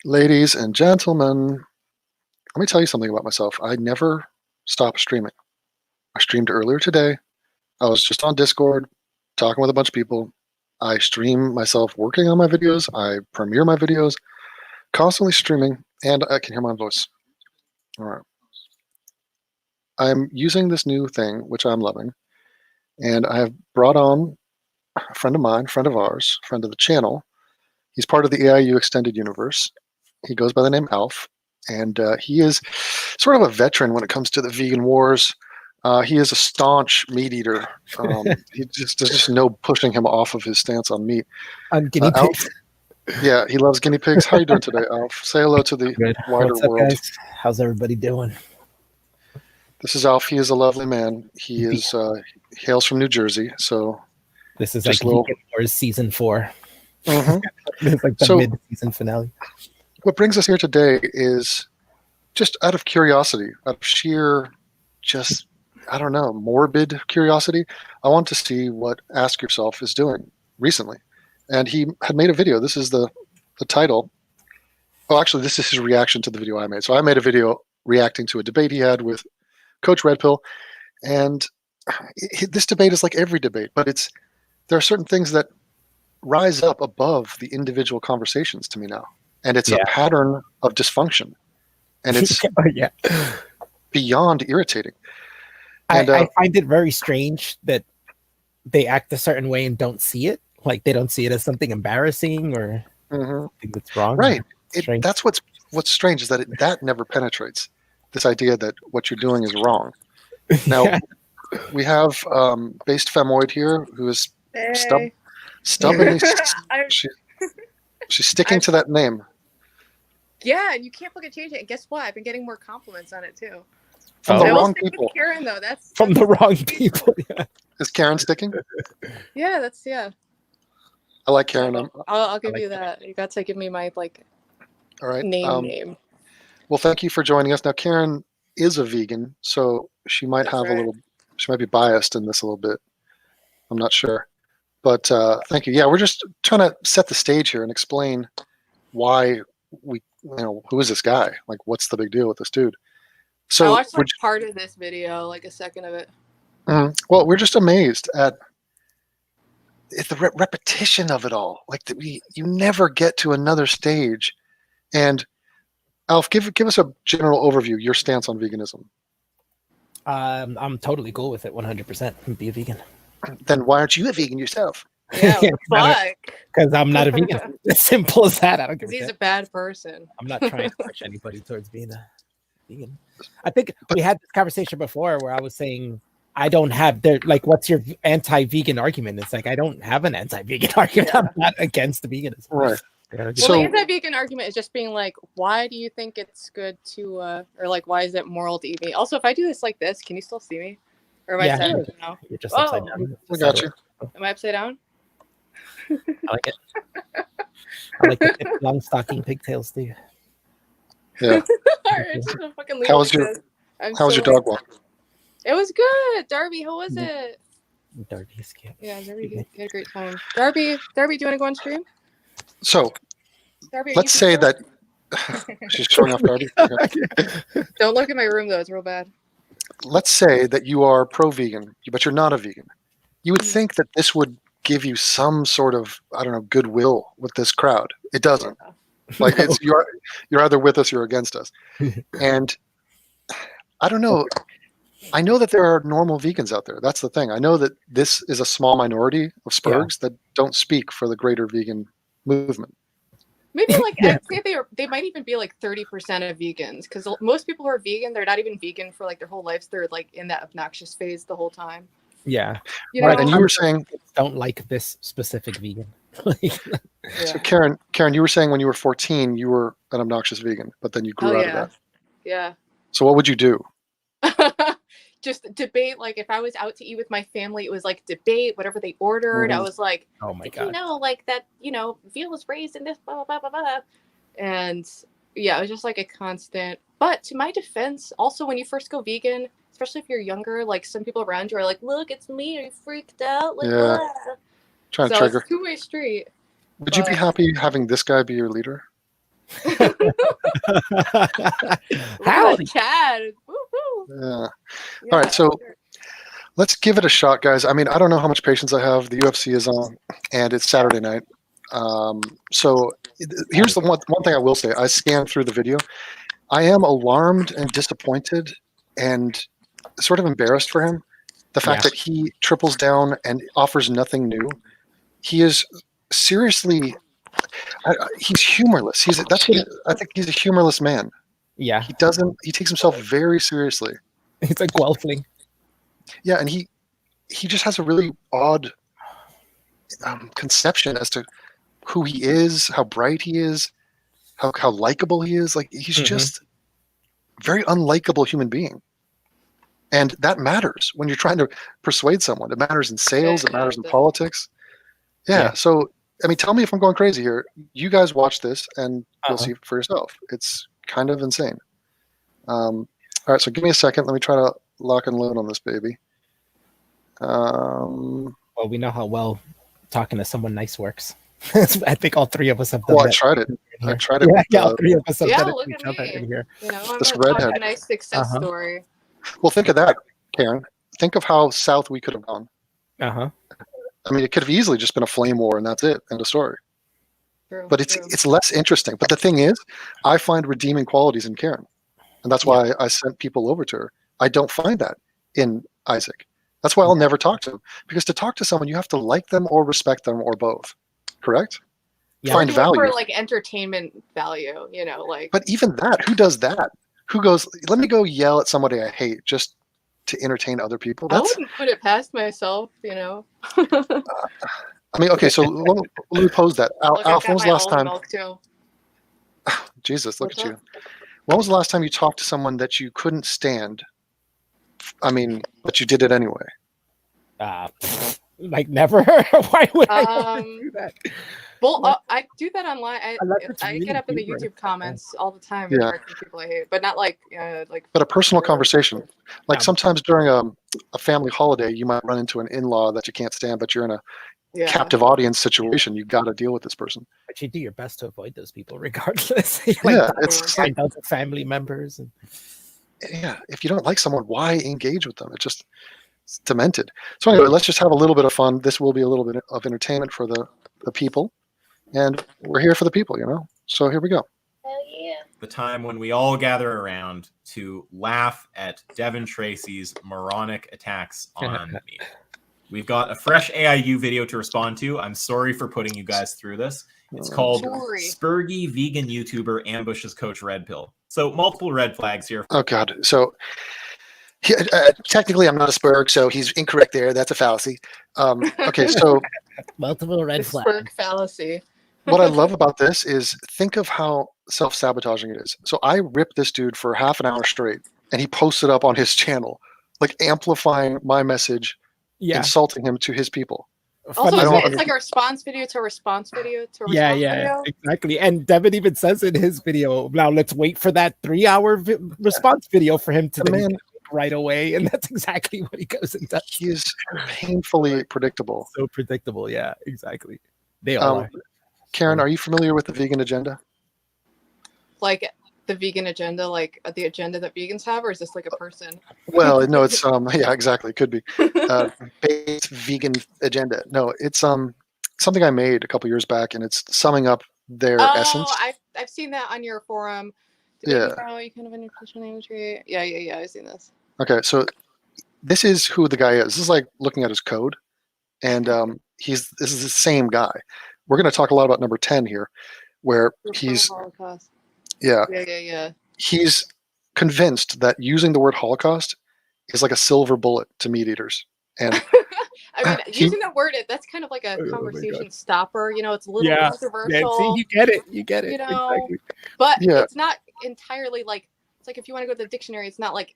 Ladies and gentlemen, let me tell you something about myself. I never stop streaming. I streamed earlier today. I was just on Discord talking with a bunch of people. I stream myself working on my videos. I premiere my videos, constantly streaming, and I can hear my voice. All right. I'm using this new thing, which I'm loving, and I have brought on a friend of mine, friend of ours, friend of the channel. He's part of the AIU extended universe. He goes by the name Alf, and he is sort of a veteran when it comes to the vegan wars. He is a staunch meat eater. There's just no pushing him off of his stance on meat. On guinea Alf, pigs. yeah, he loves guinea pigs. How are you doing today, Alf? Say hello to the Good. wider What's up, world. guys? How's everybody doing? This is Alf. He is a lovely man. He hails from New Jersey. So This is just like little. Vegan Wars season 4. Mhm. It's like the So- mid-season finale. What brings us here today is just out of curiosity, out of sheer, just, I don't know, morbid curiosity. I want to see what Ask Yourself is doing recently. And he had made a video. This is the title. Oh, actually, this is his reaction to the video I made. So I made a video reacting to a debate he had with Coach Red Pill. And this debate is like every debate, but there are certain things that rise up above the individual conversations to me now. And it's a Yeah. pattern of dysfunction. And it's Yeah. beyond irritating. And, I find it very strange that they act a certain way and don't see it. Like they don't see it as something embarrassing or Mhm. something that's wrong. Right. Strange. That's what's strange is that that never penetrates this idea that what you're doing is wrong. Now, Yeah. we have Based Femoid here, who is Hey. stubbornly, I- she's sticking to that name. Yeah, and you can't fucking change it. And guess what? I've been getting more compliments on it too. From Oh. the I will wrong stick with people. Karen though. That's From the wrong people. Yeah. Is Karen sticking? Yeah, I like Karen. I'll give like you that. You got to give me my like All right. name. Well, thank you for joining us. Now, Karen is a vegan, so she might That's have right. she might be biased in this a little bit. I'm not sure. But thank you. Yeah, we're just trying to set the stage here and explain why who is this guy? Like, what's the big deal with this dude? I So, watched like part of this video, like a second of it. well, we're just amazed at the repetition of it all. Like, you never get to another stage. And Alf, give us a general overview, your stance on veganism. I'm totally cool with it 100%. Be a vegan. Then why aren't you a vegan yourself? Yeah, Yeah, fuck. Because I'm not a vegan. As simple as that. I don't give Because a he's shit. a bad person. I'm not trying to push anybody towards being a vegan. I think we had this conversation before where I was saying I don't have like, what's your anti-vegan argument? It's like I don't have an anti-vegan argument. I'm not against the veganism. Right. Well, So- the anti-vegan argument is just being like, why do you think it's good to, or like, why is it moral to eat meat? Also, if I do this like this, can you still see me? Or am I Yeah. set now? You're just upside Oh. down. We got you. Am I upside down? I like it. I like the thick, long stocking pigtails too. Yeah. Alright, just gonna fucking leave How it was like your- this. I'm How was your so- dog walk? It was good. Darby, how was Yeah. it? Darby's cute. Yeah, Darby had a great time. Darby, do you want to go on stream? So Darby, are let's you say still- that she's showing off Darby. Okay. Don't look at my room though; it's real bad. Let's say that you are pro-vegan, but you're not a vegan. You would Mhm. think that this would give you some sort of, I don't know, goodwill with this crowd. It doesn't. Like, it's you're either with us or against us. And I don't know. I know that there are normal vegans out there. That's the thing. I know that this is a small minority of spurgs that don't speak for the greater vegan movement. Maybe like Yeah. I'd say they might even be like 30% of vegans, because most people who are vegan, they're not even vegan for like their whole lives. They're like in that obnoxious phase the whole time. Yeah. You Right, know? and you were saying, Don't like this specific vegan. so Karen, you were saying when you were 14, you were an obnoxious vegan, but then you grew Oh, out yeah. of that. Yeah. So what would you do? Just debate. Like if I was out to eat with my family, it was like debate whatever they ordered. I Mhm. was like, Oh my you god. know, like that, veal was raised in this, blah, blah, blah, blah, blah. And yeah, it was just like a constant. But to my defense, also when you first go vegan, especially if you're younger, like some people around you are like, look, it's me. Are you freaked out? Like, Yeah. blah. Trying to So trigger. it's a two-way street. Would you be but- happy having this guy be your leader? Howdy. Chad. Woo-hoo. Yeah. Yeah, All right, so sure. let's give it a shot, guys. I mean, I don't know how much patience I have. The UFC is on, and it's Saturday night. So here's the one thing I will say. I scanned through the video. I am alarmed and disappointed and sort of embarrassed for him. The fact that he triples down and offers nothing new. He is seriously, he's humorless. I think he's a humorless man. Yeah, He takes himself very seriously. it's a Guelph-ling. Yeah, and he just has a really odd conception as to who he is, how bright he is, how likable he is. Like he's just a very unlikable human being. And that matters when you're trying to persuade someone. It matters in sales, it matters in politics. Yeah. So I mean, tell me if I'm going crazy here. You guys watch this and you'll see for yourself. It's kind of insane. All right, so give me a second. Let me try to lock and load on this baby. Well, we know how well talking to someone nice works. I think all three of us have done that. I tried it. I tried it. Yeah, all three of us have done it. Look at me. In here. You know, I'm This gonna talk redhead. a nice success story. Well, think of that, Karen. Think of how south we could have gone. I mean, it could have easily just been a flame war, and that's it. End of story. True, but it's less interesting. But the thing is, I find redeeming qualities in Karen, and that's why I sent people over to her. I don't find that in Isaac. That's why I'll never talk to him, because to talk to someone, you have to like them or respect them or both. Correct? Yeah. Find value for like entertainment value, you know, like. But even that, who does that? Who goes, let me go yell at somebody I hate just to entertain other people? I wouldn't put it past myself, you know. I mean, okay, so let me pose that. Alf, when was the last time? Jesus, look at you. When was the last time you talked to someone that you couldn't stand? I mean, but you did it anyway. Like never. Why would I do that? Well, I do that online. I get up in the YouTube comments all the time. Yeah. People I hate, but not like. But a personal conversation, like sometimes during a family holiday, you might run into an in-law that you can't stand, but you're in a captive audience situation. You got to deal with this person. But you do your best to avoid those people, regardless. It's like family members. And... Yeah, if you don't like someone, why engage with them? It's demented. So anyway, let's just have a little bit of fun. This will be a little bit of entertainment for the people. And we're here for the people, you know? So here we go. Hell yeah. The time when we all gather around to laugh at Devin Tracy's moronic attacks on me. We've got a fresh AIU video to respond to. I'm sorry for putting you guys through this. It's called Spurgy Vegan YouTuber Ambushes Coach Red Pill. So multiple red flags here. Oh, God. So technically, I'm not a Spurg, so he's incorrect there. That's a fallacy. Okay, so... multiple red flags. Spurg fallacy. What I love about this is think of how self-sabotaging it is. So I ripped this dude for half an hour straight, and he posted up on his channel, like amplifying my message, insulting him to his people. Also, it's like a response video to a response video to a response video. Exactly. And Devin even says in his video, now let's wait for that 3-hour response video for him to then right away. And that's exactly what he goes and does. He is painfully predictable. So predictable. Yeah, exactly. They all are. Karen, are you familiar with the vegan agenda? Like the vegan agenda, like the agenda that vegans have, or is this like a person? Well, no, it's yeah, exactly. It could be base vegan agenda. No, it's something I made a couple years back, and it's summing up their essence. I've seen that on your forum. You kind of a nutritional imagery. Yeah. I've seen this. Okay, so this is who the guy is. This is like looking at his code, and this is the same guy. We're going to talk a lot about number 10 here, where he's Holocaust. Yeah. He's convinced that using the word Holocaust is like a silver bullet to meat eaters. And I mean, using that word, that's kind of like a conversation stopper. You know, it's a little controversial. Yeah, see, you get it. You know, exactly. But it's not entirely like, it's like if you want to go to the dictionary, it's not like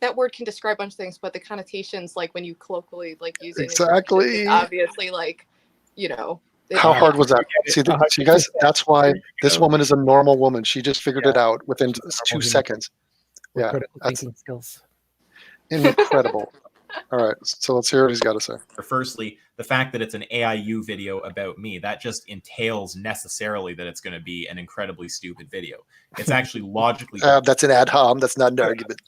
that word can describe a bunch of things, but the connotations, like when you colloquially like use it, exactly, obviously, like, you know. How hard was that? See, you guys, that's why this woman is a normal woman. She just figured it out within 2 seconds. Yeah. Thinking skills. Incredible. All right, so let's hear what he's got to say. Firstly, the fact that it's an AIU video about me, that just entails necessarily that it's going to be an incredibly stupid video. It's actually logically That's an ad hom. That's not an argument.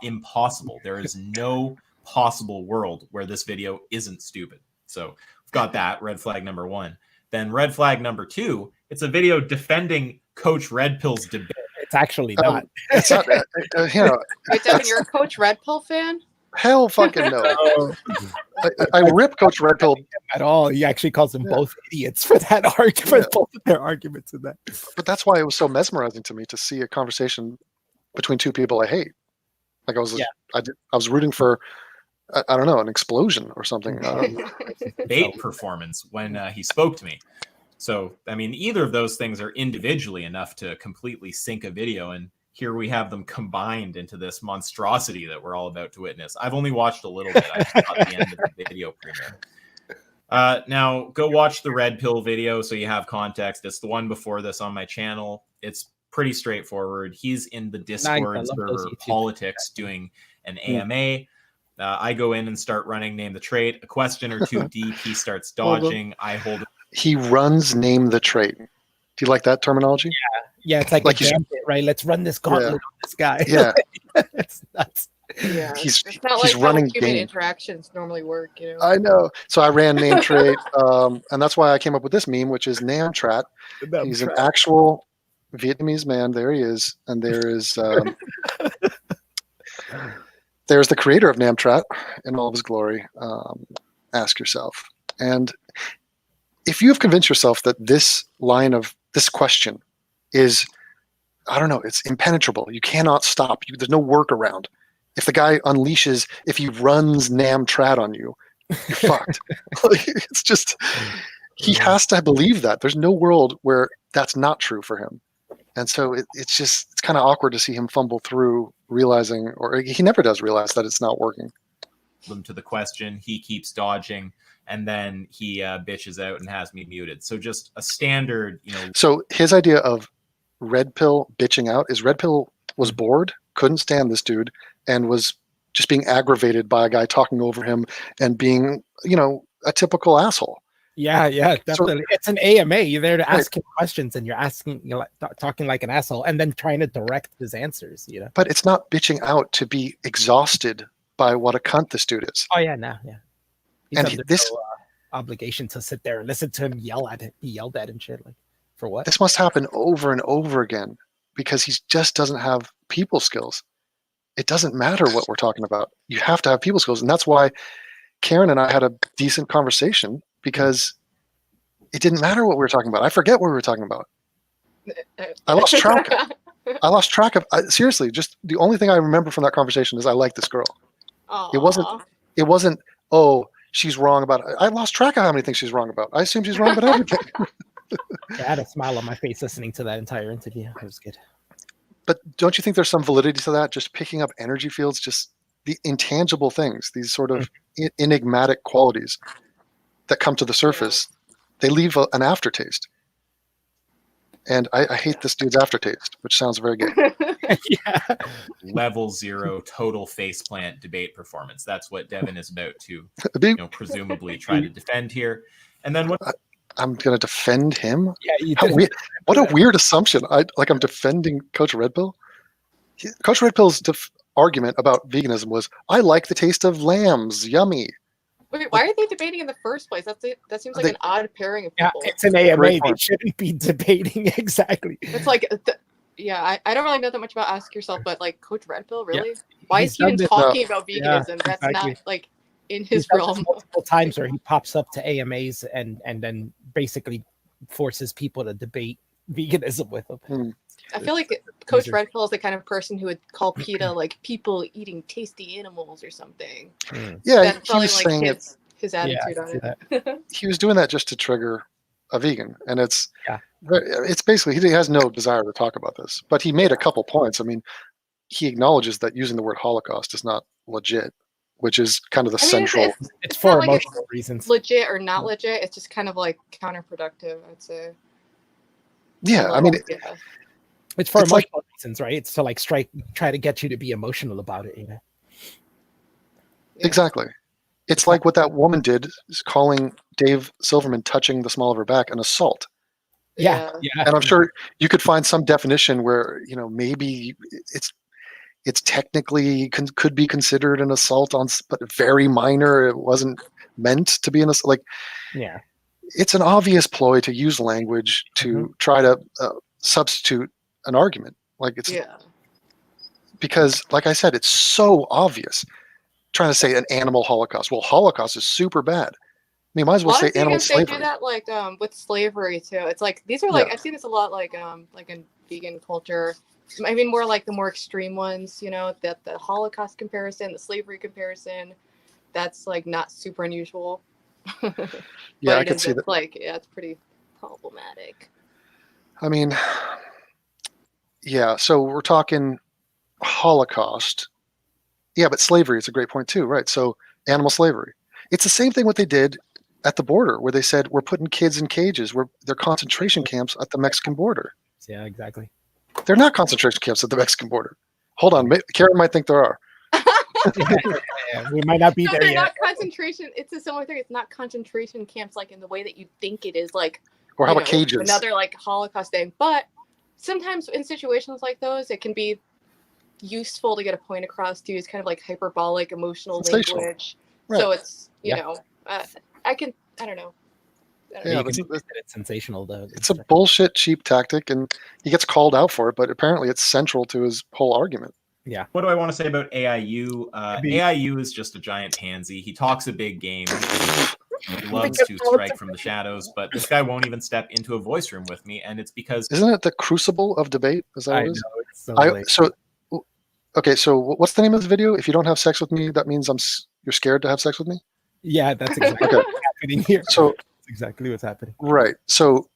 impossible. There is no possible world where this video isn't stupid. So we've got that, red flag number one. Then red flag number two, it's a video defending Coach Red Pill's debate. It's actually not. It's not. Wait, Devin, you're a Coach Red Pill fan? Hell fucking no. I rip Coach Red Pill At all. He actually calls them both idiots for that argument, both of their arguments in that. But that's why it was so mesmerizing to me to see a conversation between two people I hate. Like I was rooting for, I don't know, an explosion or something. Debate performance when he spoke to me. So, I mean, either of those things are individually enough to completely sink a video, and here we have them combined into this monstrosity that we're all about to witness. I've only watched a little bit. I just got the end of the video premiere. Now, go watch the Red Pill video so you have context. It's the one before this on my channel. It's pretty straightforward. He's in the Discord server politics doing an AMA. I go in and start running Name the Trait. A question or two deep, he starts dodging. I hold it. He runs Name the Trait. Do you like that terminology? Yeah, it's like a gambit, right? Let's run this gauntlet on this guy. Yeah. It's nuts. Yeah, He's not he's like running how human game. interactions normally work, you know. I know. So I ran Name Trait, and that's why I came up with this meme, which is Nam Trat. He's an actual Vietnamese man. There he is, and there is there's the creator of Nam Trat in all of his glory. Ask yourself, and if you have convinced yourself that this question is, I don't know, it's impenetrable. You cannot stop. There's no workaround. If the guy unleashes, if he runs Nam Trat on you, you're fucked. It's just, he has to believe that. There's no world where that's not true for him. And so it's kind of awkward to see him fumble through realizing, or he never does realize that it's not working. Them to the question, he keeps dodging, and then he bitches out and has me muted. So just a standard, So his idea of Red Pill bitching out is Red Pill was bored, couldn't stand this dude, and was just being aggravated by a guy talking over him and being, a typical asshole. Yeah, definitely. So, it's an AMA. You're there to ask him questions, and you're asking, talking like an asshole, and then trying to direct his answers. But it's not bitching out to be exhausted by what a cunt this dude is. Oh yeah, no, yeah. He's And under this no, obligation to sit there and listen to him be yelled at and shit. Like, for what? This must happen over and over again because he just doesn't have people skills. It doesn't matter what we're talking about. You have to have people skills, and that's why Karen and I had a decent conversation, because it didn't matter what we were talking about. I forget what we were talking about. I lost track. Seriously, just the only thing I remember from that conversation is I like this girl. Aww. It wasn't, oh, she's wrong about it. I lost track of how many things she's wrong about. I assume she's wrong about everything. I had a smile on my face listening to that entire interview. It was good. But don't you think there's some validity to that? Just picking up energy fields, just the intangible things, these sort of enigmatic qualities that come to the surface, they leave an aftertaste. And I hate this dude's aftertaste, which sounds very gay. Yeah. Level 0 total faceplant debate performance. That's what Devin is about to, presumably try to defend here. And then what? I'm going to defend him? Yeah, what a weird assumption. I'm defending Coach Red Pill. Coach Red Pill's argument about veganism was, I like the taste of lambs. Yummy. Wait, why are they debating in the first place? That seems like an odd pairing of people. Yeah, it's an AMA. They shouldn't be debating. Exactly. It's like, I don't really know that much about Ask Yourself, but like Coach Red Pill, really? Yeah. Why is he even talking about veganism? Yeah, That's not like in his realm. Multiple times where he pops up to AMAs and then basically forces people to debate veganism with him. I feel like Coach Red Pill is the kind of person who would call PETA like people eating tasty animals or something. Yeah, that's probably like his attitude on it. He was doing that just to trigger a vegan, and it's basically he has no desire to talk about this. But he made a couple points. I mean, he acknowledges that using the word Holocaust is not legit, which is kind of the central. It's for emotional reasons. Legit or not legit, it's just kind of like counterproductive, I'd say. Yeah, I mean. It's for emotional reasons, right? It's to try to get you to be emotional about it, Yeah. Exactly. It's like what that woman did, is calling Dave Silverman touching the small of her back an assault. Yeah. And I'm sure you could find some definition where, maybe it's technically could be considered an assault but very minor. It wasn't meant to be an assault. Like, Yeah. it's an obvious ploy to use language to try to substitute an argument. Like, it's because, like I said, it's so obvious. Trying to say an animal holocaust. Well, Holocaust is super bad. I mean, might as well say animal They slavery. do that like with slavery too. It's like these are like I've seen this a lot like in vegan culture. I mean, more like the more extreme ones. That the Holocaust comparison, the slavery comparison, that's like not super unusual. Yeah, I could see that. Like, it's pretty problematic. I mean, yeah. So we're talking Holocaust. Yeah, but slavery is a great point too, right? So animal slavery. It's the same thing what they did at the border, where they said we're putting kids in cages. They're concentration camps at the Mexican border. Yeah, exactly. They're not concentration camps at the Mexican border. Hold on, Karen might think there are. We might not be No, there they're yet. not concentration. It's a similar thing. It's not concentration camps like in the way that you think it is. Like, or how about cages? Another like Holocaust thing. But sometimes in situations like those, it can be useful to get a point across, to use kind of like hyperbolic emotional language. Right. So it's I don't know. Yeah, but it's sensational though. It's a bullshit cheap tactic, and he gets called out for it, but apparently it's central to his whole argument. Yeah. What do I want to say about AIU? AIU is just a giant pansy. He talks a big game. He loves to strike from the shadows, but this guy won't even step into a voice room with me, and it's because isn't it the crucible of debate? Is that what it is? So okay, so what's the name of the video? If you don't have sex with me, that means you're scared to have sex with me? Yeah, that's exactly what's happening here. So that's exactly what's happening. Right. So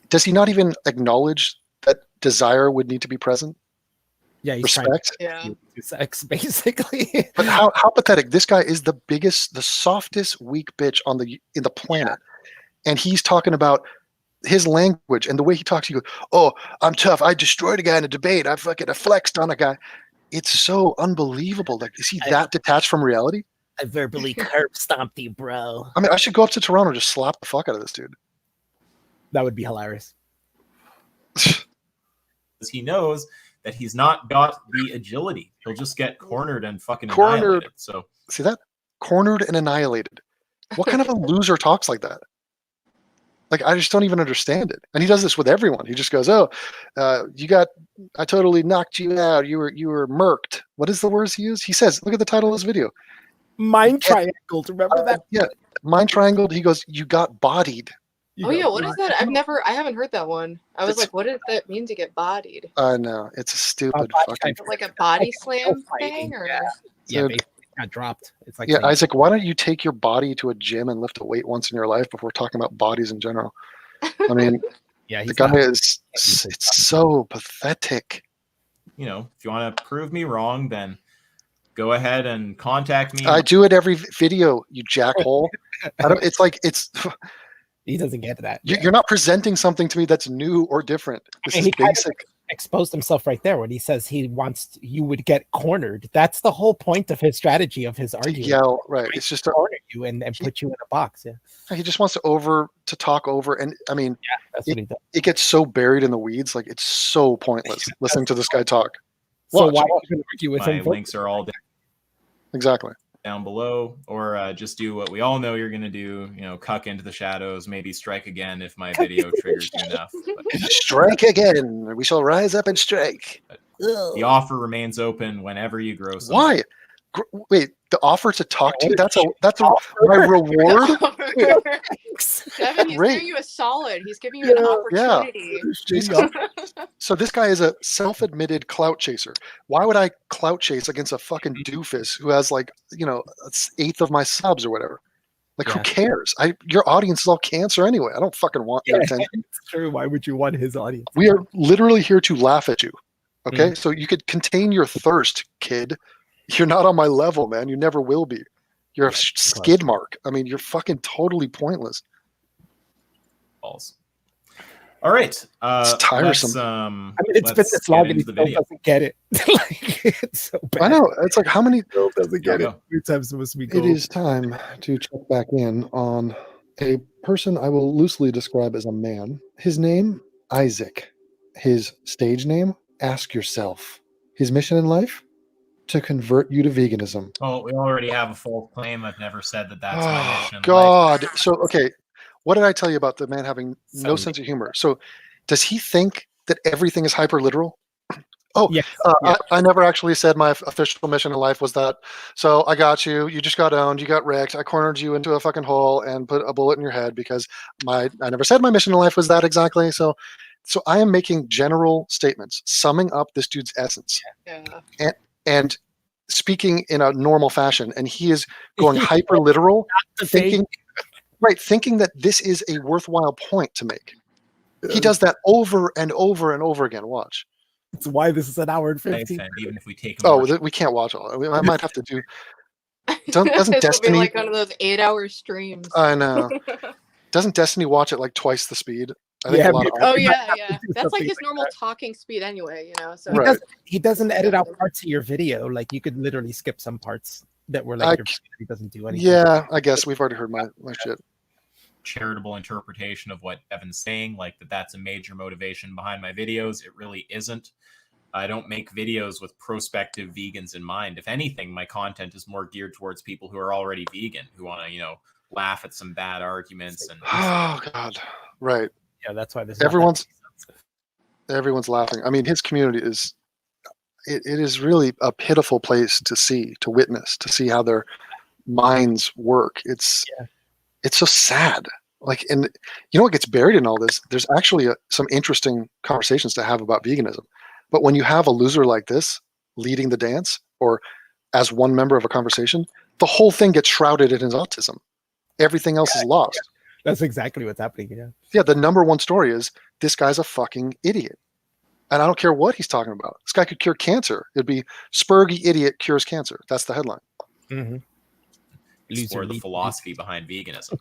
does he not even acknowledge that desire would need to be present? Yeah, he's respect. Trying to sex, basically. But how pathetic. This guy is the softest weak bitch in the planet. And he's talking about his language and the way he talks. He goes, "Oh, I'm tough. I destroyed a guy in a debate. I flexed on a guy." It's so unbelievable. Like, is he that detached from reality? I verbally curb stomped you, bro. I mean, I should go up to Toronto and just slap the fuck out of this dude. That would be hilarious. He knows that he's not got the agility. He'll just get cornered and fucking annihilated. So see that? Cornered and annihilated. What kind of a loser talks like that? Like, I just don't even understand it. And he does this with everyone. He just goes, "Oh, I totally knocked you out. You were murked." What is the words he used? He says, look at the title of this video. Mind triangled. Remember that? Yeah. Mind triangled. He goes, "You got bodied." What is that? I haven't heard that one. I was like, what does that mean to get bodied? No, it's a stupid fucking like a body slam thing, or basically got dropped. It's like Isaac, why don't you take your body to a gym and lift a weight once in your life before talking about bodies in general? I mean, the guy it's so pathetic. If you want to prove me wrong, then go ahead and contact me. I do it every video, you jackhole. He doesn't get that. You're not presenting something to me that's new or different. This is basic. Exposed himself right there when he says you would get cornered. That's the whole point of his strategy, of his argument. Yeah, right. It's just to corner you and put you in a box. Yeah. He just wants to talk over, and I mean, that's what he does. It gets so buried in the weeds, like it's so pointless listening to this guy talk. So why don't you argue with him? My links are all exactly down below, or just do what we all know you're going to do, cuck into the shadows, maybe strike again if my video triggers you enough. But strike again. We shall rise up and strike. The offer remains open whenever you grow something. Why? Wait, the offer to talk to you? That's my reward? Devin, he's giving you a solid. He's giving you an opportunity. Yeah. So this guy is a self-admitted clout chaser. Why would I clout chase against a fucking doofus who has like, an eighth of my subs or whatever? Like, who cares? Your audience is all cancer anyway. I don't fucking want your attention. It's true. Why would you want his audience? We are literally here to laugh at you. Okay? So you could contain your thirst, kid. You're not on my level, man. You never will be. You're a skid mark. I mean, you're fucking totally pointless. Balls. All right. It's tiresome. I mean, it's been this long and he still doesn't get it. Like, it's so bad. I know. It's like how many? Still doesn't get There it. we Every time supposed to be It gold. is time to check back in on a person I will loosely describe as a man. His name, Isaac. His stage name, Ask Yourself. His mission in life, to convert you to veganism. Oh, we already have a false claim. I've never said that that's my Oh mission. in life. God! So okay, what did I tell you about the man having no So- sense of humor? So, does he think that everything is hyper literal? Oh, Yes. I never actually said my official mission in life was that. So I got you. You just got owned. You got wrecked. I cornered you into a fucking hole and put a bullet in your head because I never said my mission in life was that exactly. So I am making general statements, summing up this dude's essence Yeah. and speaking in a normal fashion. And he is going hyper literal, thinking that this is a worthwhile point to make. He does that over and over and over again. Watch. That's why this is an hour and I 15. said, even if we take a Oh, more- we can't watch all. I might have to do. Doesn't This will be Destiny? like one of those 8-hour streams. I know. Doesn't Destiny watch at like twice the speed? I think Yeah, a lot of Oh We might have yeah, to yeah. do That's like something his like normal talking speed anyway, you know. So Right. He doesn't edit out parts of your video. Like you could literally skip some parts that were like he doesn't do anything. Yeah, I guess we've already heard my shit. charitable interpretation of what Evan's saying, like that's a major motivation behind my videos. It really isn't. I don't make videos with prospective vegans in mind. If anything, my content is more geared towards people who are already vegan, who want to, laugh at some bad arguments. And Oh God, right. Yeah, that's why this. Everyone's laughing. I mean, his community is. It is really a pitiful place to see, to witness, to see how their minds work. It's so sad. Like, and you know what gets buried in all this? There's actually some interesting conversations to have about veganism. But when you have a loser like this leading the dance, or as one member of a conversation, the whole thing gets shrouded in his autism. Everything else is lost. That's exactly what's happening. Yeah. Yeah, the number one story is this guy's a fucking idiot. And I don't care what he's talking about. This guy could cure cancer. It'd be Spurgy idiot cures cancer. That's the headline. Mm-hmm. explore the philosophy behind veganism.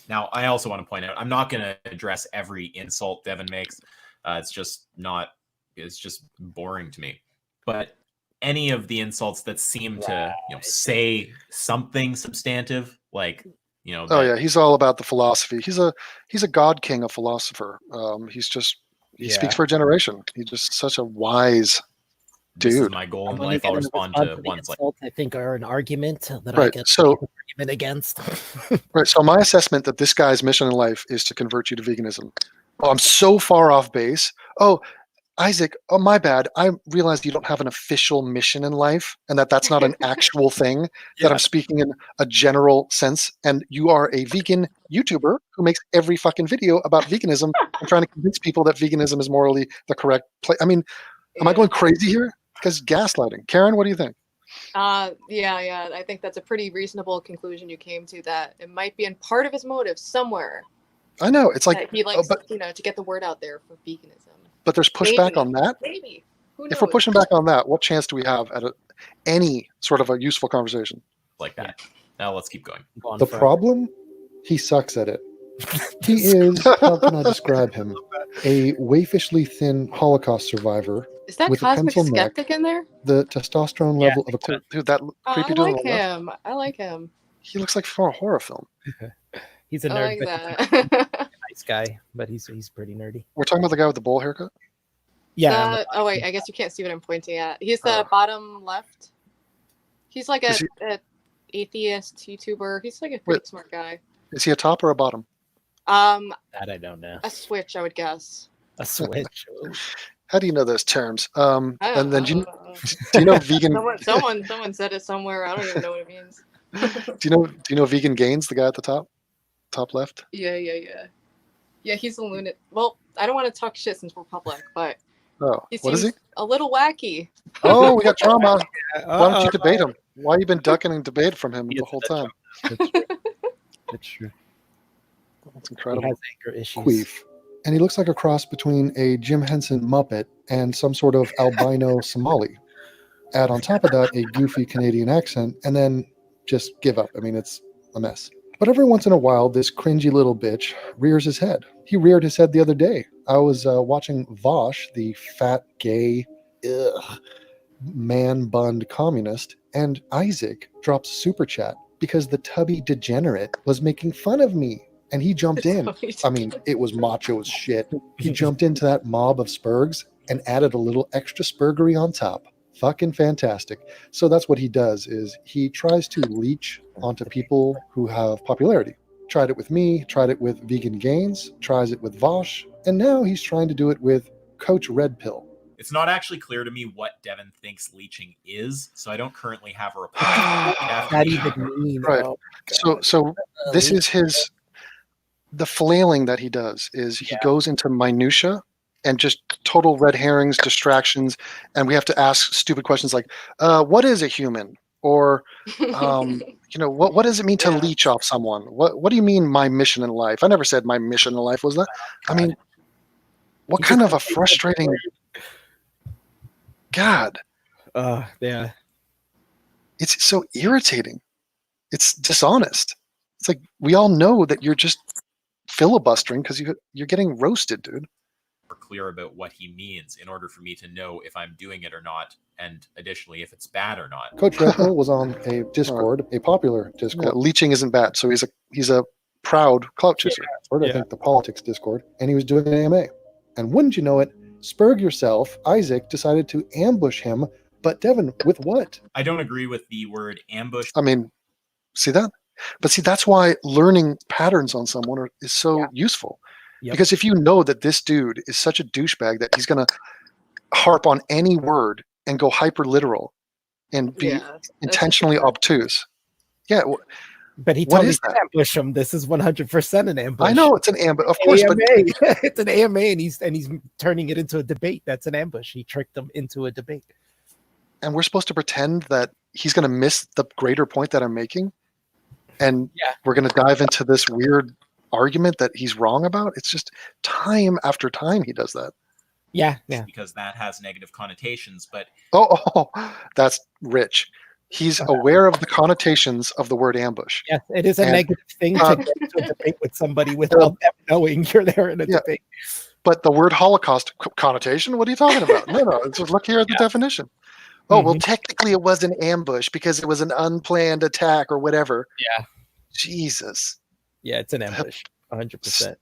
Now, I also want to point out, I'm not going to address every insult Devin makes. It's just boring to me. But any of the insults that seem to, say something substantive, like, Oh yeah, he's all about the philosophy. He's a god king, a philosopher. He speaks for a generation. He's just such a wise this is dude. my goal in life. I'll respond to ones like I think are an argument that Right, I get so- an argument against. Right. So my assessment that this guy's mission in life is to convert you to veganism. Oh, I'm so far off base. Oh, Isaac, oh my bad. I realized you don't have an official mission in life, and that's not an actual thing. That I'm speaking in a general sense. And you are a vegan YouTuber who makes every fucking video about veganism and trying to convince people that veganism is morally the correct place. I mean, am I going crazy here? Because gaslighting. Karen, what do you think? Yeah. I think that's a pretty reasonable conclusion you came to, that it might be in part of his motive somewhere. I know it's like, That he likes, but to get the word out there for veganism. but there's pushback Maybe. on that. Maybe. Who knows? If we're pushing back on that, what chance do we have at any sort of a useful conversation? that. Now let's keep going. The problem? He sucks at it. He is, how can I describe him? A waifishly thin Holocaust survivor. Is that with a Cosmic pencil neck. Skeptic in there? The testosterone level of a Dude, that Oh, creepy I dude on like the left, him. I like him. he looks like from a horror film. He's a I nerd, like but that. nice guy, but he's pretty nerdy. We're talking about the guy with the bowl haircut. Yeah. Oh wait, I guess you can't see what I'm pointing at. He's the bottom left. He's like Is a atheist YouTuber. He's like a pretty smart guy. Is he a top or a bottom? That I don't know. A switch, I would guess. A switch. How do you know those terms? I don't And then know. do you know vegan? Someone said it somewhere. I don't even know what it means. Do you know Vegan Gains, the guy at the top left? Yeah. Yeah, he's a lunatic. Well, I don't want to talk shit since we're public, but Oh, he what is seems he? a little wacky. Oh, we got drama. Why don't you debate him? Why you been ducking and debate from him the whole time? That's true. That's He incredible. has anger issues. Queef. And he looks like a cross between a Jim Henson Muppet and some sort of albino Somali. Add on top of that a goofy Canadian accent, and then just give up. I mean, it's a mess. But every once in a while, this cringy little bitch rears his head. He reared his head the other day I was watching Vosh, the fat, gay, man-bunned communist, and Isaac drops super chat because the tubby degenerate was making fun of me, and he jumped in. I mean, it was macho as shit. He jumped into that mob of spurgs and added a little extra spurgery on top. Fucking fantastic. So that's what he does, is he tries to leech onto people who have popularity. Tried it with me, tried it with Vegan Gains, tries it with Vosh, and now he's trying to do it with Coach Red Pill. It's not actually clear to me what Devin thinks leeching is, so I don't currently have a reply. Not even mean. Right. Oh, So this is the flailing that he does is he goes into minutia and just total red herrings, distractions, and we have to ask stupid questions like, what is a human? Or what does it mean to leech off someone? What do you mean my mission in life? I never said my mission in life was that. I mean, what kind of a frustrating God. Yeah. It's so irritating. It's dishonest. It's like we all know that you're just filibustering because you're getting roasted, dude. Clear about what he means in order for me to know if I'm doing it or not, and additionally if it's bad or not. Coach Red Pill was on a Discord, a popular Discord. Yeah, leeching isn't bad, so he's a proud clout chaser. I think the politics Discord, and he was doing an AMA. And wouldn't you know it, Spurg yourself, Isaac decided to ambush him, but Devin, with what? I don't agree with the word ambush. I mean, see that? But see, that's why learning patterns on someone is so useful. Yep. Because if you know that this dude is such a douchebag that he's going to harp on any word and go hyper literal and be intentionally obtuse. Yeah. But he told me to ambush him. This is 100% an ambush. I know it's an ambush, of course. AMA. But it's an AMA, and he's turning it into a debate. That's an ambush. He tricked them into a debate. And we're supposed to pretend that he's going to miss the greater point that I'm making, and we're going to dive into this weird argument that he's wrong about. It's just time after time he does that. Yeah. Because that has negative connotations. But that's rich. He's aware of the connotations of the word ambush. Yes, it is a negative thing to get into a debate with somebody without them knowing you're there in a debate. But the word Holocaust connotation, what are you talking about? No, just look here at the definition. Oh, well, technically it was an ambush because it was an unplanned attack or whatever. Yeah. Jesus. Yeah, it's an ambush. 100%.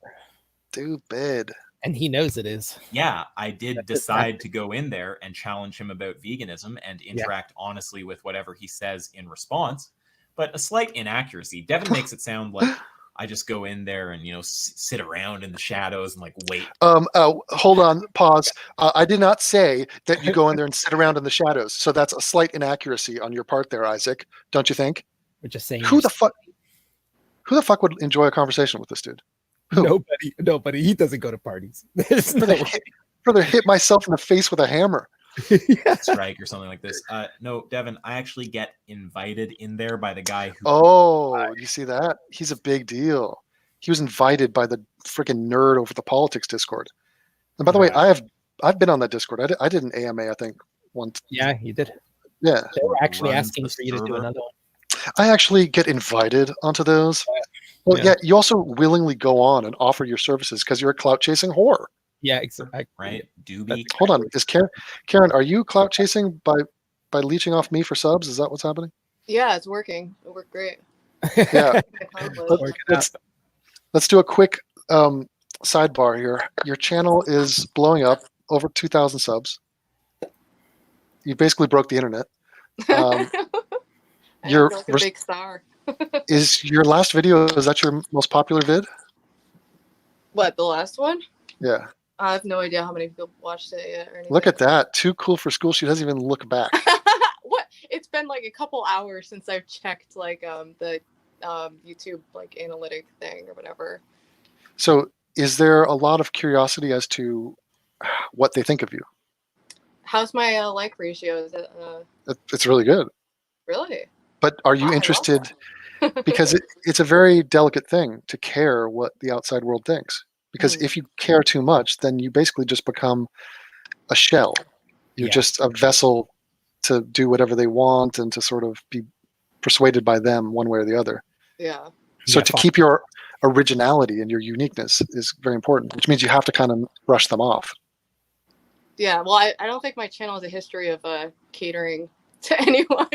Stupid. And he knows it is. Yeah, I did decide to go in there and challenge him about veganism and interact honestly with whatever he says in response. But a slight inaccuracy. Devin makes it sound like I just go in there and, sit around in the shadows and wait. Hold on, pause. I did not say that you go in there and sit around in the shadows. So that's a slight inaccuracy on your part there, Isaac. Don't you think? We're just saying. Who the fuck would enjoy a conversation with this dude? Who? Nobody. He doesn't go to parties. Rather hit myself in the face with a hammer. Strike or something like this. No, Devin, I actually get invited in there by the guy who. Oh, you see that? He's a big deal. He was invited by the freaking nerd over the politics Discord. And by the way, I've been on that Discord. I did an AMA, I think, once. Yeah, you did. Yeah. They were actually asking for you to do another one. I actually get invited onto those. Well, you also willingly go on and offer your services because you're a clout chasing whore. Yeah, exactly. Right. Doobie. Hold on. Is Karen, are you clout chasing by leeching off me for subs? Is that what's happening? Yeah, it's working. It worked great. Yeah. Let's do a quick sidebar here. Your channel is blowing up, over 2,000 subs. You basically broke the internet. You're a big star. Is your last video, is that your most popular vid? What, the last one? Yeah. I have no idea how many people watched it yet or anything. Look at that. Too cool for school. She doesn't even look back. What? It's been a couple hours since I've checked the YouTube analytic thing or whatever. So is there a lot of curiosity as to what they think of you? How's my like ratio? Is it it's really good. Really? But are you interested? Because it's a very delicate thing to care what the outside world thinks. Because if you care too much, then you basically just become a shell. You're just a vessel to do whatever they want and to sort of be persuaded by them one way or the other. Yeah. So to keep your originality and your uniqueness is very important, which means you have to kind of brush them off. Yeah, well, I don't think my channel has a history of catering to anyone.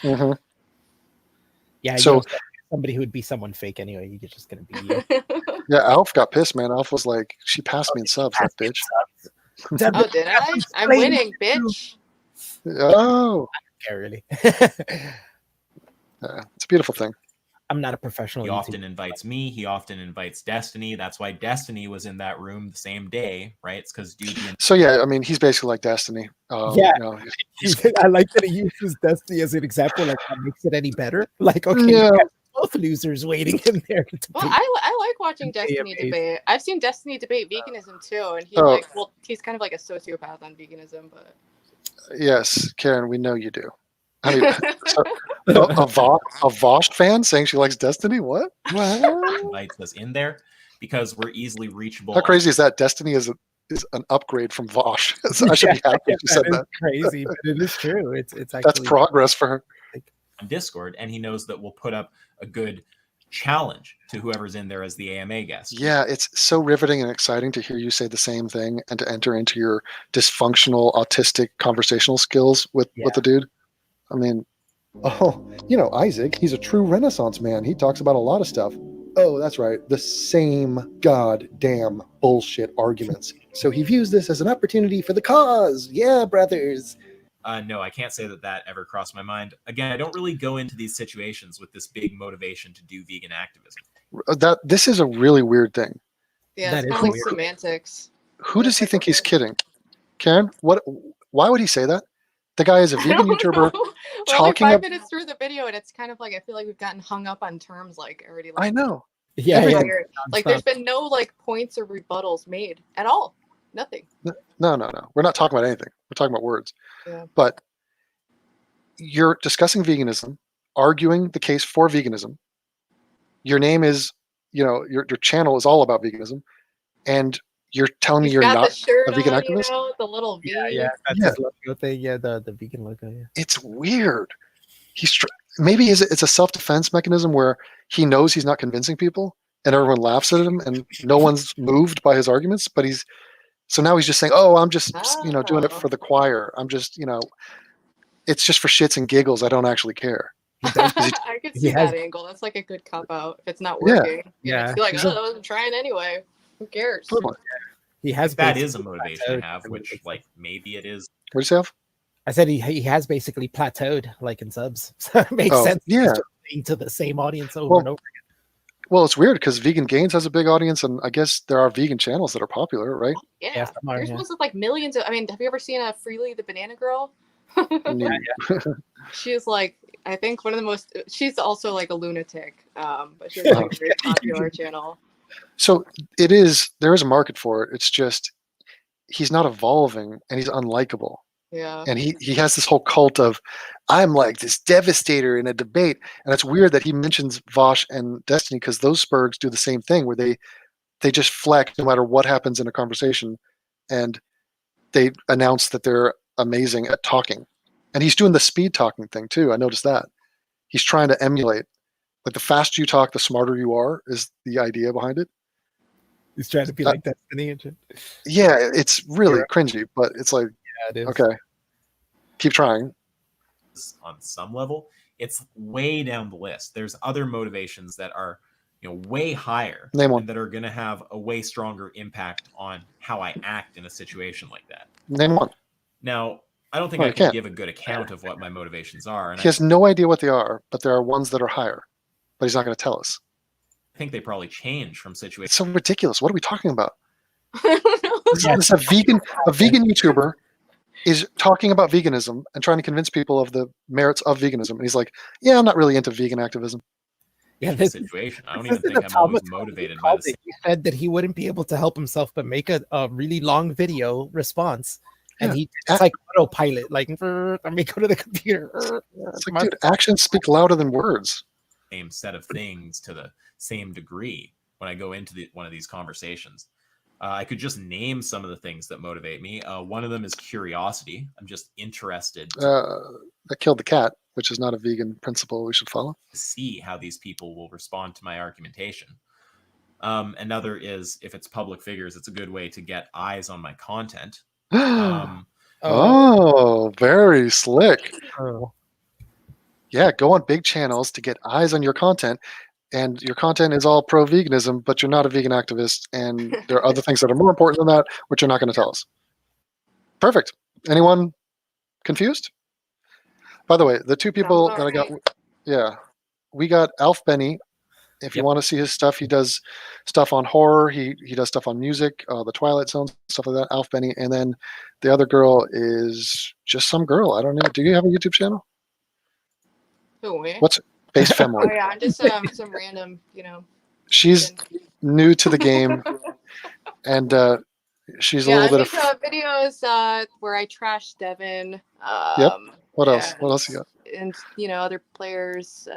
Mm-hmm. Yeah, So- you know, somebody who would be someone fake anyway. You're just gonna be you. Yeah, Alf got pissed, man. Alf was like, she passed me in subs, that bitch. Oh, did I? I'm winning, bitch. Oh, Yeah, really. yeah, it's a beautiful thing. I'm not a professional. He YouTuber. often invites me. He often invites Destiny. That's why Destiny was in that room the same day, right? It's because dude. So yeah, I mean, he's basically like Destiny. Yeah. You know, he's- I like that he uses Destiny as an example. Like, that makes it any better. Like, okay, Yeah. you got both losers waiting in there. To Well, beat. I like watching Destiny amazing. debate. I've seen Destiny debate veganism too, and Oh. he's kind of like a sociopath on veganism, but yes, Karen, we know you do. I mean, so, a Vosh fan saying she likes Destiny? What? Invites us in there because we're easily reachable. How crazy is that? Destiny is an upgrade from Vosh. So I should be happy if you said is that. crazy, but it is true. It's actually That's progress for her. on Discord, and he knows that we'll put up a good challenge to whoever's in there as the AMA guest. Yeah, it's so riveting and exciting to hear you say the same thing and to enter into your dysfunctional autistic conversational skills with the dude. I mean, Oh, you know, Isaac, he's a true Renaissance man. He talks about a lot of stuff. Oh, that's right. The same goddamn bullshit arguments. So he views this as an opportunity for the cause. Yeah, brothers. No, I can't say that ever crossed my mind. Again, I don't really go into these situations with this big motivation to do vegan activism. this is a really weird thing. yeah, That it's is kind of like weird. semantics. Who does he think he's kidding? Karen, what? Why would he say that? The guy is a I vegan don't YouTuber. know. We're talking only 5 ab- minutes through the video, and it's kind of like I feel like we've gotten hung up on terms like already. I know. yeah, Everything. yeah. Like there's been no like points or rebuttals made at all. Nothing. No. We're not talking about anything. We're talking about words. Yeah. But you're discussing veganism, arguing the case for veganism. Your name is, your channel is all about veganism, and you're telling me He's you're got not the shirt a vegan on, activist? the little V. Yeah, that's Yeah. his logo thing. Yeah, the vegan logo. Yeah. It's weird. Maybe it's a self-defense mechanism where he knows he's not convincing people, and everyone laughs at him, and no one's moved by his arguments. But so now he's just saying, "Oh, I'm just doing it for the choir. I'm just it's just for shits and giggles. I don't actually care." I could see has- that angle. That's like a good cop out if it's not Yeah. working. Yeah. Just be like, He's oh, I wasn't trying anyway. Who cares? Totally. He has That basically is a motivation to plateaued. have, which like maybe it is. What do you say, Alf? I said he has basically plateaued, like in subs. So it makes Oh, sense. He's yeah. just playing to the same audience over Well, and over. Well, it's weird because Vegan Gains has a big audience, and I guess there are vegan channels that are popular, right? Yeah. some are, There's yeah. ones with like millions of. I mean, have you ever seen Freely the Banana Girl? No. She's like, I think one of the most. She's also like a lunatic, but she's like a very popular channel. So there is a market for it. It's just he's not evolving, and he's unlikable. Yeah. And he has this whole cult of, I'm like this devastator in a debate. And it's weird that he mentions Vosh and Destiny because those Spurgs do the same thing where they just flex no matter what happens in a conversation, and they announce that they're amazing at talking. And he's doing the speed talking thing too. I noticed that. He's trying to emulate. Like the faster you talk, the smarter you are is the idea behind it. He's trying to be like Destiny and shit. Yeah, it's really cringy, but it's like, Yeah, it is. okay, keep trying. On some level, it's way down the list. There's other motivations that are way higher Name one. and that are going to have a way stronger impact on how I act in a situation like that. Name one. Now, I don't think No, I you can can't. give a good account of what my motivations are, and He has no idea what they are, but there are ones that are higher. But he's not going to tell us. I think they probably change from It's situation. so ridiculous. What are we talking about? I don't know. This is a vegan YouTuber is talking about veganism and trying to convince people of the merits of veganism. And he's like, yeah, I'm not really into vegan activism. Yeah, the this situation. I don't this even is think I'm always automaton. motivated He by called this. it. He said that he wouldn't be able to help himself but make a really long video response. And Yeah. it's like autopilot, like let me go to the computer. It's like, dude, actions speak louder than words. Same set of things to the same degree when I go into one of these conversations. I could just name some of the things that motivate me. One of them is curiosity. I'm just interested. that killed the cat, which is not a vegan principle we should follow. See how these people will respond to my argumentation. Another is, if it's public figures, it's a good way to get eyes on my content. Oh, very slick. Oh. Yeah, go on big channels to get eyes on your content, and your content is all pro-veganism, but you're not a vegan activist, and there are other things that are more important than that, which you're not going to tell us. Perfect. Anyone confused? By the way, the two people that I got, yeah, we got Alf Benny. If you want to see his stuff, he does stuff on horror. He does stuff on music, the Twilight Zone, stuff like that. Alf Benny, and then the other girl is just some girl. I don't know. Do you have a YouTube channel? Who? What's Base Femoid? Oh yeah, I'm just some random, She's new to the game, and she's a little bit of videos where I trash Devin. Yep. What else? What else you got? And other players.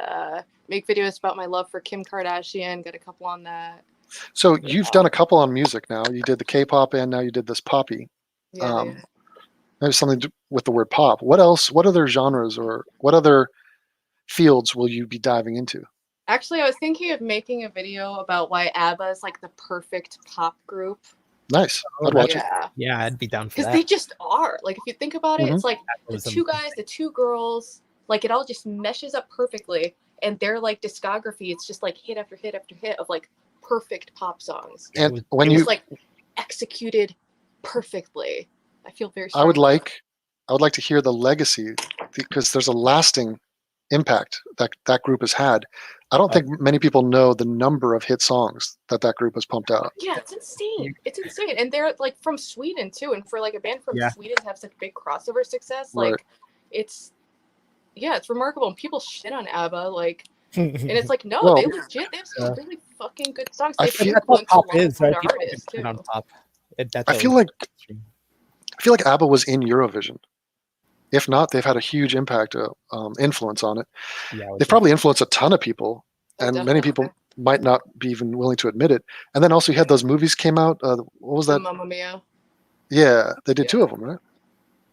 Make videos about my love for Kim Kardashian. Got a couple on that. So you've done a couple on music now. You did the K-pop, and now you did this poppy. Yeah. Maybe something with the word pop. What else? What other genres or what other fields will you be diving into? Actually, I was thinking of making a video about why ABBA is like the perfect pop group. Nice. I'd watch it. Yeah, I'd be down for that. Because they just are. Like, if you think about it, it's like the two guys, the two girls, like it all just meshes up perfectly. And their like discography, it's just like hit after hit after hit of like perfect pop songs. And when it was like executed perfectly. I feel very strong. I would like to hear the legacy, because there's a lasting impact that group has had. I don't think many people know the number of hit songs that group has pumped out. Yeah, it's insane. It's insane. And they're like from Sweden too. And for like a band from Sweden to have such big crossover success, like it's remarkable. And people shit on ABBA, like, and it's like, no, they legit, they have some really fucking good songs. I feel like pop is, right? Artists too. On pop. I feel like ABBA was in Eurovision. If not, they've had a huge impact, influence on it. Yeah, they've probably influenced a ton of people, and many people might not be even willing to admit it. And then also you had those movies came out. What was that? Mamma Mia. Yeah, they did two of them, right?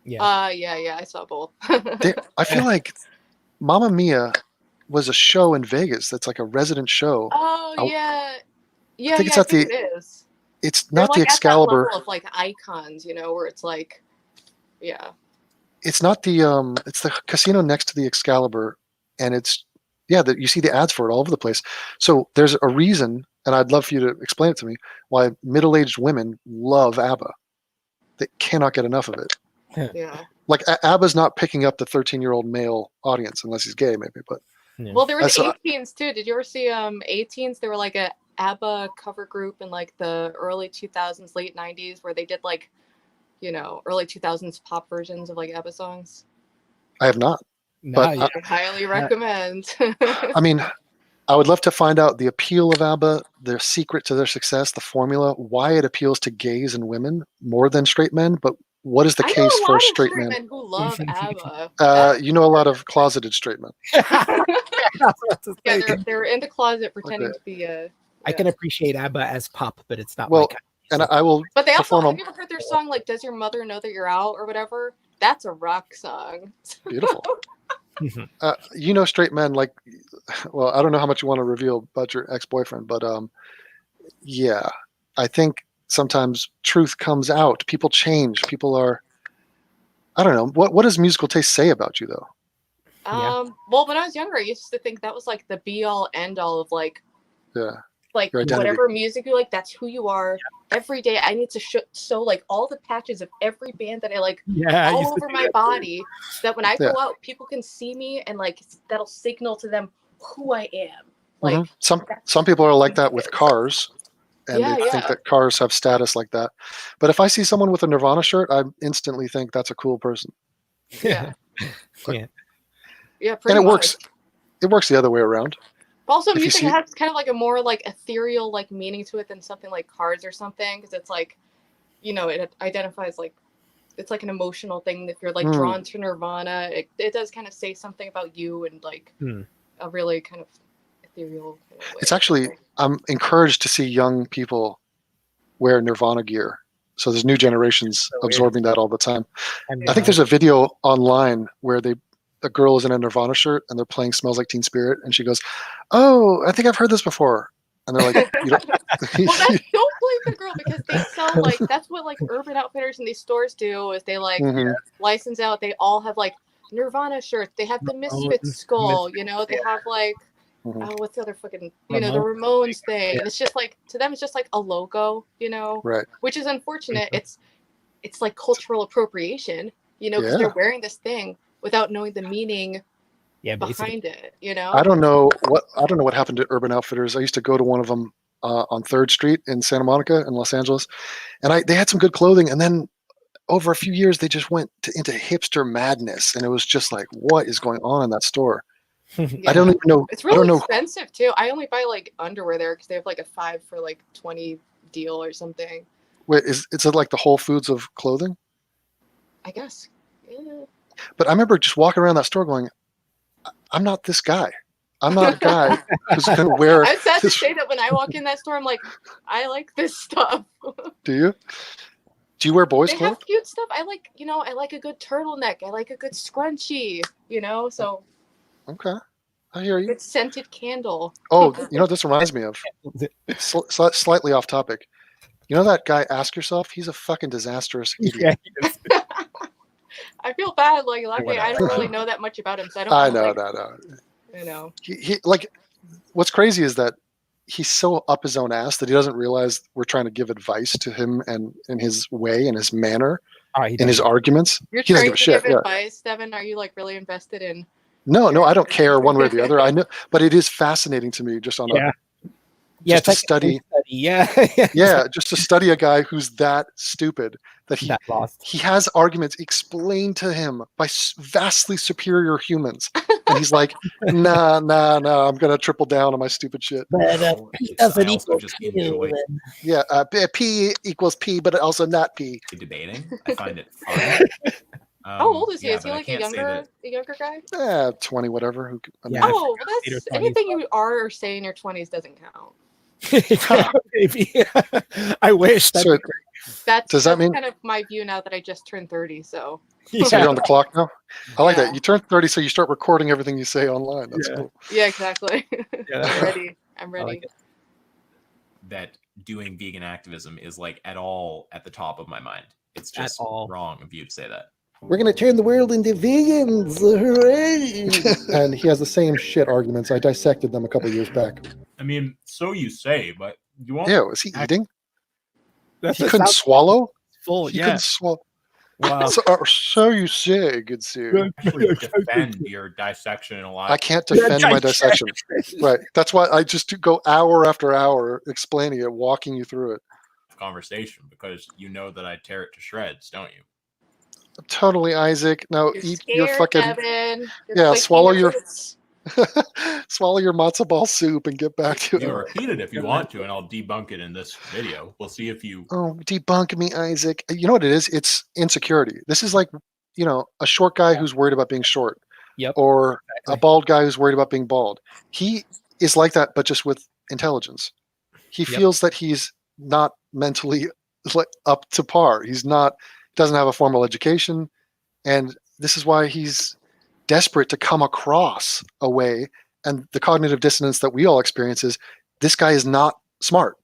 Yeah. Yeah, I saw both. I feel like Mamma Mia was a show in Vegas. That's like a resident show. Oh yeah. I think it's at it is. It's not the Excalibur. At that level of like icons, where it's like, yeah. It's not the it's the casino next to the Excalibur, and it's that you see the ads for it all over the place. So there's a reason, and I'd love for you to explain it to me, why middle-aged women love ABBA. They cannot get enough of it. Yeah. Like ABBA's not picking up the 13-year-old male audience unless he's gay, maybe. But well, there was 18s too. Did you ever see 18s? They were like a ABBA cover group in like the early 2000s, late 90s, where they did like, early 2000s pop versions of like ABBA songs. I have not. But I highly recommend. I mean, I would love to find out the appeal of ABBA, their secret to their success, the formula, why it appeals to gays and women more than straight men. But what is the case for straight men? Who love ABBA. You know a lot of closeted straight men. They're in the closet pretending to be I can appreciate ABBA as pop, but it's not well. And I will. But they also have you ever heard their song like "Does Your Mother Know That You're Out" or whatever? That's a rock song. Beautiful. Straight men like. Well, I don't know how much you want to reveal about your ex-boyfriend, but I think sometimes truth comes out. People change. People are. I don't know. What does musical taste say about you, though? Well, when I was younger, I used to think that was like the be-all, end-all of like. Yeah. Like whatever music you like, that's who you are. Every day I need to show like all the patches of every band that I like all over my body, so that when I go out, people can see me and like that'll signal to them who I am. Like some people are like that with cars, and they think that cars have status like that. But if I see someone with a Nirvana shirt, I instantly think that's a cool person. Yeah. And it works. It works the other way around. But also, music has kind of like a more like ethereal like meaning to it than something like Cars or something, because it's like, it identifies like it's like an emotional thing. If you're like drawn to Nirvana, it does kind of say something about you and like a really kind of ethereal kind of way. It's actually I'm encouraged to see young people wear Nirvana gear. So there's new generations absorbing that all the time. I think there's a video online where they a girl is in a Nirvana shirt and they're playing "Smells Like Teen Spirit," and she goes, "Oh, I think I've heard this before." And they're like, "You don't." Well, don't blame the girl because they sell like that's what like Urban Outfitters and these stores do is they like Mhm. license out. They all have like Nirvana shirts. They have the Misfits skull. You know, they have like Mhm. oh, what's the other fucking the Ramones thing. And it's just like to them, it's just like a logo. You know, Right. which is unfortunate. It's like cultural appropriation. You know, because Yeah. they're wearing this thing without knowing the meaning basically. behind it. You know, I don't know what happened to Urban Outfitters. I used to go to one of them on 3rd Street in Santa Monica in Los Angeles, and they had some good clothing. And then over a few years, they just went into hipster madness, and it was just like, what is going on in that store? Yeah. I don't even know. It's I don't really know. expensive too. I only buy like underwear there because they have like a 5 for like 20 deal or something. Wait, it's like the Whole Foods of clothing? I guess. Yeah. But I remember just walking around that store going, I'm not this guy. I'm not a guy who's going to wear I'm sad to this. say that when I walk in that store, I'm like, I like this stuff. Do you? Do you wear boys' They clothes? have cute stuff. I like a good turtleneck. I like a good scrunchie, so Okay. I hear you. good scented candle. Oh, you know what this reminds me of? Slightly off topic. You know that guy, Ask Yourself? He's a fucking disastrous idiot. I feel bad. Like, luckily, I don't really know that much about him, so I don't. I know. You know. He like, what's crazy is that he's so up his own ass that he doesn't realize we're trying to give advice to him and in his way and his manner in his arguments. You're He doesn't trying give a to shit. give advice, Devin. Are you like really invested in? No, I don't care one way or the other. I know, but it is fascinating to me just on just to study. Yeah, just to study a guy who's that stupid that he has arguments explained to him by vastly superior humans, and he's like, nah, I'm gonna triple down on my stupid shit. But P doesn't equal just Q. enjoy Yeah, P equals P, but also not P. debating. I find it fun. How old is he? Yeah, Is he but I like a can't say that. younger guy? 20, whatever. I mean, Oh, well, that's anything you are or say in your 20s doesn't count. Maybe. I wish. So That's that mean kind of my view now that I just turned 30? So so you're on the clock now? I like that. You turn 30, so you start recording everything you say online. That's cool. Yeah, exactly. I'm ready. Like that doing vegan activism is like at all at the top of my mind. It's just wrong of you to say that. We're going to turn the world into vegans. Hooray! And he has the same shit arguments. I dissected them a couple years back. I mean, so you say, but you won't. Ew, is he eating? He couldn't swallow? Full, he couldn't swallow. Wow. So you say, good Sue. Actually defend your dissection in a lot. I can't defend my dissection. Right. That's why I just go hour after hour explaining it, walking you through it. Conversation, because you know that I tear it to shreds, don't you? Totally, Isaac. Now eat your fucking Devin. swallow your swallow your matzo ball soup and get back to it. You can repeat it if you want to, and I'll debunk it in this video. We'll see if you. Oh, debunk me, Isaac. You know what it is? It's insecurity. This is like, a short guy who's worried about being short. Yep. Or a bald guy who's worried about being bald. He is like that, but just with intelligence. He feels that he's not mentally up to par. Doesn't have a formal education, and this is why he's desperate to come across a way. And the cognitive dissonance that we all experience is this guy is not smart,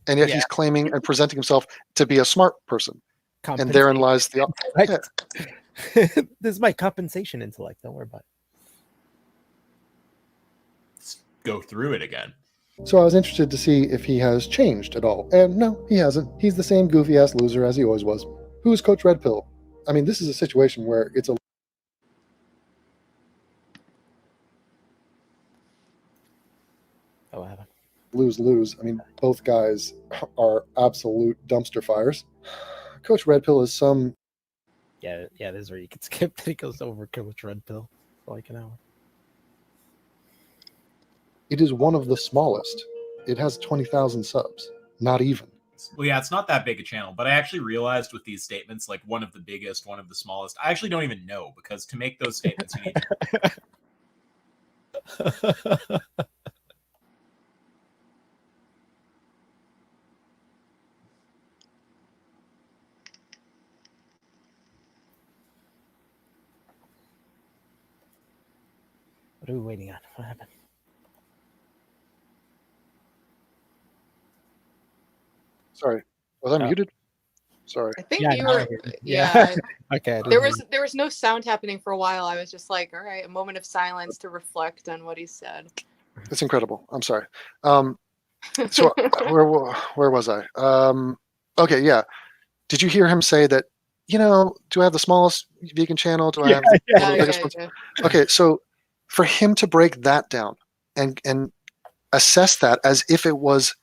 and yet he's claiming and presenting himself to be a smart person. And therein lies the this is my compensation intellect. Don't worry about it. Let's go through it again. So I was interested to see if he has changed at all. And no, he hasn't. He's the same goofy-ass loser as he always was. Who's Coach Red Pill? I mean, this is a situation where it's a lose-lose. I mean, both guys are absolute dumpster fires. Coach Red Pill is some... Yeah, this is where you can skip that he goes over Coach Red Pill for like an hour. It is one of the smallest. It has 20,000 subs. Not even. Well, yeah, it's not that big a channel, but I actually realized with these statements, like one of the biggest, one of the smallest, I actually don't even know, because to make those statements, you need What are we waiting on? What happened? Sorry, was I Oh. muted? Sorry. I think Yeah, you now I were. hear you. Yeah. Okay. I didn't There hear was no sound happening for a while. I was just like, all right, a moment of silence to reflect on what he said. It's incredible. I'm sorry. So where was I? Okay, yeah. Did you hear him say that? Do I have the smallest vegan channel? Do I have one yeah, of the biggest yeah, ones? yeah. Okay, so for him to break that down and assess that as if it was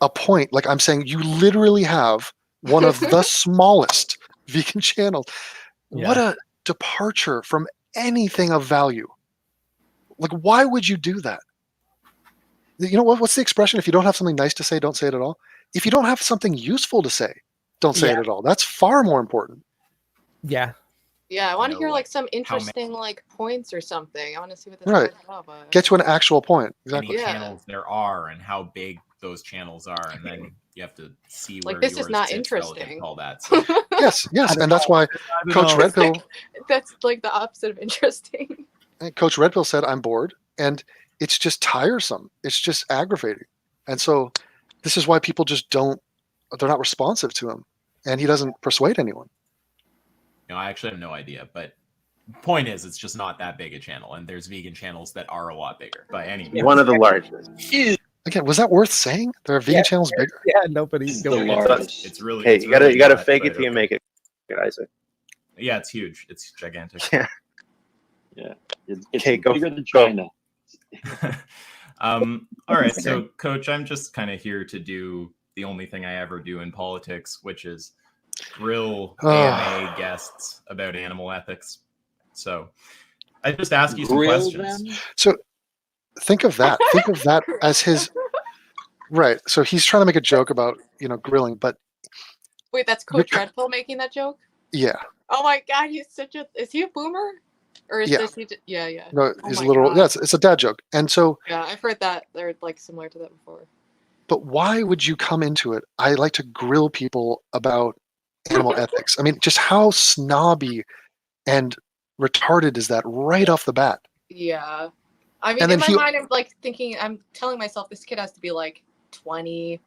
a point, like I'm saying, you literally have one of the smallest vegan channels. What Yeah. a departure from anything of value. Like, why would you do that? You know what's the expression? If you don't have something nice to say, don't say it at all. If you don't have something useful to say, don't say it Yeah. at all. That's far more important. Yeah. Yeah, I want to hear know like some how many- interesting like points or something. I want to see what this Right. guy's about. But Get to an actual point. Many Exactly. Yeah. channels there are and how big those channels are, and then you have to see Like, where this is yours not sits relative to interesting. all that. So Yes, I don't and that's why I don't Coach know. Red Pill, That's like the opposite of interesting. Coach Red Pill said, "I'm bored," and it's just tiresome. It's just aggravating, and so this is why people just don't. They're not responsive to him, and he doesn't persuade anyone. I actually have no idea, but point is, it's just not that big a channel, and there's vegan channels that are a lot bigger by any means. One of the largest. Again, was that worth saying? There are vegan channels bigger. Yeah. Nobody. It's the nobody- largest. It's really. Hey, it's you gotta really not, fake it but till you okay. make it, Isaac. Yeah, it's huge. It's gigantic. Yeah. It's Okay, go- bigger than go. China. All right, so Coach, I'm just kind of here to do the only thing I ever do in politics, which is grill AMA guests about animal ethics. So I just ask you some Grill questions. them. So think of that. Think of that as his right. So he's trying to make a joke about grilling, but Wait, that's Coach Red Pill making that joke? yeah, Oh my god, he's such a. Is he a boomer? Or is Yeah. this? Yeah. no, Oh he's a my little. God. Yeah, it's a dad joke, and so. Yeah, I've heard that. They're like similar to that before. But why would you come into it? I like to grill people about animal ethics. I mean, just how snobby and retarded is that right off the bat? Yeah. I mean, And in then my mind, I'm like thinking, I'm telling myself this kid has to be like 20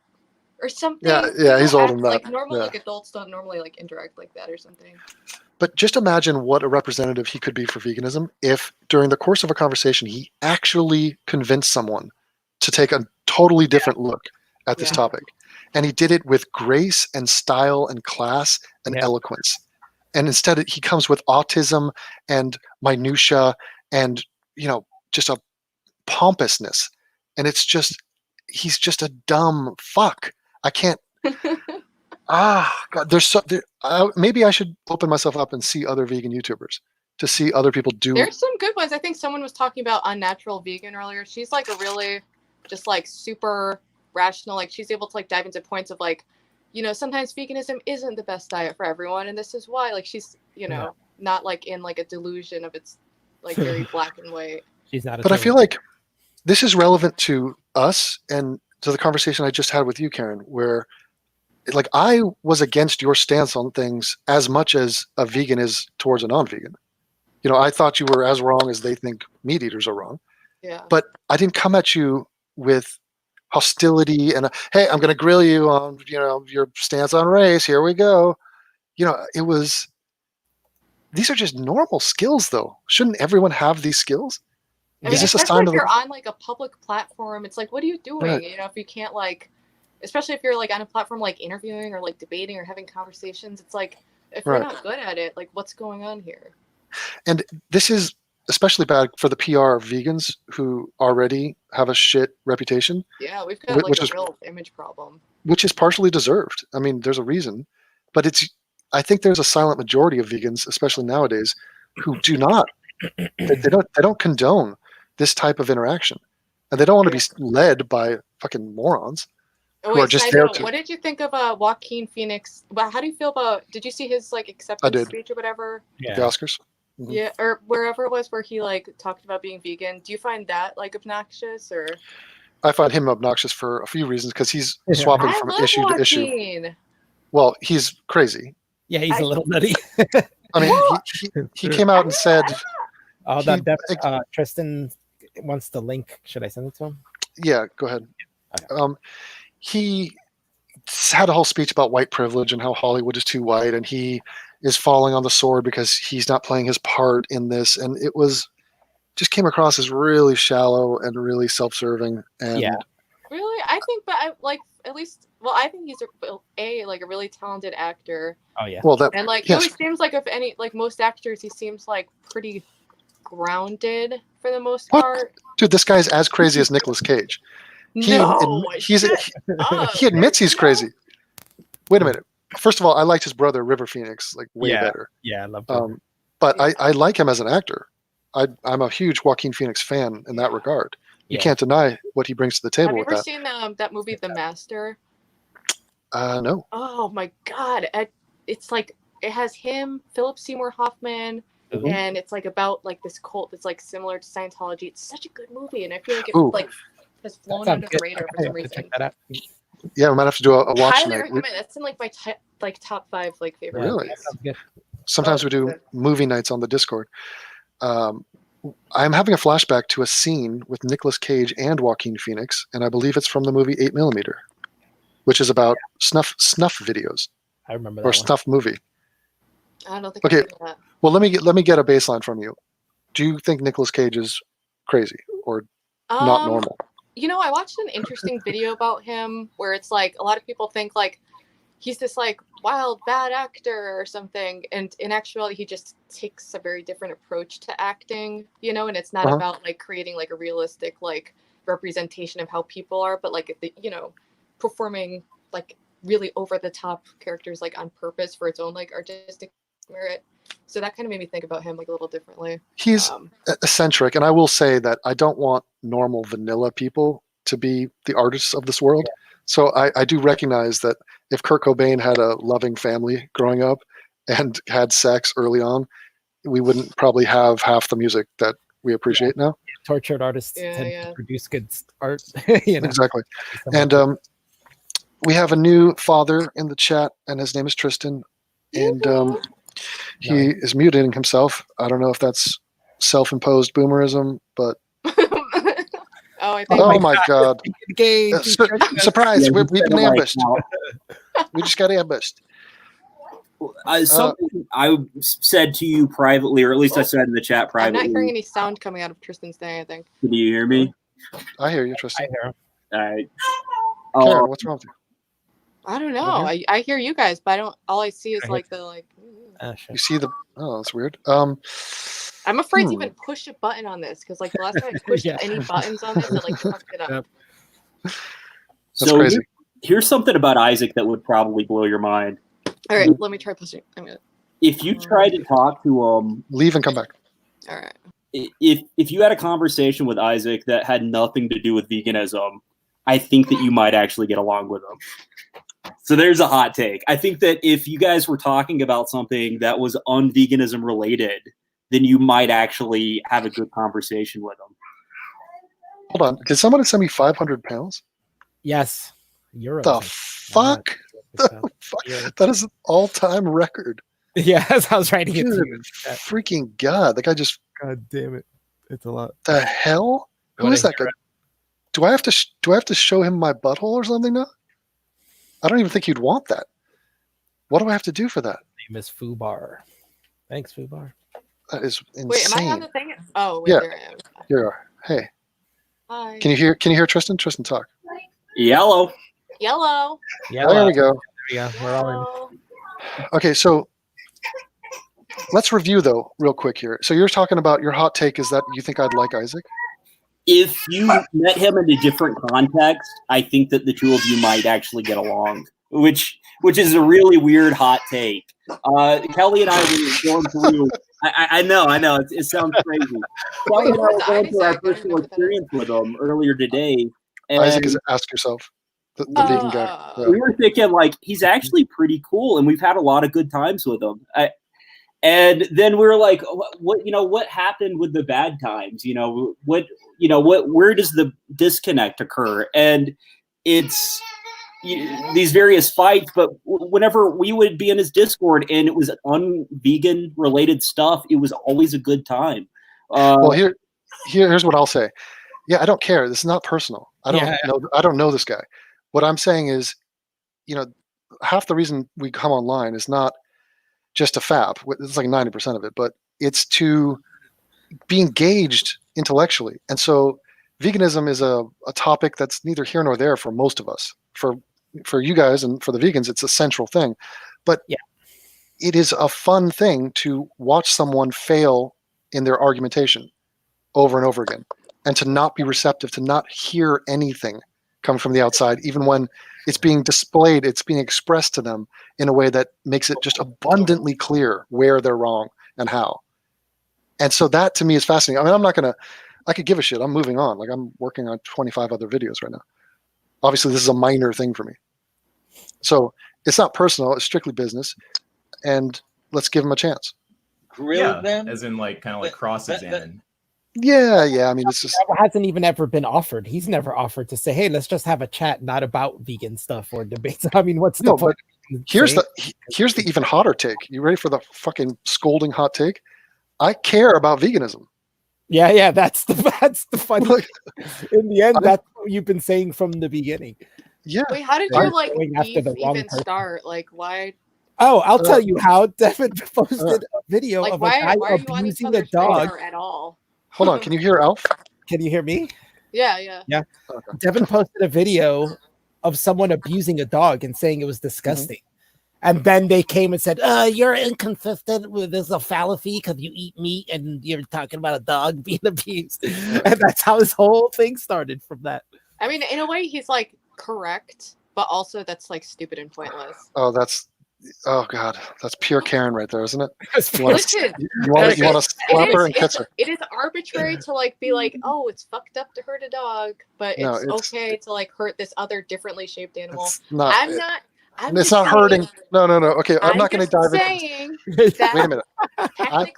or something. Yeah, he's People older act than that. Like normal, Yeah. like adults don't normally like interact like that or something. But just imagine what a representative he could be for veganism if during the course of a conversation he actually convinced someone to take a totally different look at this Yeah. topic. And he did it with grace and style and class and Yeah. eloquence. And instead he comes with autism and minutia and just a pompousness. And it's just he's just a dumb fuck. I can't God, maybe I should open myself up and see other vegan YouTubers to see other people do. There's some good ones. I think someone was talking about Unnatural Vegan earlier. She's like a really just like super rational, like she's able to like dive into points of like, sometimes veganism isn't the best diet for everyone, and this is why. Like she's, not like in like a delusion of it's like very black and white. She's not. But I feel like this is relevant to us and to the conversation I just had with you, Karen, where like I was against your stance on things as much as a vegan is towards a non-vegan. I thought you were as wrong as they think meat eaters are wrong. Yeah. But I didn't come at you with hostility and hey, I'm going to grill you on your stance on race. Here we go. It was. These are just normal skills, though. Shouldn't everyone have these skills? I mean, Is this a especially sign if of you're on like a public platform, it's like, what are you doing? Right. If you can't like, especially if you're like on a platform like interviewing or like debating or having conversations, it's like if you're Right. not good at it, like what's going on here? And this is especially bad for the PR of vegans who already have a shit reputation, Yeah, we've got like Which a is- real image problem. which is partially deserved. I mean, there's a reason, but I think there's a silent majority of vegans, especially nowadays, who do not. They don't condone this type of interaction, and they don't want to be led by fucking morons. Oh, Who are wait, just side there note, to- what did you think of Joaquin Phoenix? Well, how do you feel about? Did you see his like acceptance did. speech or whatever? Yeah. The Oscars. Mhm. Yeah, or wherever it was where he like talked about being vegan. Do you find that like obnoxious or? I find him obnoxious for a few reasons because he's Yeah. swapping I from love issue to issue. Joaquin. Well, he's crazy. Yeah, he's a little nutty. I mean, he came out and said Oh, He- Tristan wants the link. Should I send it to him? Yeah, go ahead. Okay. He had a whole speech about white privilege and how Hollywood is too white, and he is falling on the sword because he's not playing his part in this. And it was just came across as really shallow and really self-serving. And Yeah. Really, I think, but I like at least. Well, I think he's like a really talented actor, Oh yeah. well, that and like yes, he seems like if any like most actors, he seems like pretty grounded for the most What? part. dude, this guy's as crazy as Nicolas Cage. No, He up. admits he's No. crazy. Wait a minute. First of all, I liked his brother River Phoenix like way Yeah. better. Yeah, I love that. But I like him as an actor. I'm a huge Joaquin Phoenix fan in that regard. You Yeah. can't deny what he brings to the Have table you with ever that. seen that movie, The Master? No. Oh my god, it's like it has him, Philip Seymour Hoffman, Mhm. and it's like about like this cult that's like similar to Scientology. It's such a good movie, and I feel like it Ooh. like has flown Sounds under the good. radar for I some have to check reason. that out. Yeah, we might have to do a watch Highly night. recommend. That's in like my top 5 like favorite. Yeah, Really? that sounds good. Sometimes we do good. movie nights on the Discord. I'm having a flashback to a scene with Nicolas Cage and Joaquin Phoenix, and I believe it's from the movie 8mm, which is about snuff videos I remember that or one. snuff movie. I don't think Okay. I've seen that. Well, let me get a baseline from you. Do you think Nicolas Cage is crazy or not normal? You know, I watched an interesting video about him where it's like a lot of people think like he's this like wild bad actor or something, and in actuality he just takes a very different approach to acting, you know, and it's not Uh-huh. about like creating like a realistic like representation of how people are, but like you know, performing like really over the top characters like on purpose for its own like artistic merit. So that kind of made me think about him like a little differently. He's eccentric, and I will say that I don't want normal vanilla people to be the artists of this world. So I do recognize that if Kurt Cobain had a loving family growing up and had sex early on, we wouldn't probably have half the music that we appreciate now. Tortured artists Yeah, tend yeah. to produce good art. You know. Exactly. Someone And we have a new father in the chat, and his name is Tristan. And he is muting himself. I don't know if that's self-imposed boomerism, but Oh, I think oh my god! Gage, Surprise! Yeah, We've instead been of, like, ambushed. We just got ambushed. Something I said to you privately, or at least I said in the chat I'm privately. not hearing any sound coming out of Tristan's thing, I think. Can you hear me? I hear you, I Tristan. hear him. All right. Karen, what's wrong with you? I don't know. I hear you guys, but I don't. All I see is I like the like. Shit. You see the? Oh, that's weird. I'm afraid to Hmm. even push a button on this because like the last time I pushed Yeah. any buttons on this, it like fucked it up. Yep. That's So crazy. here's something about Isaac that would probably blow your mind. All right, let me try pushing. I'm gonna. If you tried to talk to Leave and come back. All right. if you had a conversation with Isaac that had nothing to do with veganism, I think that you might actually get along with him. So there's a hot take. I think that if you guys were talking about something that was un-veganism related, then you might actually have a good conversation with him. Hold on. Did somebody send me 500 pounds? Yes. Euros. The fuck? The fuck? That is an all-time record. Yeah, as I was writing it to Good you. freaking god! The guy just. God damn it. It's a lot. The hell? Who What is a that guy? Do I have to show him my butthole or something now? I don't even think he'd want that. What do I have to do for that? Name is Fubar. Thanks, Fubar. That is insane. Wait, am I on the thing? Oh, wait, Yeah. there I am. Here you are. Hey, Hi. can you hear Tristan? Tristan, talk. Yellow. Yellow. Yeah, There we go. There we go. We're all in. Yellow. Okay, so let's review though, real quick here. So you're talking about your hot take is that you think I'd like Isaac? If you met him in a different context, I think that the two of you might actually get along, which is a really weird hot take. Kelly and I were going through. I know. It sounds crazy. Kelly and I were going through our personal experience with him earlier today. And Isaac is Ask Yourself, the vegan guy. Yeah. we were thinking, like, he's actually pretty cool, and we've had a lot of good times with him. And then we were like, what happened with the bad times? Where does the disconnect occur? And it's these various fights, but whenever we would be in his Discord and it was un-vegan related stuff, it was always a good time. Well, here's what I'll say. Yeah, I don't care. This is not personal. I don't know this guy. What I'm saying is, half the reason we come online is not just to fap. It's like 90% of it, but it's to be engaged intellectually. And so veganism is a topic that's neither here nor there for most of us. For you guys and for the vegans, it's a central thing. But it is a fun thing to watch someone fail in their argumentation over and over again, and to not be receptive, to not hear anything come from the outside, even when it's being displayed, it's being expressed to them in a way that makes it just abundantly clear where they're wrong and how. And so that to me is fascinating. I mean, I could give a shit. I'm moving on. Like, I'm working on 25 other videos right now. Obviously, this is a minor thing for me. So it's not personal. It's strictly business. And let's give them a chance. Grill them? As in, like, kind of like cross-examine. Yeah. I mean, it's just... That hasn't even ever been offered. He's never offered to say, hey, let's just have a chat, not about vegan stuff or debates. I mean, what's the point? Here's the even hotter take. You ready for the fucking scolding hot take? I care about veganism. Yeah, that's the funny. In the end, that's what you've been saying from the beginning. Yeah. Wait, how did your beef even start? Like, why? Oh, I'll tell you how. Devin posted a video of a guy abusing a dog at all. Hold on, can you hear Alf? Can you hear me? Yeah. Okay. Devin posted a video of someone abusing a dog and saying it was disgusting. And then they came and said, you're inconsistent with this a fallacy because you eat meat and you're talking about a dog being abused. And that's how this whole thing started from that. I mean, in a way, he's like correct, but also that's like stupid and pointless. Oh God, that's pure Karen right there, isn't it? Listen, you want to slap her and kiss her. It is arbitrary to like be like, oh, it's fucked up to hurt a dog, but it's okay to like hurt this other differently shaped animal. It's not hurting. No. Okay, I'm not going to dive into. Wait a minute.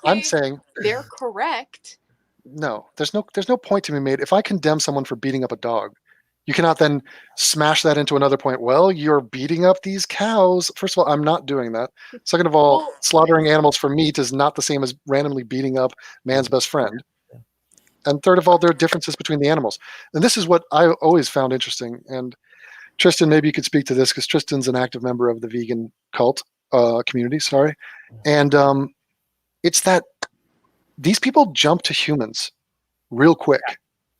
I'm saying they're correct. No, there's no point to be made. If I condemn someone for beating up a dog, you cannot then smash that into another point. Well, you're beating up these cows. First of all, I'm not doing that. Second of all, slaughtering animals for meat is not the same as randomly beating up man's best friend. And third of all, there are differences between the animals. And this is what I always found interesting. And Tristan, maybe you could speak to this because Tristan's an active member of the vegan cult community. Sorry. And it's that these people jump to humans real quick.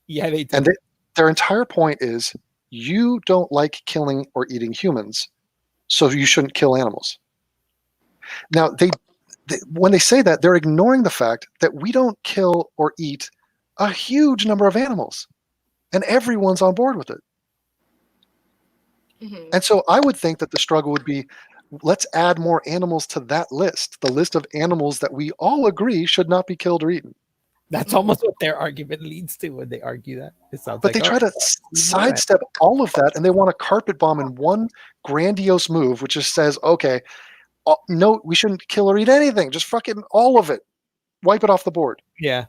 Yeah, they do. And their entire point is you don't like killing or eating humans, so you shouldn't kill animals. Now, they when they say that, they're ignoring the fact that we don't kill or eat a huge number of animals, and everyone's on board with it. Mm-hmm. And so I would think that the struggle would be, let's add more animals to that list, the list of animals that we all agree should not be killed or eaten. That's almost what their argument leads to when they argue that. It sounds but they try to sidestep all of that, and they want to carpet bomb in one grandiose move, which just says, okay, no, we shouldn't kill or eat anything. Just fucking all of it. Wipe it off the board. Yeah.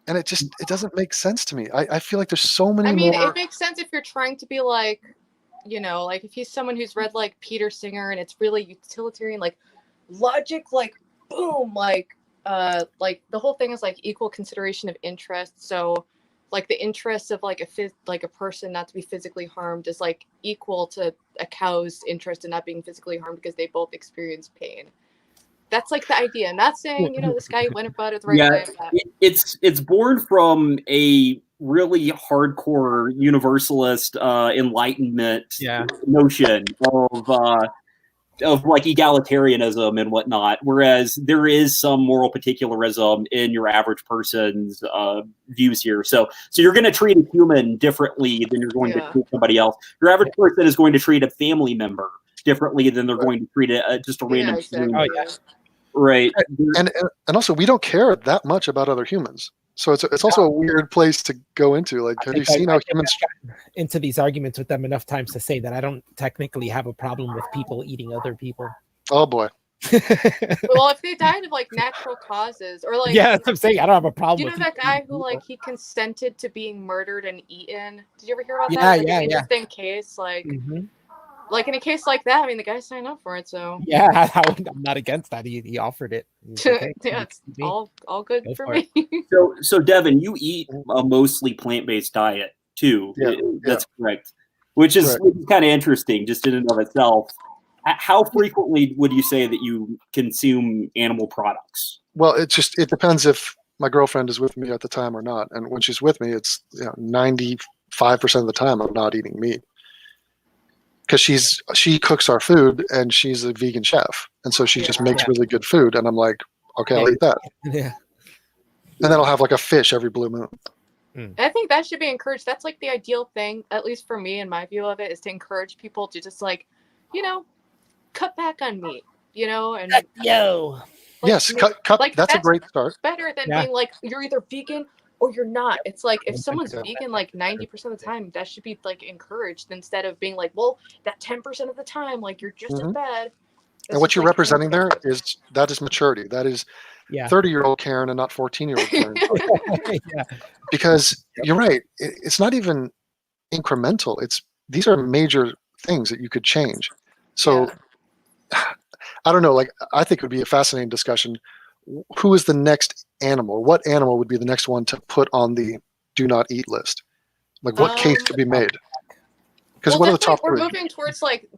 And it doesn't make sense to me. I feel like there's so many more. It makes sense if you're trying to be like, like if he's someone who's read like Peter Singer and it's really utilitarian, like logic, like boom, like the whole thing is like equal consideration of interest. So like the interest of like a person not to be physically harmed is like equal to a cow's interest in not being physically harmed because they both experience pain. That's like the idea. I'm not saying, this guy went about it the right way. It's born from a really hardcore universalist enlightenment notion of like egalitarianism and whatnot, whereas there is some moral particularism in your average person's views here. So you're going to treat a human differently than you're going to treat somebody else. Your average person is going to treat a family member differently than they're going to treat just a random exactly. Right. And also, we don't care that much about other humans. So it's also a weird place to go into. Like, have you seen how humans into these arguments with them enough times to say that I don't technically have a problem with people eating other people? Oh boy. Well, if they died of like natural causes or like that's what I'm saying. I don't have a problem. You know that guy who like he consented to being murdered and eaten? Did you ever hear about that? Yeah. Interesting case. Like like in a case like that, I mean, the guy signed up for it, so Yeah, I'm not against that. He offered it. He's like, "Hey, yeah, it's me. all good Go for for me. So Devin, you eat a mostly plant-based diet too. Yeah, That's correct. Which is Right. kind of interesting, just in and of itself. How frequently would you say that you consume animal products? Well, it depends if my girlfriend is with me at the time or not. And when she's with me, it's 95% of the time I'm not eating meat because she cooks our food and she's a vegan chef, and so she just makes really good food, and I'm like, okay, I'll eat that, Yeah. and then I'll have like a fish every blue moon. I think that should be encouraged. That's like the ideal thing, at least for me and my view of it, is to encourage people to just like, cut back on meat, and Yo. Yes, cut. like, That's a that's great start. better than Yeah. being like you're either vegan or you're not. It's like if 100%. someone's vegan like 90% of the time, that should be like encouraged instead of being like, well, that 10% of the time, like you're just as bad. And what you're representing there is maturity. That is Yeah. 30-year-old Karen and not 14-year-old Karen. Yeah. Because you're right. It's not even incremental. These are major things that you could change. So I don't know. Like, I think it would be a fascinating discussion. Who is the next animal? What animal would be the next one to put on the do not eat list? Like, what case could be made? Because what are the top we're three? moving towards like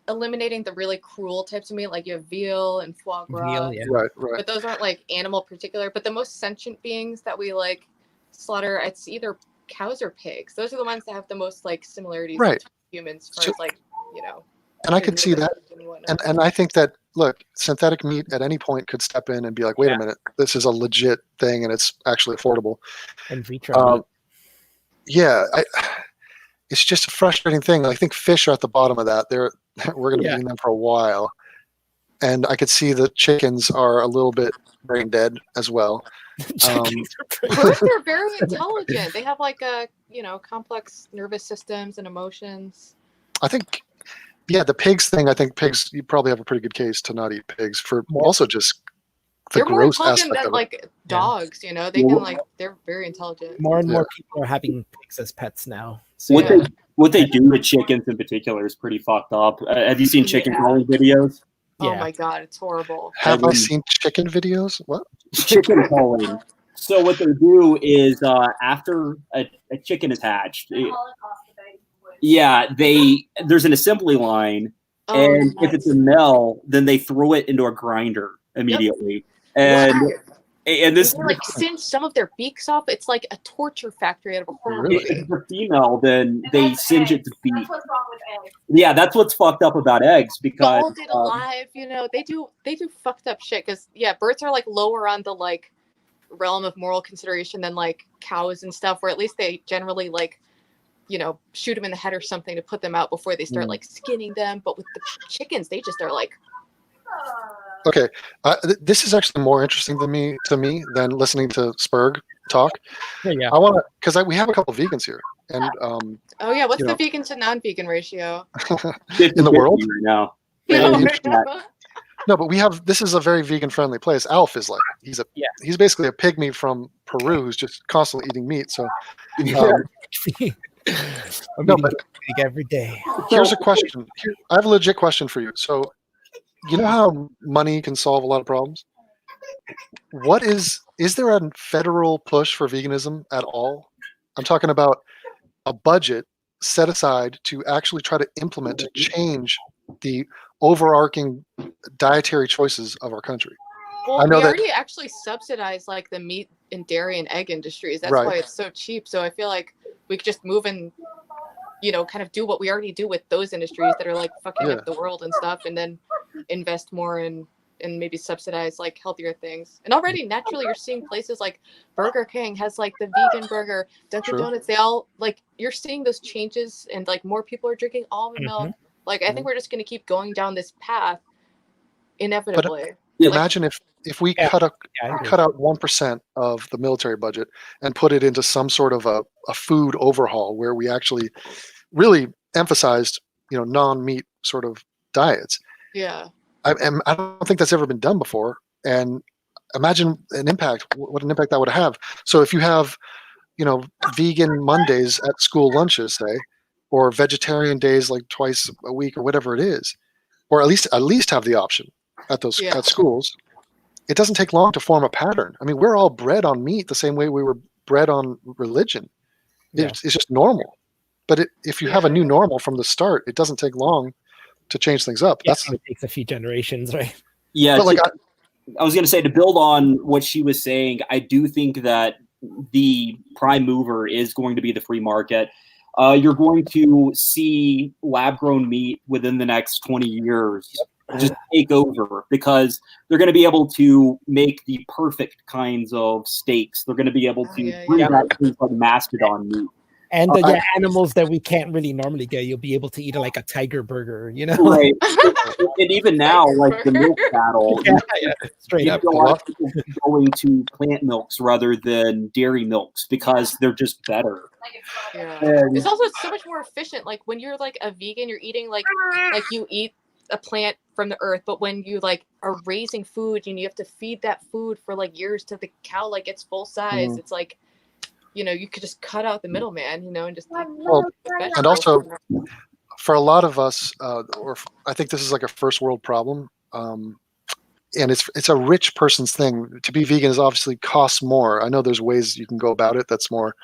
eliminating the really cruel types of meat, like you have veal and foie gras. Veal, yeah. Right. But those aren't like animal particular. But the most sentient beings that we like slaughter, it's either cows or pigs. Those are the ones that have the most like similarities to humans, as far as like And I could see that. And I think that, look, synthetic meat at any point could step in and be like, wait a minute, this is a legit thing and it's actually affordable. In vitro. It's just a frustrating thing. I think fish are at the bottom of that. We're going to be eating them for a while. And I could see the chickens are a little bit brain dead as well. Birds are very intelligent. They have like complex nervous systems and emotions. I think, the pigs thing. I think pigs. You probably have a pretty good case to not eat pigs for also just the They're more gross intelligent aspect than of it. like dogs. They can they're very intelligent. More and more people are having pigs as pets now. So What they do to chickens in particular is pretty fucked up. Have you seen chicken calling videos? Oh my god, it's horrible. Have I seen chicken videos? What? Chicken calling. So what they do is after a chicken is hatched, there's an assembly line, and if it's a male, then they throw it into a grinder immediately. And this they like singe some of their beaks off. It's like a torture factory out of a horror Really? movie. If it's a female, then they singe it to beak. That's what's wrong with eggs. Yeah, that's what's fucked up about eggs because Scalded alive, they do fucked up shit because birds are like lower on the like realm of moral consideration than like cows and stuff, where at least they generally like shoot them in the head or something to put them out before they start like skinning them. But with the chickens, they just are like. Okay, this is actually more interesting to me than listening to Spurg talk. Yeah. I want to, because we have a couple vegans here, and What's the vegan to non-vegan ratio in the world right now. No, but this is a very vegan friendly place. Alf is like he's basically a pygmy from Peru who's just constantly eating meat. So No, but every day. Here's a question. I have a legit question for you. So, you know how money can solve a lot of problems? Is there a federal push for veganism at all? I'm talking about a budget set aside to actually try to implement, to change the overarching dietary choices of our country. Well, I know we that- already actually subsidize like the meat and dairy and egg industries. That's Right. why it's so cheap. So I feel like we could just move and, kind of do what we already do with those industries that are like fucking up the world and stuff, and then invest more in and maybe subsidize like healthier things. And already naturally you're seeing places like Burger King has like the vegan burger, Dunkin' True. Donuts, they all like, you're seeing those changes and like more people are drinking almond milk. Like I think we're just going to keep going down this path inevitably. Imagine if we cut out 1% of the military budget and put it into some sort of a food overhaul where we actually really emphasized, non-meat sort of diets. Yeah. I don't think that's ever been done before. And imagine what an impact that would have. So if you have, vegan Mondays at school lunches, say, or vegetarian days like twice a week or whatever it is, or at least have the option at those Yeah. at schools. It doesn't take long to form a pattern. I mean, we're all bred on meat the same way we were bred on religion. Yeah. It's just normal. But if you have a Yeah. new normal from the start, it doesn't take long to change things up. Yeah, That's so it takes a few generations, right? Yeah, but like I was going to say, to build on what she was saying, I do think that the prime mover is going to be the free market. You're going to see lab-grown meat within the next 20 years just take over, because they're going to be able to make the perfect kinds of steaks. They're going to be able to bring yeah. back things like mastodon meat. And animals that we can't really normally get, you'll be able to eat like a tiger burger, you know? Right. And even now, like the milk battle, yeah, straight you up. see a lot of people going to plant milks rather than dairy milks because they're just better. Yeah. And- It's also so much more efficient. Like when you're like a vegan, you're eating like you eat a plant from the earth, but when you like are raising food and you have to feed that food for like years till the cow like gets full size, it's like, you know, you could just cut out the middleman, you know, and just and also for a lot of us, I think this is like a first world problem. And it's a rich person's thing. To be vegan is obviously costs more. I know there's ways you can go about it that's more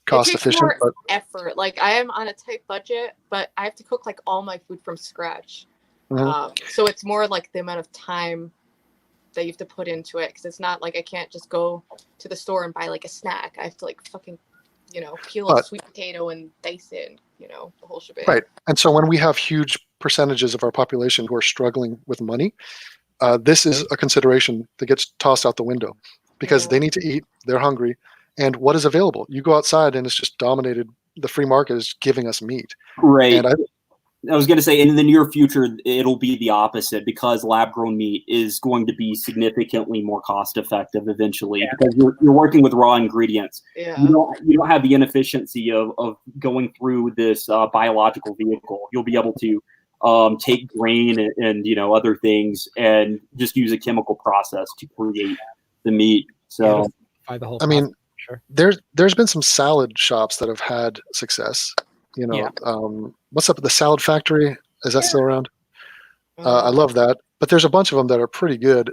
cost efficient. More But effort. Like I am on a tight budget, but I have to cook like all my food from scratch. So it's more like the amount of time that you have to put into it, because it's not like I can't just go to the store and buy like a snack. I have to like fucking, you know, peel a sweet potato and dice it, and, you know, the whole shebang. Right. And so when we have huge percentages of our population who are struggling with money, this is a consideration that gets tossed out the window, because they need to eat, they're hungry, and what is available? You go outside and it's just dominated. The free market is giving us meat. Right. And I was going to say, in the near future, it'll be the opposite, because lab-grown meat is going to be significantly more cost-effective eventually, because you're working with raw ingredients. Yeah. You don't have the inefficiency of going through this biological vehicle. You'll be able to take grain and you know, other things and just use a chemical process to create the meat. So, I mean, there's been some salad shops that have had success. You know, what's up with the Salad Factory? Is that still around? I love that. But there's a bunch of them that are pretty good.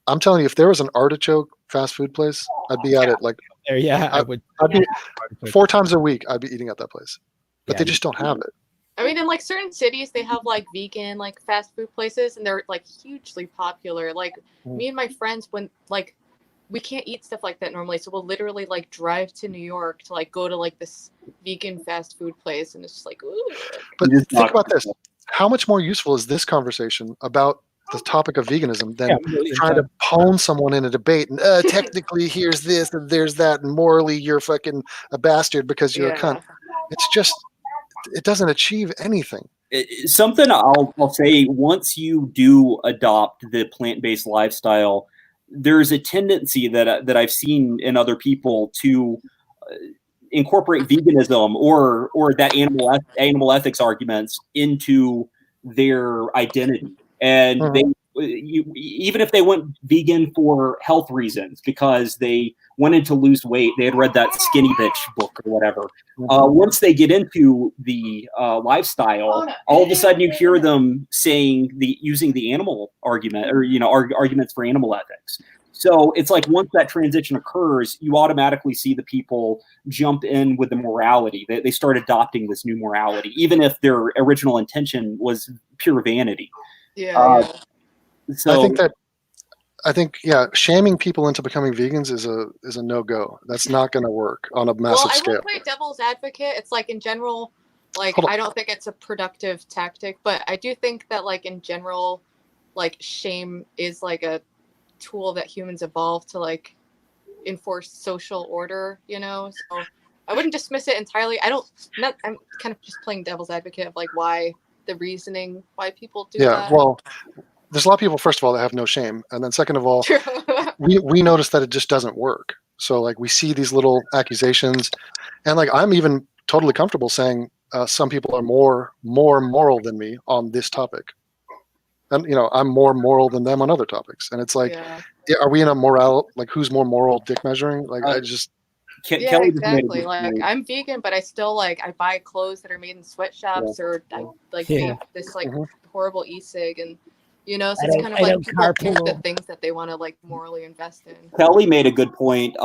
I'm telling you, if there was an artichoke fast food place, I'd be at it like I would. I'd be 4 times a week. I'd be eating at that place, but they just don't have it. I mean, in like certain cities, they have like vegan like fast food places, and they're like hugely popular. Like me and my friends, when like we can't eat stuff like that normally, so we'll literally like drive to New York to like go to like this vegan fast food place, and it's just like, ooh. But think about this: how much more useful is this conversation about the topic of veganism than trying to pwn someone in a debate and technically here's this and there's that, and morally you're fucking a bastard because you're a cunt. It's just, it doesn't achieve anything. Something I'll say, once you do adopt the plant-based lifestyle, there's a tendency that I've seen in other people to incorporate veganism or that animal ethics arguments into their identity, and even if they went vegan for health reasons because they wanted to lose weight, they had read that Skinny Bitch book or whatever. Once they get into the lifestyle, all of a sudden you hear them using the animal argument, or arguments for animal ethics. So it's like once that transition occurs, you automatically see the people jump in with the morality. They start adopting this new morality, even if their original intention was pure vanity. So I think shaming people into becoming vegans is a no-go. That's not going to work on a massive scale. I will play devil's advocate. It's like in general, like I don't think it's a productive tactic, but I do think that like in general, like shame is like a tool that humans evolved to like enforce social order, you know. So I wouldn't dismiss it entirely. I'm kind of just playing devil's advocate of like why the reasoning why people do that. Well, there's a lot of people, first of all, that have no shame, and then second of all, we notice that it just doesn't work. So like we see these little accusations, and like I'm even totally comfortable saying some people are more moral than me on this topic. And I'm more moral than them on other topics, and it's like, are we in a moral, like who's more moral dick measuring? Like I just Yeah, Kelly just made a exactly. good Like point. I'm vegan, but I still like I buy clothes that are made in sweatshops, or I like Yeah. vape this like Mhm. horrible e-cig, and you know, so I it's don't- kind of I like don't people pick the carpool. things that they want to like morally invest in. Kelly made a good point.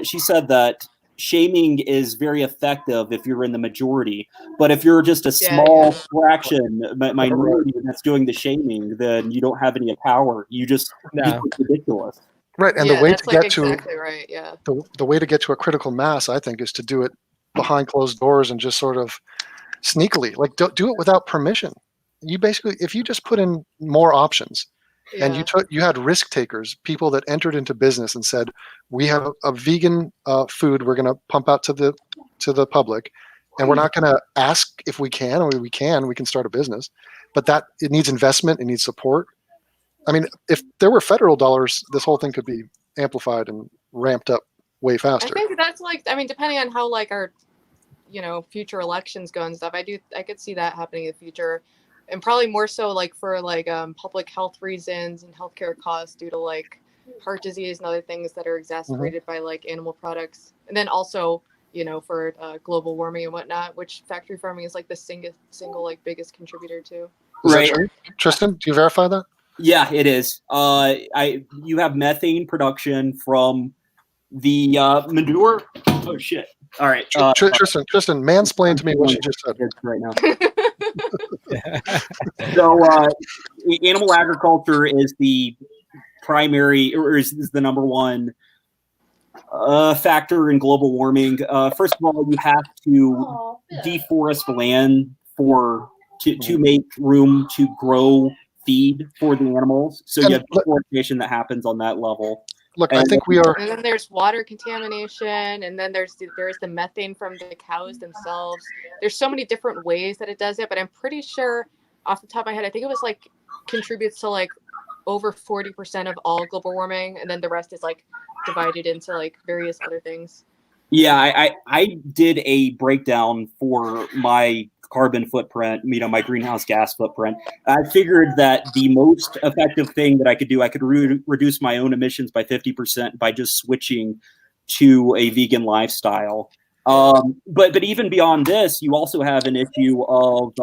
She said that shaming is very effective if you're in the majority, but if you're just a small fraction minority that's doing the shaming, then you don't have any power. You just look ridiculous. Right, and Yeah, the way that's to like get to exactly right. Yeah. the way to get to a critical mass, I think, is to do it behind closed doors and just sort of sneakily. Like, don't do it without permission. You basically, if you just put in more options, and Yeah. you had risk takers, people that entered into business and said, we have a vegan food we're going to pump out to the public, and we're not going to ask if we can. I mean, we can start a business, but that it needs investment, it needs support. I mean, if there were federal dollars, this whole thing could be amplified and ramped up way I faster. think that's like, I mean, depending on how like our, you know, future elections go and stuff, I could see that happening in the future, and probably more so like for like public health reasons and healthcare costs due to like heart disease and other things that are exacerbated by like animal products, and then also, you know, for global warming and whatnot, which factory farming is like the single like biggest contributor to. Is Right. that true? Tristan, do you verify that? Yeah, it is. You have methane production from the manure. Oh shit! All right, Tristan, mansplain to me what you just said. right now. So, animal agriculture is the primary, or is the number one factor in global warming. First of all, you have to deforest land to make room to grow feed for the animals. So you have deforestation that happens on that level. Look, I think we are. And then there's water contamination, and then there's the methane from the cows themselves. There's so many different ways that it does it, but I'm pretty sure, off the top of my head, I think it was like contributes to like over 40% of all global warming, and then the rest is like divided into like various other things. Yeah, I did a breakdown for my carbon footprint, my greenhouse gas footprint. I figured that the most effective thing that I could do, I could reduce my own emissions by 50% by just switching to a vegan lifestyle. But even beyond this, you also have an issue of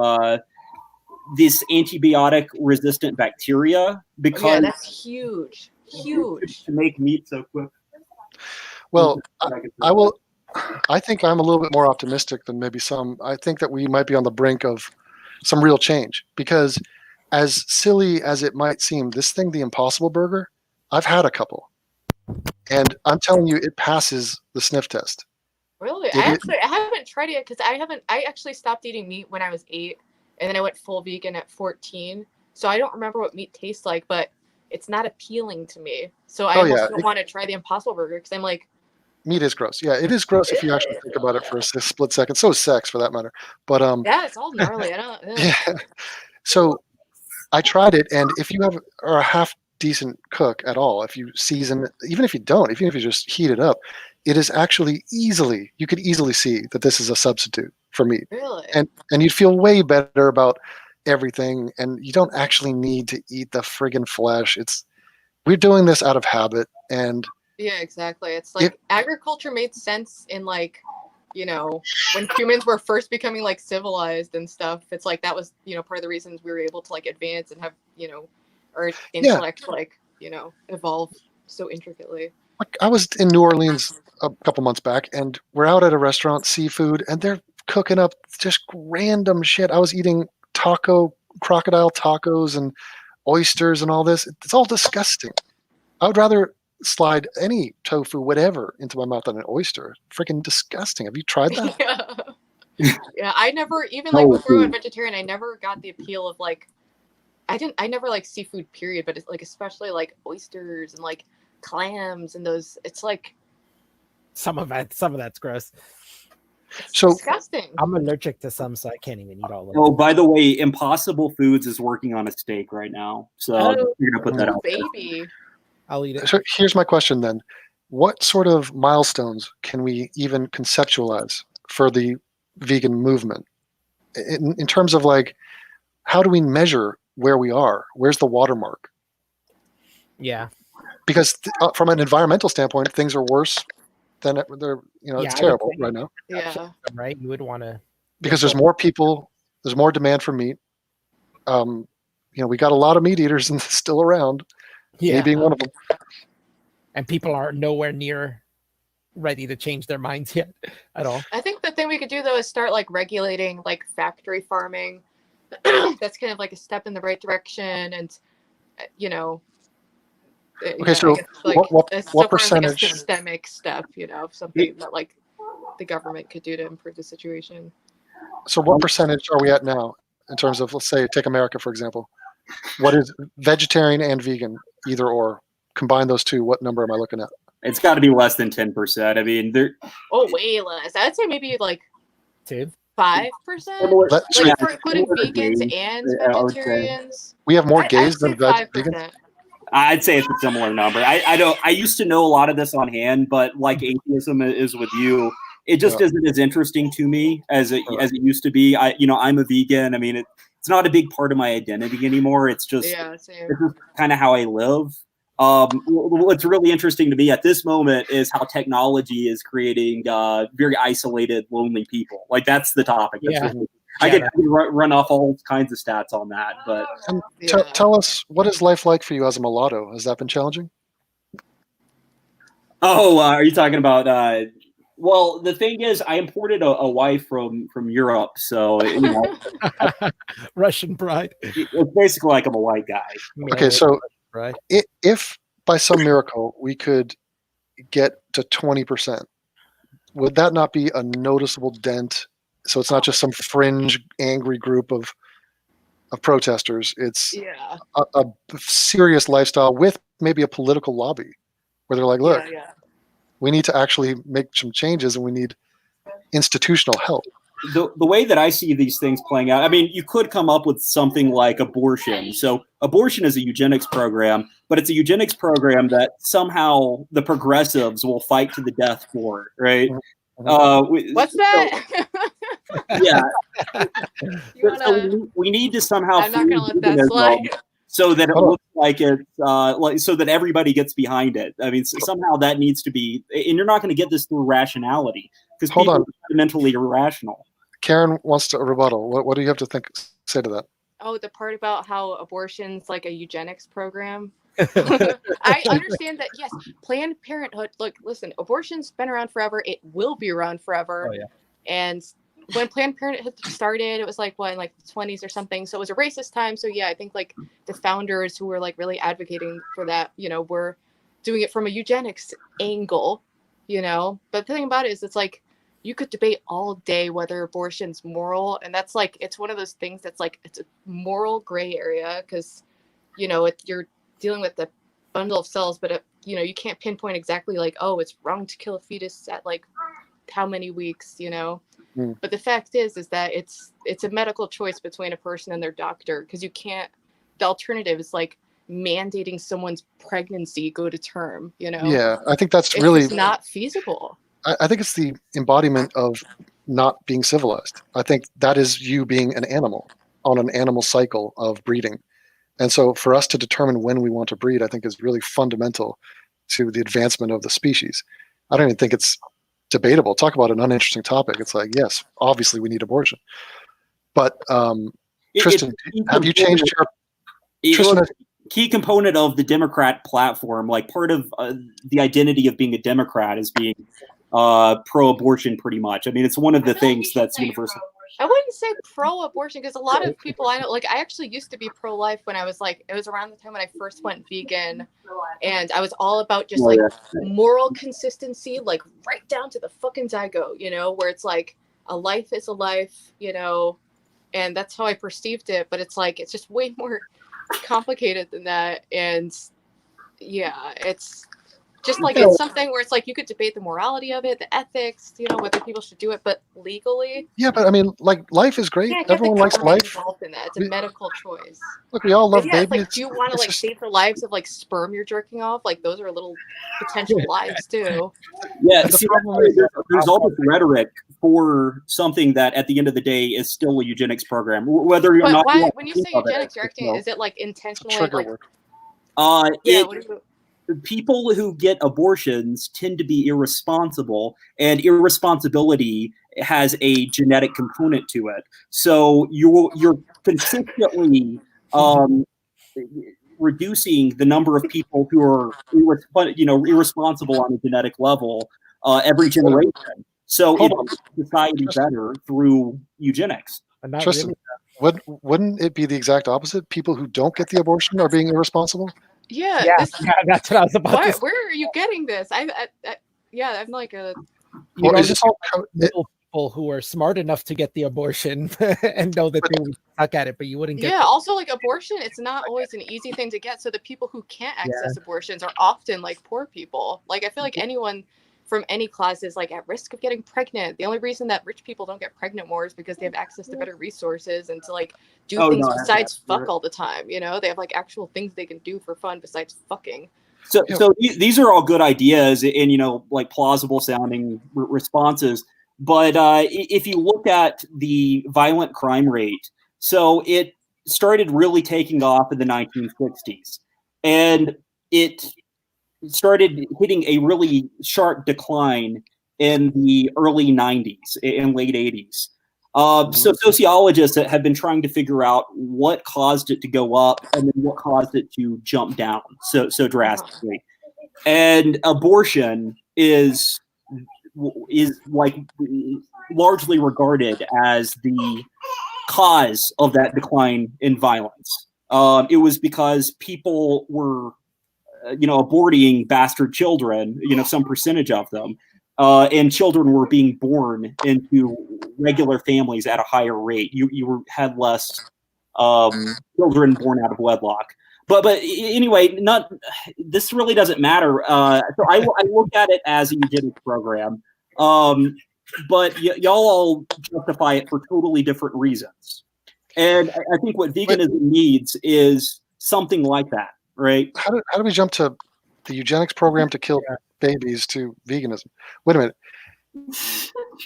this antibiotic resistant bacteria, because that's huge to make meat so quick. Well, I think I'm a little bit more optimistic than maybe some. I think that we might be on the brink of some real change, because as silly as it might seem, this thing, the Impossible Burger, I've had a couple, and I'm telling you, it passes the sniff test. Really? I haven't tried it because I actually stopped eating meat when I was 8, and then I went full vegan at 14. So I don't remember what meat tastes like, but it's not appealing to me. So I almost don't want to try the Impossible Burger, because I'm like, meat is gross. Yeah, it is gross if you actually think about it for a split second. So is sex, for that matter. But yeah, it's all gnarly. I don't. yeah. So I tried it, and if you are a half decent cook at all, if you season, even if you don't, even if you just heat it up, it is actually you could easily see that this is a substitute for meat. Really? And you'd feel way better about everything, and you don't actually need to eat the friggin' flesh. We're doing this out of habit, and yeah, exactly. It's like agriculture made sense in like, you know, when humans were first becoming like civilized and stuff. It's like that was, you know, part of the reasons we were able to like advance and have, you know, our intellect like, you know, evolve so intricately. Like, I was in New Orleans a couple months back, and we're out at a restaurant, seafood, and they're cooking up just random shit. I was eating crocodile tacos and oysters and all this. It's all disgusting. I would rather slide any tofu, whatever, into my mouth than an oyster. Freaking disgusting. Have you tried that? Yeah, I never, even like before I went vegetarian, I never got the appeal of like, I never like seafood, period, but it's like especially like oysters and like clams and those, it's like some of that's gross. It's disgusting. I'm allergic to some, so I can't even eat all of it. Oh, by the way, Impossible Foods is working on a steak right now, so you're gonna put that out. Baby. I'll eat it. So here's my question then. What sort of milestones can we even conceptualize for the vegan movement? In terms of like, how do we measure where we are? Where's the watermark? Yeah. Because from an environmental standpoint, things are worse then they're Yeah, I it's would terrible say- right now Yeah. Right? You would want to. because there's more people, there's more demand for meat. We got a lot of meat eaters and still around. Me Yeah. being one of them. And people are nowhere near ready to change their minds yet at all. I think the thing we could do though is start like regulating like factory farming. That's kind of like a step in the right direction, and Okay, so what it's so far as, like, a percentage? systemic step, something that like the government could do to improve the situation. So what percentage are we at now in terms of, let's say, take America for example? What is vegetarian and vegan, either or? Combine those two. What number am I looking at? It's got to be less than 10%. I mean, Oh, way less. I'd say maybe like 5%. Like for including vegans and I would say. vegetarians. We have more I'd gays say than 5%. vegans. I'd say it's a similar number. I used to know a lot of this on hand, but like atheism is with you, it just isn't as interesting to me as it used to be. I'm a vegan. I mean, it's not a big part of my identity anymore. It's just kind of how I live. What's really interesting to me at this moment is how technology is creating very isolated, lonely people. Like that's the topic. I could run off all kinds of stats on that, but tell us, what is life like for you as a mulatto? Has that been challenging? Are you talking about? Well, the thing is, I imported a wife from Europe, so Russian bride. It's basically like I'm a white guy. Okay, so right. If by some miracle we could get to 20%, would that not be a noticeable dent? So it's not just some fringe angry group of protesters. It's a serious lifestyle with maybe a political lobby where they're like, look, we need to actually make some changes and we need institutional help. The way that I see these things playing out, I mean, you could come up with something like abortion. So abortion is a eugenics program, but it's a eugenics program that somehow the progressives will fight to the death for, right? What's that? Yeah. We need to somehow. I'm not going to let that slide. So that it looks like it's so that everybody gets behind it. I mean, somehow that needs to be, and you're not going to get this through rationality because people are fundamentally irrational. Karen wants to rebuttal. What do you have to say to that? Oh, the part about how abortion's like a eugenics program. I understand that, yes, Planned Parenthood, look, listen, abortion's been around forever. It will be around forever. Oh, yeah. And when Planned Parenthood started, it was like, in like the 20s or something. So it was a racist time. So yeah, I think like the founders who were like really advocating for that, were doing it from a eugenics angle, But the thing about it is it's like, you could debate all day whether abortion's moral. And that's like, it's one of those things that's like, it's a moral gray area because, you're dealing with the bundle of cells, but you can't pinpoint exactly like, oh, it's wrong to kill a fetus at like how many weeks, But the fact is that it's a medical choice between a person and their doctor because you can't. The alternative is like mandating someone's pregnancy go to term. Yeah, I think that's it's really just not feasible. I think it's the embodiment of not being civilized. I think that is you being an animal on an animal cycle of breeding. And so for us to determine when we want to breed, I think is really fundamental to the advancement of the species. I don't even think it's debatable. Talk about an uninteresting topic. It's like, yes, obviously we need abortion. But Tristan, have you changed your... Tristan, key component of the Democrat platform, like part of the identity of being a Democrat is being pro-abortion pretty much. I mean, it's one of the things that's universal. I wouldn't say pro-abortion because a lot of people I know, like I actually used to be pro-life when I was like, it was around the time when I first went vegan and I was all about just moral consistency, like right down to the fucking zygote, where it's like a life is a life, and that's how I perceived it. But it's like, it's just way more complicated than that. And yeah, it's just like, it's something where it's like, you could debate the morality of it, the ethics, whether people should do it, but legally. Yeah, but I mean, like, life is great. Everyone likes life. Involved in that. It's a medical choice. Look, we all love babies. It's like, do you want to like save the lives of like sperm you're jerking off? Like those are little potential lives too. Yeah, there's all this rhetoric for something that at the end of the day is still a eugenics program. Whether you're when you say eugenics, you're acting, is it like intentionally like? people who get abortions tend to be irresponsible, and irresponsibility has a genetic component to it. So you're consistently reducing the number of people who are irresponsible on a genetic level every generation. So it makes society better through eugenics. But not Tristan, really. wouldn't it be the exact opposite? People who don't get the abortion are being irresponsible? Yeah, Yeah, this, that's what I was about to say. where are you getting this? I'm like a You know, is this all little people who are smart enough to get the abortion and know that they would suck at it, but you wouldn't get yeah. Also, like abortion, it's not always an easy thing to get. So the people who can't access abortions are often like poor people. Like I feel like anyone from any class is like at risk of getting pregnant. The only reason that rich people don't get pregnant more is because they have access to better resources and to like do things besides fuck all the time. You know, they have like actual things they can do for fun besides fucking. So these are all good ideas and, like plausible sounding responses. But if you look at the violent crime rate, so it started really taking off in the 1960s, and it started hitting a really sharp decline in the early 90s and late 80s. So sociologists have been trying to figure out what caused it to go up and then what caused it to jump down so drastically. And abortion is like largely regarded as the cause of that decline in violence. It was because people were aborting bastard children, some percentage of them, and children were being born into regular families at a higher rate. You had less children born out of wedlock. But anyway, this really doesn't matter. So I look at it as a eugenics program, but y'all all justify it for totally different reasons. And I think what veganism needs is something like that. Right. How do we jump to the eugenics program to kill babies to veganism? Wait a minute.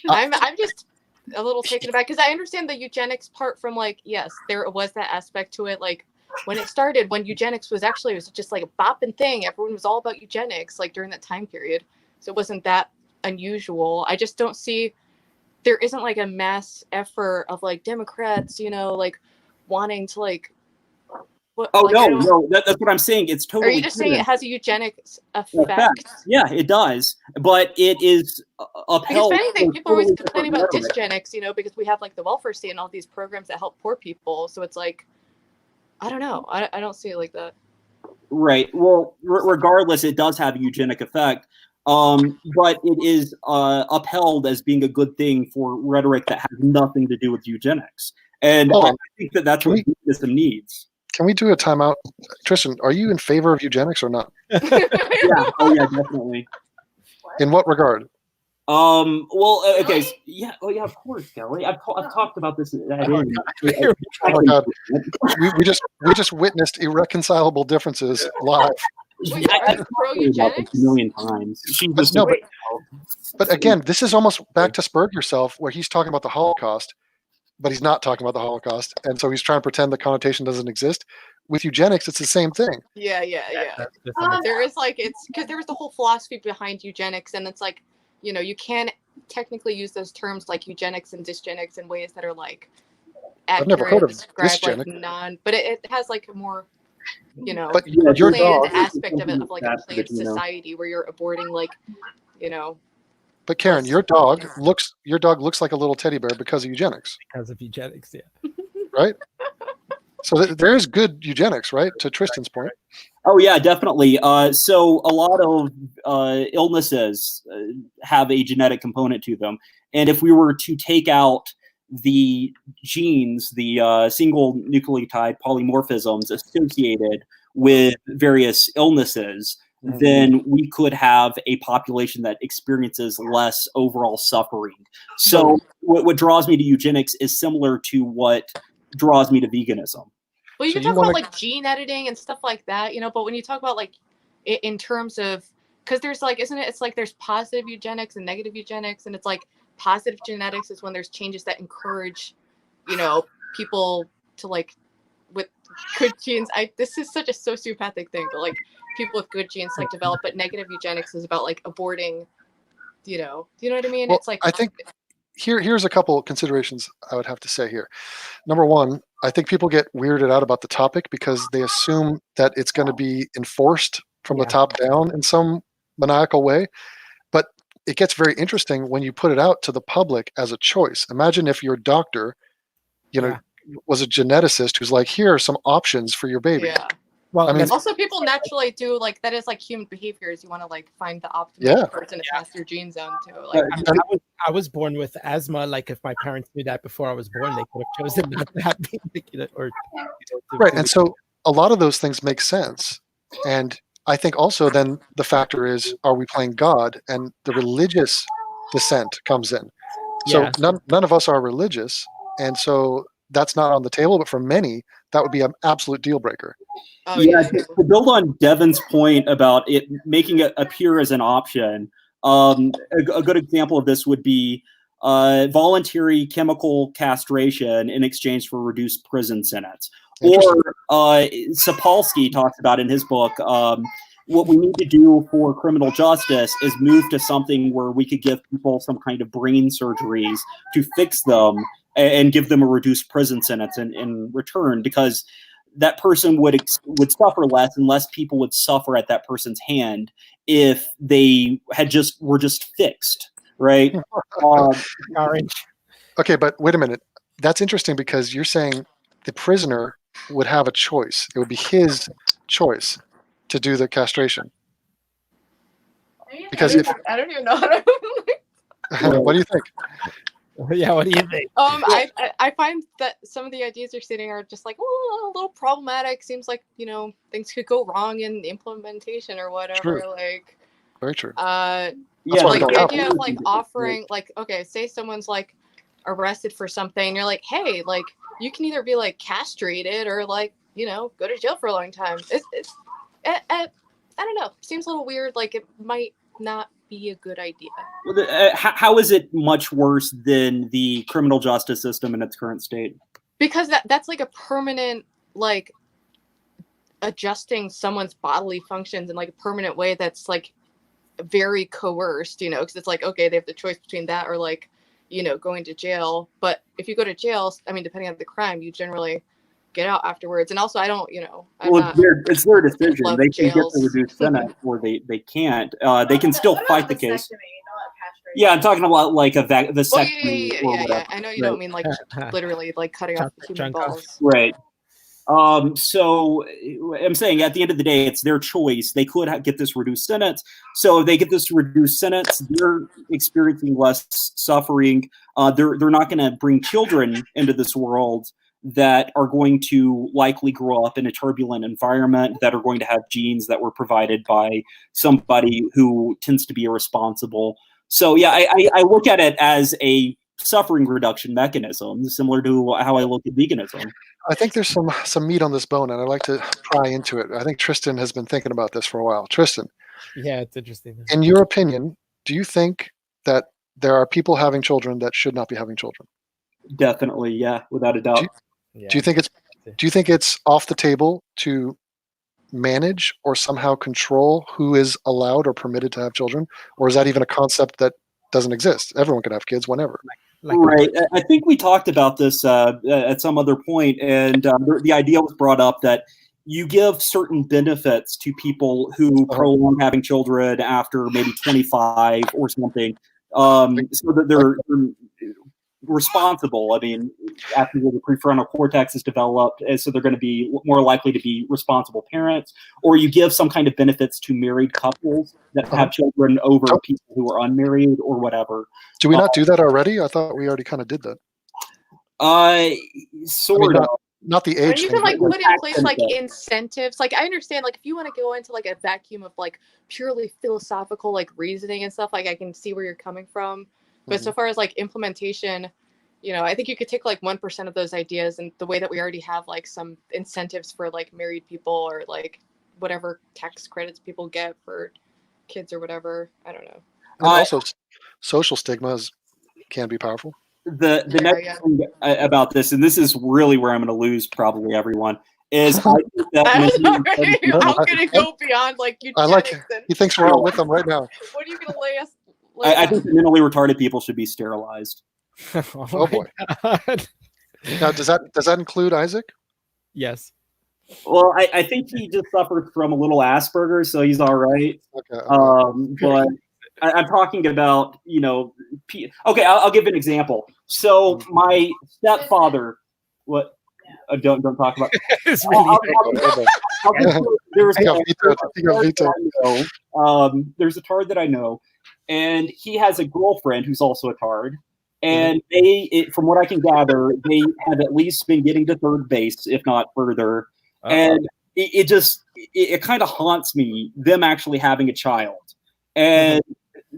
I'm just a little taken aback because I understand the eugenics part from like, yes, there was that aspect to it. Like when it started, when eugenics was just like a bopping thing. Everyone was all about eugenics like during that time period. So it wasn't that unusual. I just don't see, there isn't like a mass effort of like Democrats, like wanting to like, no, that's what I'm saying. It's totally. Are you just saying it has a eugenics effect? Yeah, it does, but it is upheld. Because if anything, people are always complaining about dysgenics, because we have like the welfare state and all these programs that help poor people. So it's like, I don't know. I don't see it like that. Right. Well, regardless, it does have a eugenic effect, but it is upheld as being a good thing for rhetoric that has nothing to do with eugenics, and I think that's what veganism needs. Can we do a timeout? Tristan, are you in favor of eugenics or not? Yeah, definitely. In what regard? Well, okay. Yeah. Oh, yeah. Of course, Kelly. I've talked about this. Oh my God. We just witnessed irreconcilable differences live. Wait, are you pro eugenics? A million times. But again, this is almost back to Spurg Yourself, where he's talking about the Holocaust, but he's not talking about the Holocaust, and so he's trying to pretend the connotation doesn't exist. With eugenics, it's the same thing. Yeah. There is like, it's because there was the whole philosophy behind eugenics, and it's like, you can technically use those terms like eugenics and dysgenics in ways that are like accurate. I've never heard of describe like but it has like a more, But your dog aspect of it of like a planned society where you're aborting like, But Karen, your dog looks like a little teddy bear because of eugenics. Because of eugenics, yeah. Right? So there is good eugenics, right? To Tristan's point. Oh yeah, definitely. So a lot of illnesses have a genetic component to them, and if we were to take out the genes, the single nucleotide polymorphisms associated with various illnesses, then we could have a population that experiences less overall suffering. So what draws me to eugenics is similar to what draws me to veganism. Well, you can talk about like gene editing and stuff like that, but when you talk about like in terms of, because there's like, isn't it? It's like there's positive eugenics and negative eugenics, and it's like positive genetics is when there's changes that encourage, people to like with good genes, this is such a sociopathic thing, but like people with good genes like develop, but negative eugenics is about like aborting, do you know what I mean? Well, It's like I think here's a couple considerations I would have to say here. Number one, I think people get weirded out about the topic because they assume that it's going to be enforced from the top down in some maniacal way. But it gets very interesting when you put it out to the public as a choice. Imagine if your doctor, was a geneticist who's like, here are some options for your baby. yeah. Well, I mean, Also, people naturally do like that is like human behaviors. You want to like find the optimal person to pass your genes on to. Like, I was born with asthma. Like, if my parents knew that before I was born, they could have chosen not to have me. Right, and so a lot of those things make sense. And I think also then the factor is, are we playing God? And the religious dissent comes in. So none of us are religious, and so that's not on the table. But for many, that would be an absolute deal breaker. oh, Yeah, to build on Devin's point about it making it appear as an option, a good example of this would be voluntary chemical castration in exchange for reduced prison sentence. Or Sapolsky talks about in his book, what we need to do for criminal justice is move to something where we could give people some kind of brain surgeries to fix them and give them a reduced prison sentence in return, because that person would suffer less, and less people would suffer at that person's hand if they were just fixed, right? Orange. Okay, but wait a minute. That's interesting because you're saying the prisoner would have a choice. It would be his choice to do the castration. Because I don't even know how to. what do you think? Yeah, what do you think? I find that some of the ideas you're stating are just like a little problematic. Seems like things could go wrong in implementation or whatever. True. Like, very true. Like the idea of like offering, like, okay, say someone's like arrested for something, you're like, hey, like you can either be like castrated or like go to jail for a long time. I don't know. Seems a little weird. Like it might not be a good idea. How is it much worse than the criminal justice system in its current state? Because that's like a permanent, like adjusting someone's bodily functions in like a permanent way that's like very coerced, because it's like, okay, they have the choice between that or like, going to jail. But if you go to jail, I mean, depending on the crime, you generally get out afterwards. And also, I don't, it's their decision. They can get the reduced sentence or they can't. They can still fight the case. Yeah, I'm talking about like a vasectomy or whatever. I know you don't mean like literally like cutting off the human balls. Right. So I'm saying at the end of the day, it's their choice. They could get this reduced sentence. So if they get this reduced sentence, they're experiencing less suffering. They're not going to bring children into this world that are going to likely grow up in a turbulent environment, that are going to have genes that were provided by somebody who tends to be irresponsible. So yeah, I look at it as a suffering reduction mechanism, similar to how I look at veganism. I think there's some meat on this bone, and I'd like to pry into it. I think Tristan has been thinking about this for a while. Tristan. Yeah, it's interesting. In your opinion, do you think that there are people having children that should not be having children? Definitely, yeah, without a doubt. Do you think it's off the table to manage or somehow control who is allowed or permitted to have children, or is that even a concept that doesn't exist? Everyone can have kids whenever. Right. I think we talked about this at some other point, and the idea was brought up that you give certain benefits to people who prolong having children after maybe 25 or something, so that they're responsible. I mean, after the prefrontal cortex is developed, so they're going to be more likely to be responsible parents. Or you give some kind of benefits to married couples that have children over people who are unmarried or whatever. Do we not do that already? I thought we already kind of did that. Sort of. Not the age you thing. can like put in place like incentives. Like I understand, like if you want to go into like a vacuum of like purely philosophical like reasoning and stuff, like I can see where you're coming from. But so far as like implementation, I think you could take like 1% of those ideas, and the way that we already have like some incentives for like married people or like whatever tax credits people get for kids or whatever. I don't know. And also, social stigmas can be powerful. the next thing about this, and this is really where I'm going to lose probably everyone, is I think that how can it go beyond like eugenics? I like it. He thinks we're all with him right now. What are you going to lay us? I think the mentally retarded people should be sterilized. Oh boy. Now, does that include Isaac? Yes. Well, I think he just suffered from a little Asperger's, so he's all right. Okay. But I'm talking about, okay, I'll give an example. So my stepfather, what? Don't talk about. It's really There's a tard that I know, and he has a girlfriend who's also a tard. And from what I can gather, they have at least been getting to third base, if not further. And it kind of haunts me, them actually having a child and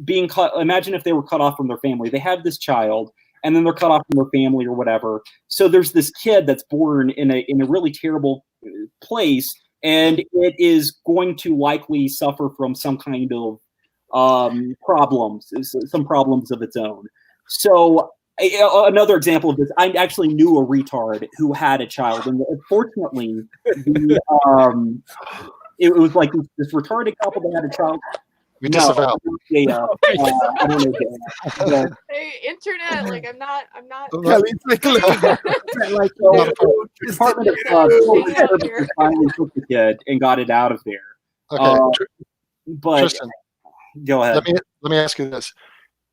being cut. Imagine if they were cut off from their family. They have this child, and then they're cut off from their family or whatever. So there's this kid that's born in a really terrible place, and it is going to likely suffer from some kind of problems of its own. So another example of this, I actually knew a retard who had a child, and unfortunately, it was like this retarded couple that had a child. We disavow. I don't know. Hey, internet, like I'm not. Department of finally took the kid and got it out of there. Okay, but Tristan, go ahead. Let me ask you this: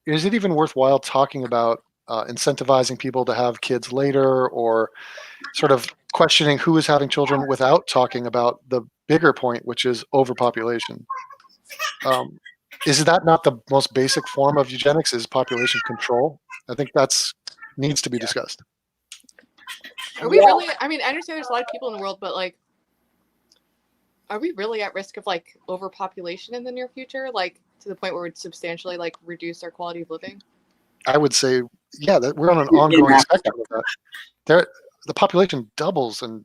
is it even worthwhile talking about incentivizing people to have kids later, or sort of questioning who is having children without talking about the bigger point, which is overpopulation? Is that not the most basic form of eugenics? Is population control? I think that's needs to be discussed. Are we really? I mean, I understand there's a lot of people in the world, but like, are we really at risk of like overpopulation in the near future? Like to the point where it would substantially like reduce our quality of living? I would say, yeah, that we're on an ongoing spectrum of that. The population doubles and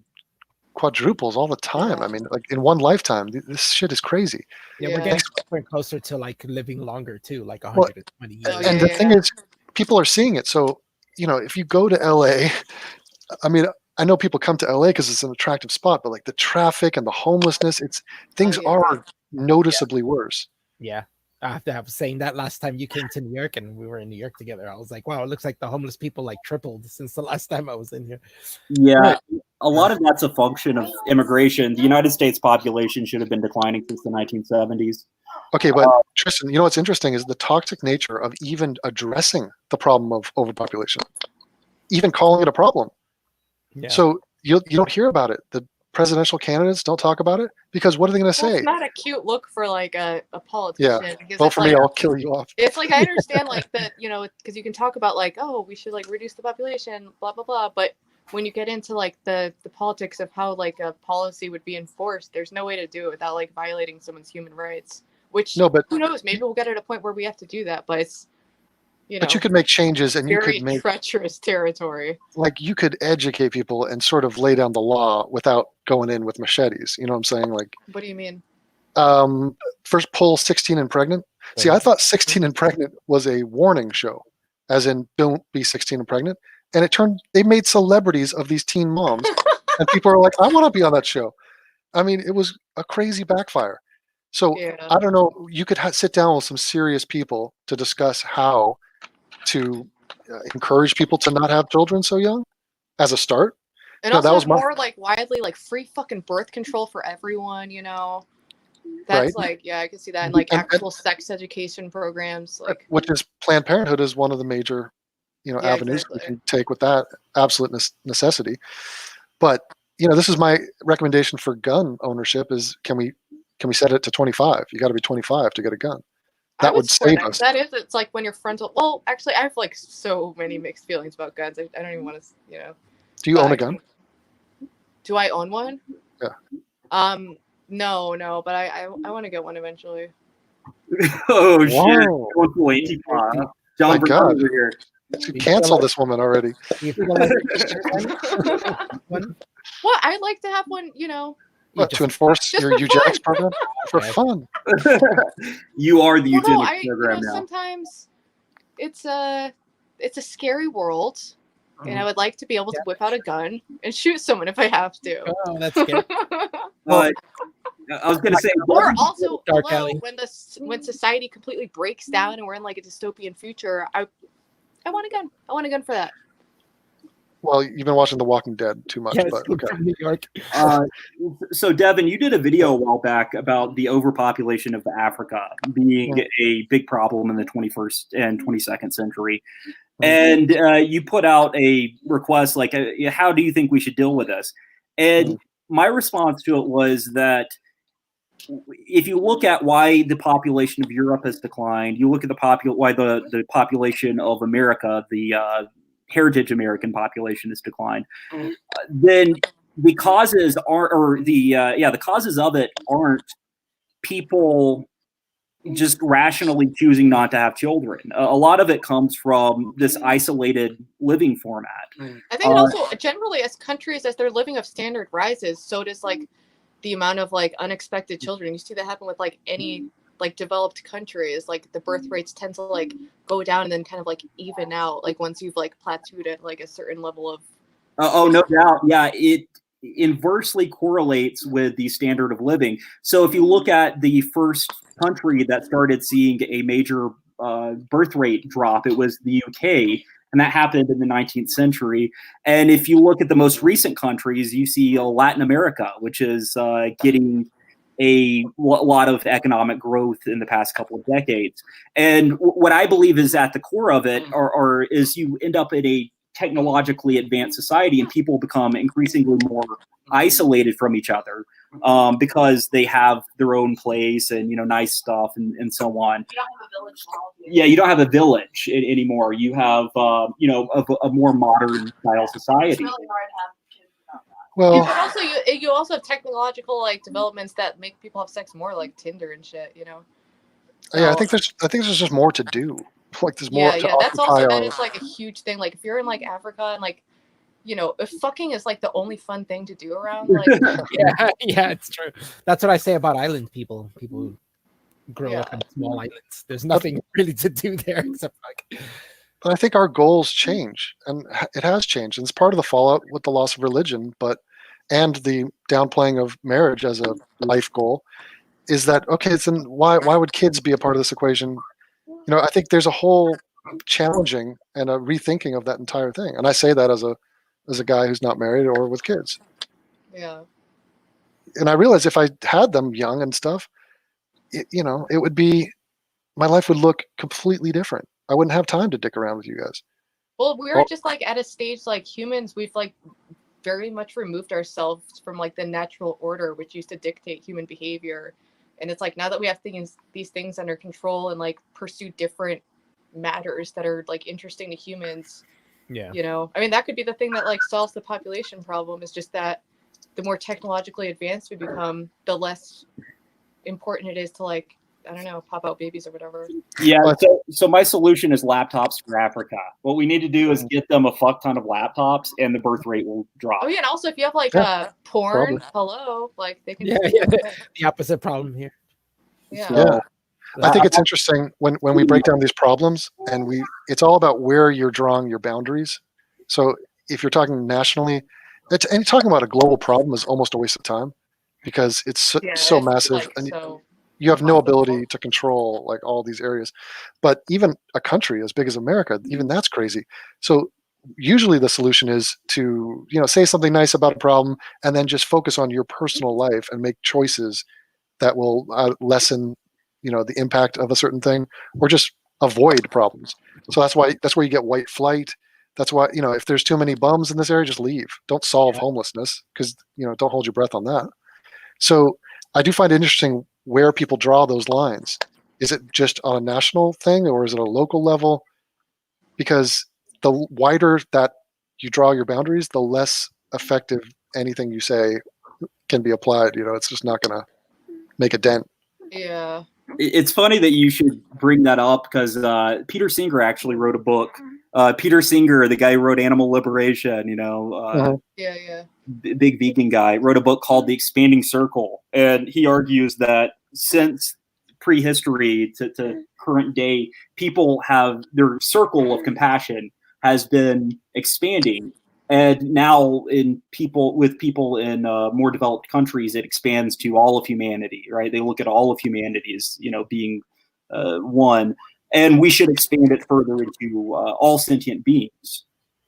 quadruples all the time. I mean, like in one lifetime, this shit is crazy. Yeah, we're getting closer to like living longer too, like 120 years. And the thing is, people are seeing it. So, if you go to LA, I mean, I know people come to LA because it's an attractive spot, but like the traffic and the homelessness, things are noticeably worse. Yeah. I have to have saying that last time you came to New York and we were in New York together, I was like, wow, it looks like the homeless people like tripled since the last time I was in here. Yeah, a lot of that's a function of immigration. The United States population should have been declining since the 1970s. Okay, but Tristan, what's interesting is the toxic nature of even addressing the problem of overpopulation, even calling it a problem. Yeah. So you don't hear about it. The presidential candidates don't talk about it because what are they going to say? It's not a cute look for like a politician. Yeah, vote for me, I'll kill you off. It's like I understand like that, because you can talk about like, oh, we should like reduce the population, blah blah blah. But when you get into like the politics of how like a policy would be enforced, there's no way to do it without like violating someone's human rights. Which who knows? Maybe we'll get at a point where we have to do that, but it's. But you could make changes, and you could make treacherous territory. Like you could educate people and sort of lay down the law without going in with machetes. You know what I'm saying? Like, what do you mean? First poll 16 and pregnant. See, I thought 16 and pregnant was a warning show, as in don't be 16 and pregnant. And they made celebrities of these teen moms, and people are like, I want to be on that show. I mean, it was a crazy backfire. So I don't know. You could sit down with some serious people to discuss how to encourage people to not have children so young as a start. And also that was more like widely like free fucking birth control for everyone, That's like, yeah, I can see that. And like actual sex education programs. Like which is Planned Parenthood is one of the major, avenues we can take with that absolute necessity. But, this is my recommendation for gun ownership is can we set it to 25? You got to be 25 to get a gun. That would save us. That is, it's like when you're frontal. Well, actually, I have like so many mixed feelings about guns. I don't even want to, Do you own a gun? Do I own one? Yeah. No, but I want to get one eventually. Oh shit! John, my God, over here. Cancel this woman already. Well, I'd like to have one. What, to enforce your eugenics program? For fun. You are the eugenics program now. Sometimes it's it's a scary world, and I would like to be able to whip out a gun and shoot someone if I have to. Oh, that's scary. I was going to say, Or also, Dark hello, alley. when society completely breaks down and we're in like a dystopian future, I want a gun. I want a gun for that. Well, you've been watching The Walking Dead too much, Yes, but okay. from New York. so Devin, you did a video a while back about the overpopulation of Africa being a big problem in the 21st and 22nd century. And you put out a request like, how do you think we should deal with this? And my response to it was that if you look at why the population of Europe has declined, you look at why the population of America, the heritage American population has declined, then the causes the causes of it aren't people just rationally choosing not to have children. A lot of it comes from this isolated living format. I think it also generally, as countries, as their living of standard rises, so does like the amount of like unexpected children. You see that happen with like any like developed countries. Like the birth rates tend to like go down and then kind of like even out. Like once you've like plateaued at like a certain level of. Oh, no doubt. Yeah, it inversely correlates with the standard of living. So if you look at the first country that started seeing a major birth rate drop, it was the UK, and that happened in the 19th century. And if you look at the most recent countries, you see Latin America, which is getting a lot of economic growth in the past couple of decades. And what I believe is at the core of it is you end up in a technologically advanced society and people become increasingly more isolated from each other because they have their own place and, nice stuff and so on. You don't have a village now. Yeah, you don't have a village anymore. You have, a more modern style society. It's really hard to have kids without that. Well, But also you also have technological like developments that make people have sex more, like Tinder and shit. yeah, I think there's just more to do. Like there's more to that's occupy also our. that is like a huge thing. Like if you're in like Africa and like, if fucking is like the only fun thing to do around, like Yeah, it's true. That's what I say about island people. People who grow up in small islands. There's nothing really to do there except like. But I think our goals change, and it has changed. And it's part of the fallout with the loss of religion, and the downplaying of marriage as a life goal. Is that okay? Then why would kids be a part of this equation? I think there's a whole challenging and a rethinking of that entire thing. And I say that as a guy who's not married or with kids. yeah. And I realize if I had them young and stuff, it would be, my life would look completely different. I wouldn't have time to dick around with you guys. Well, we're just like at a stage like humans, we've like very much removed ourselves from like the natural order, which used to dictate human behavior. And it's like now that we have these things under control and like pursue different matters that are like interesting to humans. Yeah. I mean, that could be the thing that like solves the population problem, is just that the more technologically advanced we become, the less important it is to like, I don't know, pop out babies or whatever. Yeah. So my solution is laptops for Africa. What we need to do is get them a fuck ton of laptops and the birth rate will drop. Oh yeah. And also if you have like porn, hello, like they can. The opposite problem here. Yeah. Yeah. I think it's interesting when we break down these problems and it's all about where you're drawing your boundaries. So if you're talking nationally, and talking about a global problem is almost a waste of time because it's so massive. Like, and so you have no ability to control like all these areas. But even a country as big as America, even that's crazy. So usually the solution is to, say something nice about a problem and then just focus on your personal life and make choices that will lessen, the impact of a certain thing, or just avoid problems. So that's where you get white flight. That's why, if there's too many bums in this area, just leave. Don't solve homelessness because, don't hold your breath on that. So I do find it interesting where people draw those lines. Is it just on a national thing or is it a local level? Because the wider that you draw your boundaries, the less effective anything you say can be applied. It's just not going to make a dent. yeah. It's funny that you should bring that up because Peter Singer actually wrote a book. Peter Singer, the guy who wrote Animal Liberation, big vegan guy, wrote a book called The Expanding Circle. And he argues that since prehistory to current day, people have their circle of compassion has been expanding. And now with people in more developed countries, it expands to all of humanity, right? They look at all of humanity as, being one, and we should expand it further into all sentient beings.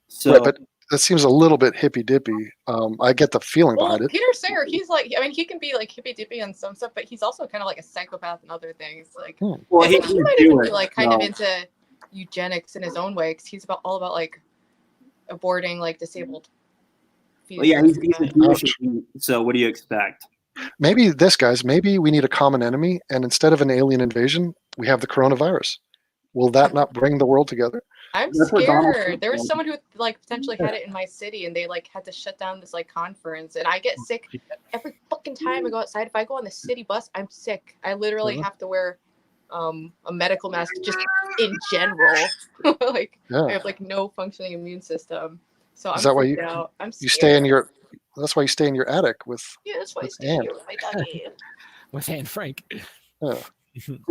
So, right, but that seems a little bit hippy dippy. I get the feeling Well, behind it. Peter Singer, he's like, I mean, he can be like hippy dippy on some stuff, but he's also kind of like a psychopath in other things. Like, well, I think he might even be like kind of no. into eugenics in his own way, because he's all about like aborting like disabled Well, yeah, he's fetuses. a Jewish elite, so what do you expect? Maybe maybe we need a common enemy, and instead of an alien invasion, we have the coronavirus. Will that not bring the world together? I'm That's what Donald scared. Trump There was said. someone who like potentially had it in my city, and they like had to shut down this like conference. And I get sick every fucking time I go outside. If I go on the city bus, I'm sick. I literally have to wear a medical mask just in general. Like I have like no functioning immune system, so I'm Is that why freaked out. I'm scared. you stay in your? That's why you stay in your attic with. Yeah, that's why I with stay Anne. here with my doggy. with Anne Frank. Yeah.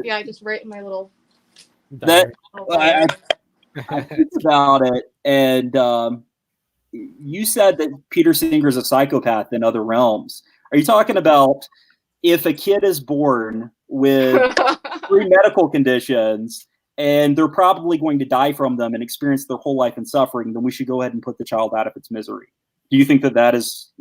Yeah, I just write in my little. That I I think about it, and you said that Peter Singer is a psychopath in other realms. Are you talking about if a kid is born with 3 medical conditions and they're probably going to die from them and experience their whole life in suffering, then we should go ahead and put the child out of its misery? Do you think that is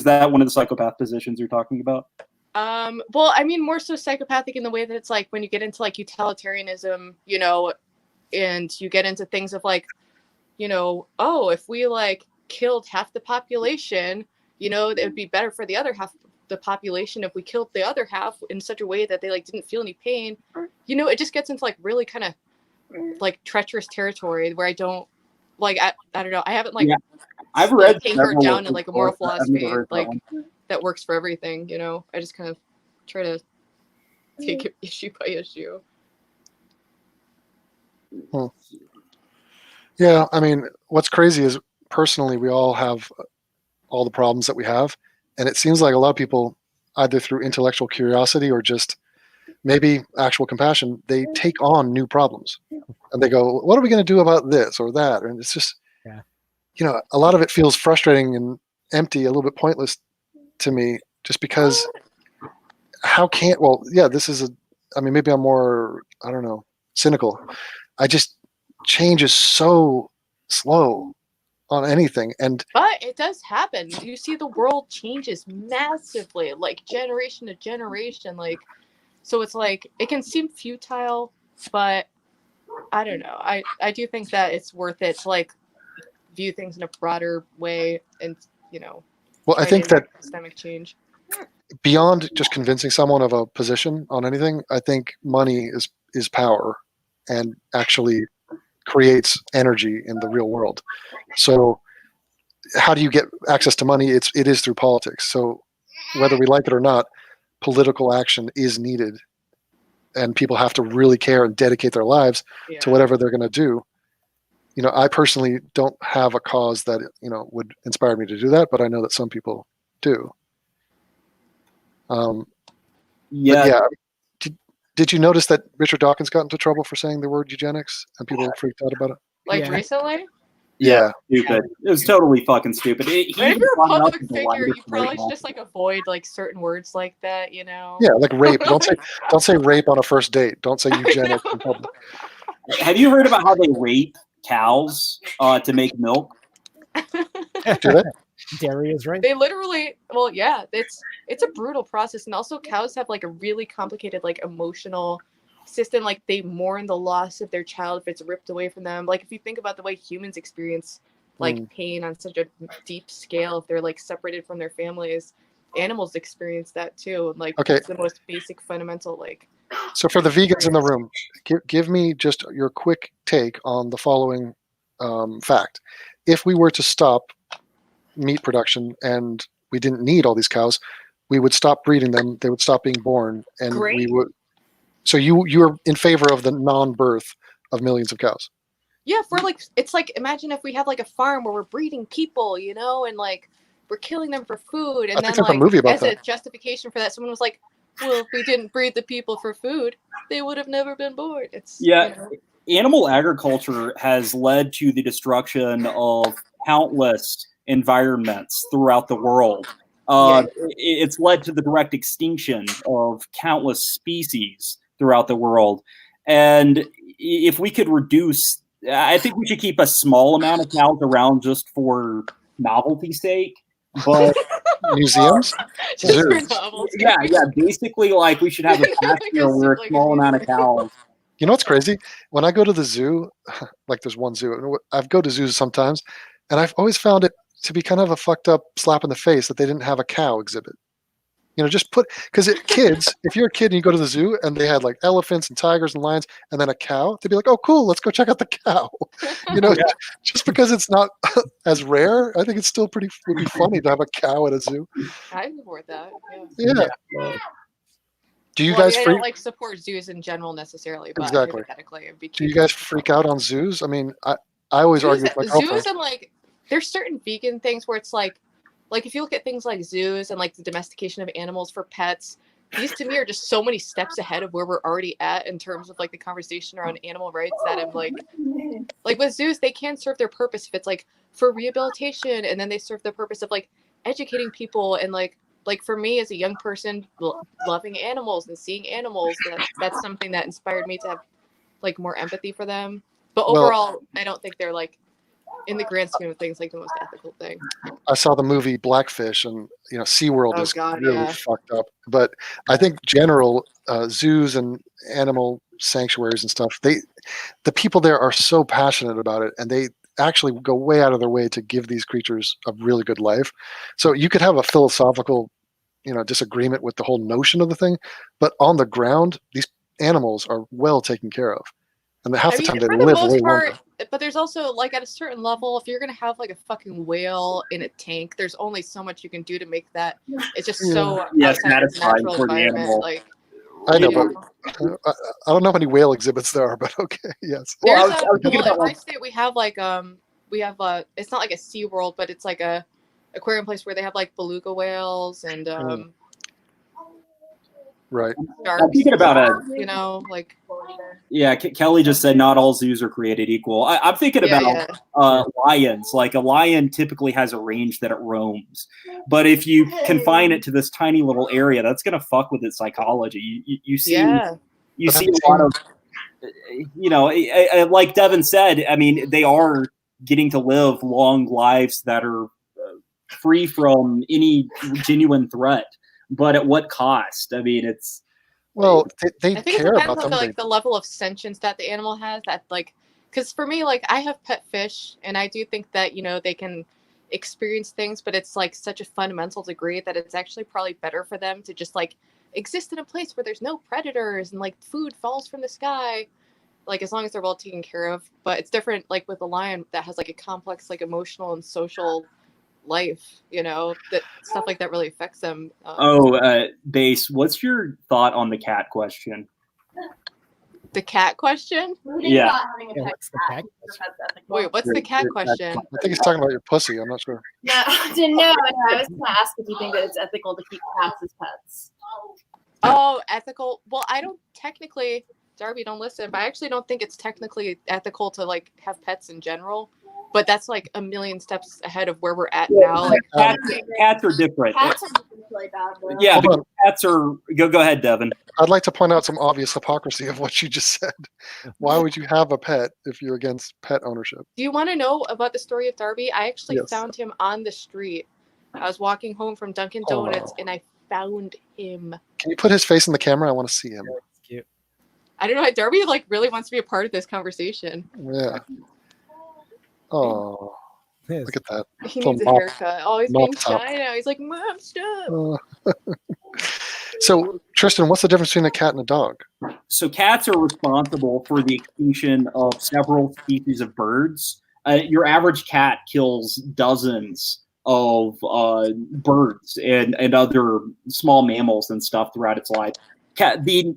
that one of the psychopath positions you're talking about? Well, I mean, more so psychopathic in the way that it's like when you get into like utilitarianism, and you get into things of like, oh, if we like killed half the population, it would be better for the other half of the population if we killed the other half in such a way that they like didn't feel any pain. It just gets into like really kind of like treacherous territory where I don't like, I don't know. I haven't like, I've read anchored down in like a moral books. I've never philosophy heard like one. that works for everything. I just kind of try to take it issue by issue. Yeah, I mean, what's crazy is personally we all have all the problems that we have, and it seems like a lot of people, either through intellectual curiosity or just maybe actual compassion, they take on new problems, and they go, "What are we going to do about this or that?" And it's just, a lot of it feels frustrating and empty, a little bit pointless to me, just because. Maybe I'm more, I don't know, cynical. Change is so slow on anything, But it does happen. You see the world changes massively, like generation to generation, like, so it's like it can seem futile, but I don't know. I do think that it's worth it to like view things in a broader way, and well, I think that systemic change. beyond just convincing someone of a position on anything, I think money is power and actually creates energy in the real world. So how do you get access to money? It is through politics. So whether we like it or not, political action is needed, and people have to really care and dedicate their lives to whatever they're going to do. I personally don't have a cause that would inspire me to do that, but I know that some people do. Did you notice that Richard Dawkins got into trouble for saying the word eugenics, and people freaked out about it? Like recently? Yeah. Stupid. It was totally fucking stupid. If you're a public figure, you probably should just like avoid like certain words like that, Yeah, like rape. Don't say rape on a first date. Don't say eugenics in public. Have you heard about how they rape cows to make milk? Do they? Dairy is right. They literally, well, yeah, it's a brutal process, and also cows have like a really complicated like emotional system. Like they mourn the loss of their child if it's ripped away from them. Like if you think about the way humans experience like pain on such a deep scale, if they're like separated from their families, animals experience that too. And like it's the most basic fundamental like. So for the vegans in the room, give me just your quick take on the following fact. If we were to stop meat production and we didn't need all these cows, we would stop breeding them, they would stop being born, and we would. So you're in favor of the non-birth of millions of cows? Yeah, for like, it's like, imagine if we have like a farm where we're breeding people, and like we're killing them for food, and then like as a justification for that, someone was like, well, if we didn't breed the people for food, they would have never been born. It's Yeah. you know. Animal agriculture has led to the destruction of countless environments throughout the world. It's led to the direct extinction of countless species throughout the world. And if we could reduce, I think we should keep a small amount of cows around just for novelty's sake. But Museums? Just for Zoos. novels. yeah, basically, like we should have a pasture where a small amount of cows. You know what's crazy? When I go to the zoo, like there's one zoo, I go to zoos sometimes, and I've always found it to be kind of a fucked up slap in the face that they didn't have a cow exhibit. You know, just because kids, if you're a kid and you go to the zoo and they had like elephants and tigers and lions and then a cow, they'd be like, oh, cool, let's go check out the cow. You know, just because it's not as rare, I think it's still would be funny to have a cow at a zoo. I support that. Yeah. Do you Well, guys I freak? don't like support zoos in general necessarily, but Exactly. hypothetically, it'd be Do you cute. guys freak out on zoos? I mean, I always argue with my girlfriend. Zoos and like there's certain vegan things where it's like if you look at things like zoos and like the domestication of animals for pets, these to me are just so many steps ahead of where we're already at in terms of like the conversation around animal rights that I'm like with zoos, they can serve their purpose if it's like for rehabilitation, and then they serve the purpose of like educating people and like for me as a young person loving animals and seeing animals, that's something that inspired me to have like more empathy for them. But overall, I don't think they're like in the grand scheme of things like the most ethical thing. I saw the movie Blackfish, and SeaWorld is really fucked up. But I think general zoos and animal sanctuaries and stuff, the people there are so passionate about it, and they actually go way out of their way to give these creatures a really good life. So you could have a philosophical disagreement with the whole notion of the thing, but on the ground, these animals are well taken care of, and half the time they live way longer. But there's also like at a certain level, if you're gonna have like a fucking whale in a tank, there's only so much you can do to make that. It's just so outside of its natural environment. Like I know, but I don't know how many whale exhibits there are, but okay, yes. There's in my state we have like it's not like a SeaWorld, but it's like a aquarium place where they have like beluga whales and right. sharks. I'm thinking about Kelly just said not all zoos are created equal. I'm thinking about lions. Like a lion typically has a range that it roams, but if you confine it to this tiny little area, that's going to fuck with its psychology. You see a lot of, like Devin said, I mean, they are getting to live long lives that are free from any genuine threat. But at what cost? I mean, it's they care about them. The level of sentience that the animal has. That because for me, like I have pet fish, and I do think that they can experience things, but it's like such a fundamental degree that it's actually probably better for them to just like exist in a place where there's no predators and like food falls from the sky, like as long as they're well taken care of. But it's different, like with a lion that has like a complex, like emotional and social life, that stuff like that really affects them. Base, what's your thought on the cat question? The cat question? Yeah. What's the cat question? Wait, what's the cat question? I think he's talking about your pussy. I'm not sure. No, I was going to ask if you think that it's ethical to keep cats as pets. Oh, ethical. Well, I don't technically, Darby, don't listen, but I actually don't think it's technically ethical to like have pets in general. But that's like a million steps ahead of where we're at now. Like cats are different. Cats are really bad. Though. Yeah, but cats are. Go ahead, Devin. I'd like to point out some obvious hypocrisy of what you just said. Why would you have a pet if you're against pet ownership? Do you want to know about the story of Darby? I actually found him on the street. I was walking home from Dunkin' Donuts and I found him. Can you put his face in the camera? I want to see him. That's cute. I don't know. Darby like really wants to be a part of this conversation. Yeah. Oh, look at that. He needs a haircut. Oh, he's being shy now. He's like, Mom, stop. So, Tristan, what's the difference between a cat and a dog? So cats are responsible for the extinction of several species of birds. Your average cat kills dozens of birds and other small mammals and stuff throughout its life. The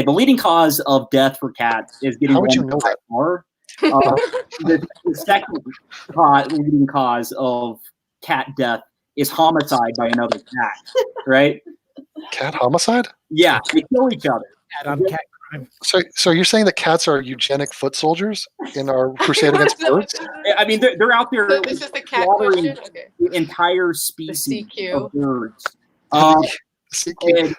leading cause of death for cats is getting How would you know that? The second leading cause of cat death is homicide by another cat, right? Cat homicide? Yeah, they kill each other. Cat on cat crime. So you're saying that cats are eugenic foot soldiers in our crusade against birds? I mean, they're out there So this is the cat slaughtering question. Okay. the entire The species CQ. of birds. CQ.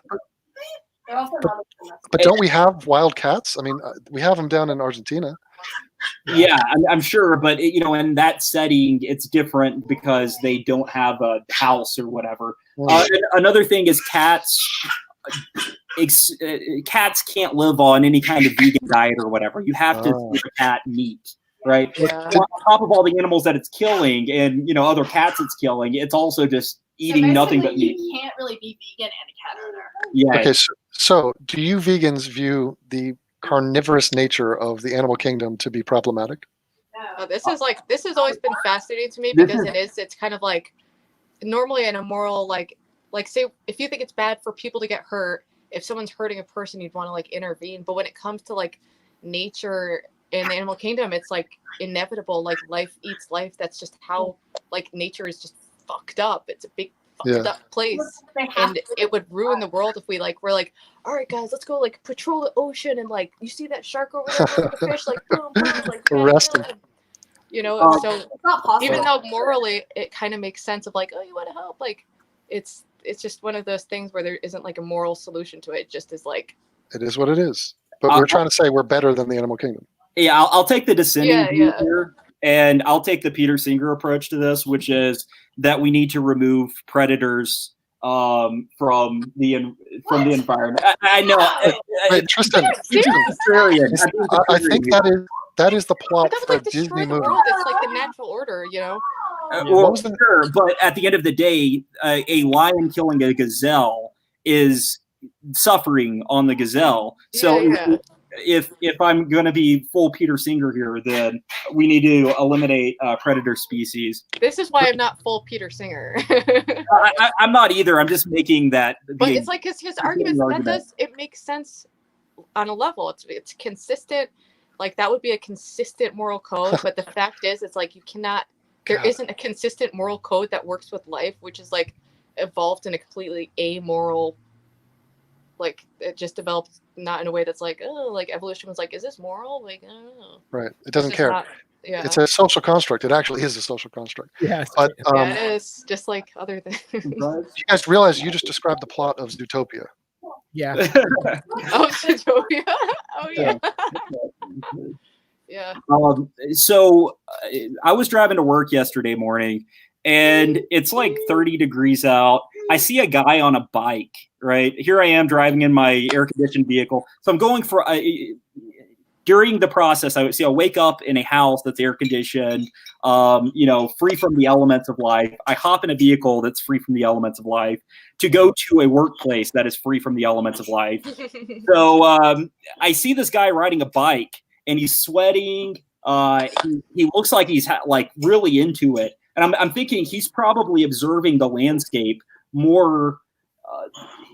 They're also not But don't we have wild cats? I mean, we have them down in Argentina. Yeah, I'm sure, but in that setting, it's different because they don't have a house or whatever. And another thing is cats. Cats can't live on any kind of vegan diet or whatever. You have to feed a cat meat, right? Yeah. On top of all the animals that it's killing and other cats it's killing, it's also just eating nothing but meat. You can't really be vegan and a cat owner. Yeah. Okay, so do you vegans view the carnivorous nature of the animal kingdom to be problematic? Oh, this has always been fascinating to me because it's kind of like normally in a moral like say if you think it's bad for people to get hurt, if someone's hurting a person, you'd want to like intervene. But when it comes to like nature in the animal kingdom, it's like inevitable. Like life eats life. That's just how like nature is just fucked up. It's a big fucked up place, and it would ruin the world if we're like, all right guys, let's go like patrol the ocean and like you see that shark over there with the fish, like boom boom, like arrest him. So It's not possible. even though morally it kind of makes sense of like, oh, you want to help, like it's just one of those things where there isn't like a moral solution to it. It just is like it is what it is. But we're trying to say we're better than the animal kingdom. Yeah, I'll take the dissenting view Yeah. here, and I'll take the Peter Singer approach to this, which is that we need to remove predators from the environment. I know. Wait, Tristan, I think that is the plot that for would a like destroy Disney the movie. world. It's like the natural order, Well, sure, but at the end of the day, a lion killing a gazelle is suffering on the gazelle. So Yeah. if I'm going to be full Peter Singer here, then we need to eliminate predator species. This is why I'm not full Peter Singer. I'm not either. I'm just making that. But it's like his arguments it makes sense on a level. It's consistent. Like that would be a consistent moral code. But the fact is, it's like there isn't a consistent moral code that works with life, which is like evolved in a completely amoral. Like it just developed not in a way that's like, oh, like evolution was like, is this moral? Like I don't know. Right. It doesn't care. Yeah. It's a social construct. It actually is a social construct. Yeah. But it is just like other things. you guys realize you just described the plot of Zootopia. Yeah. Oh, Zootopia. Oh yeah. Yeah. So I was driving to work yesterday morning, and it's like 30 degrees out. I see a guy on a bike. Right here, I am driving in my air-conditioned vehicle. So I'm going for. During the process, I'll wake up in a house that's air-conditioned, free from the elements of life. I hop in a vehicle that's free from the elements of life to go to a workplace that is free from the elements of life. So I see this guy riding a bike, and he's sweating. He looks like he's really into it, and I'm thinking he's probably observing the landscape more.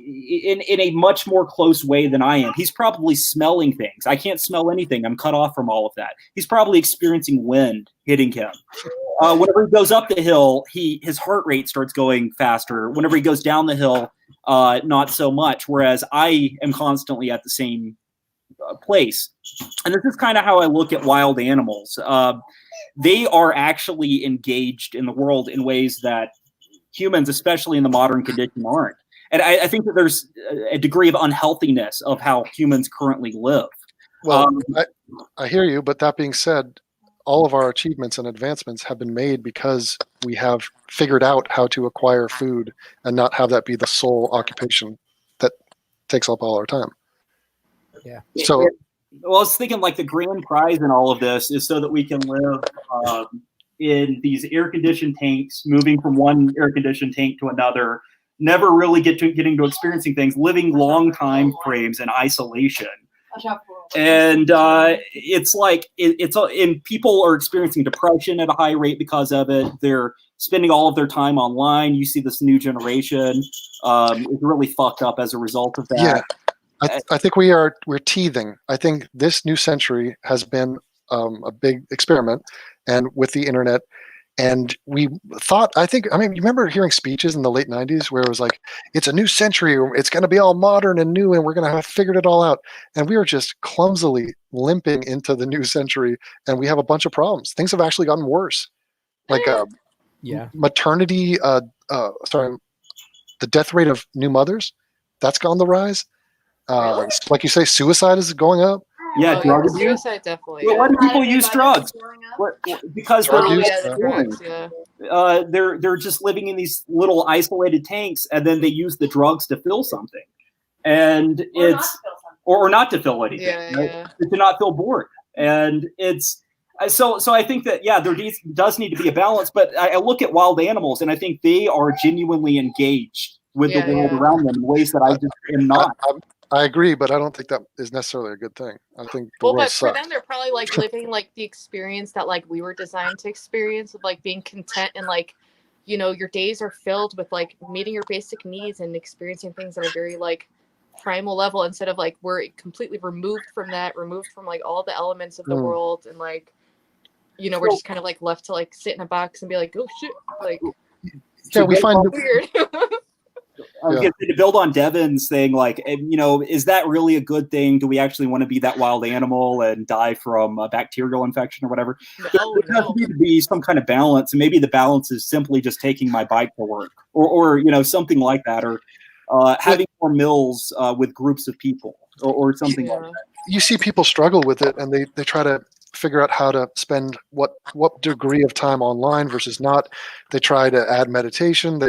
In a much more close way than I am. He's probably smelling things. I can't smell anything. I'm cut off from all of that. He's probably experiencing wind hitting him. Whenever he goes up the hill, his heart rate starts going faster. Whenever he goes down the hill, not so much. Whereas I am constantly at the same place. And this is kind of how I look at wild animals. They are actually engaged in the world in ways that humans, especially in the modern condition, aren't. And I think that there's a degree of unhealthiness of how humans currently live. Well, I hear you, but that being said, all of our achievements and advancements have been made because we have figured out how to acquire food and not have that be the sole occupation that takes up all our time. Yeah. So, well, I was thinking like the grand prize in all of this is so that we can live in these air-conditioned tanks, moving from one air-conditioned tank to another, never really getting to experiencing things, living long time frames in isolation. And it's like and people are experiencing depression at a high rate because of it. They're spending all of their time online. You see this new generation is really fucked up as a result of that. Yeah, I think we're teething. I think this new century has been a big experiment, and with the internet, And we thought, I mean, you remember hearing speeches in the late 90s where it was like, it's a new century, it's going to be all modern and new, and we're going to have figured it all out. And we were just clumsily limping into the new century, and we have a bunch of problems. Things have actually gotten worse. Like maternity, the death rate of new mothers, that's gone the rise. Really? Like you say, suicide is going up. Yeah, drug abuse. Suicide definitely. Well, why do people use drugs? Because Drug use, the drugs, they're just living in these little isolated tanks, and then they use the drugs to fill something, and or not to fill anything, right? To not feel bored, and it's so I think that there does need to be a balance. But I look at wild animals, and I think they are genuinely engaged with the world around them in ways that I just am not. I agree, but I don't think that is necessarily a good thing. I think the world but sucks. for them, they're probably like living like the experience that like we were designed to experience, of like being content and like, you know, your days are filled with like meeting your basic needs and experiencing things at a very like primal level, instead of like we're completely removed from like all the elements of the world, and like, you know, we're just kind of like left to like sit in a box and be like, oh shit, like we find weird. To build on Devin's thing, like, you know, is that really a good thing? Do we actually want to be that wild animal and die from a bacterial infection or whatever? There has to be some kind of balance, and maybe the balance is simply just taking my bike to work, or you know, something like that, or having more meals with groups of people, or something like that. You see people struggle with it, and they try to figure out how to spend what degree of time online versus not. They try to add meditation.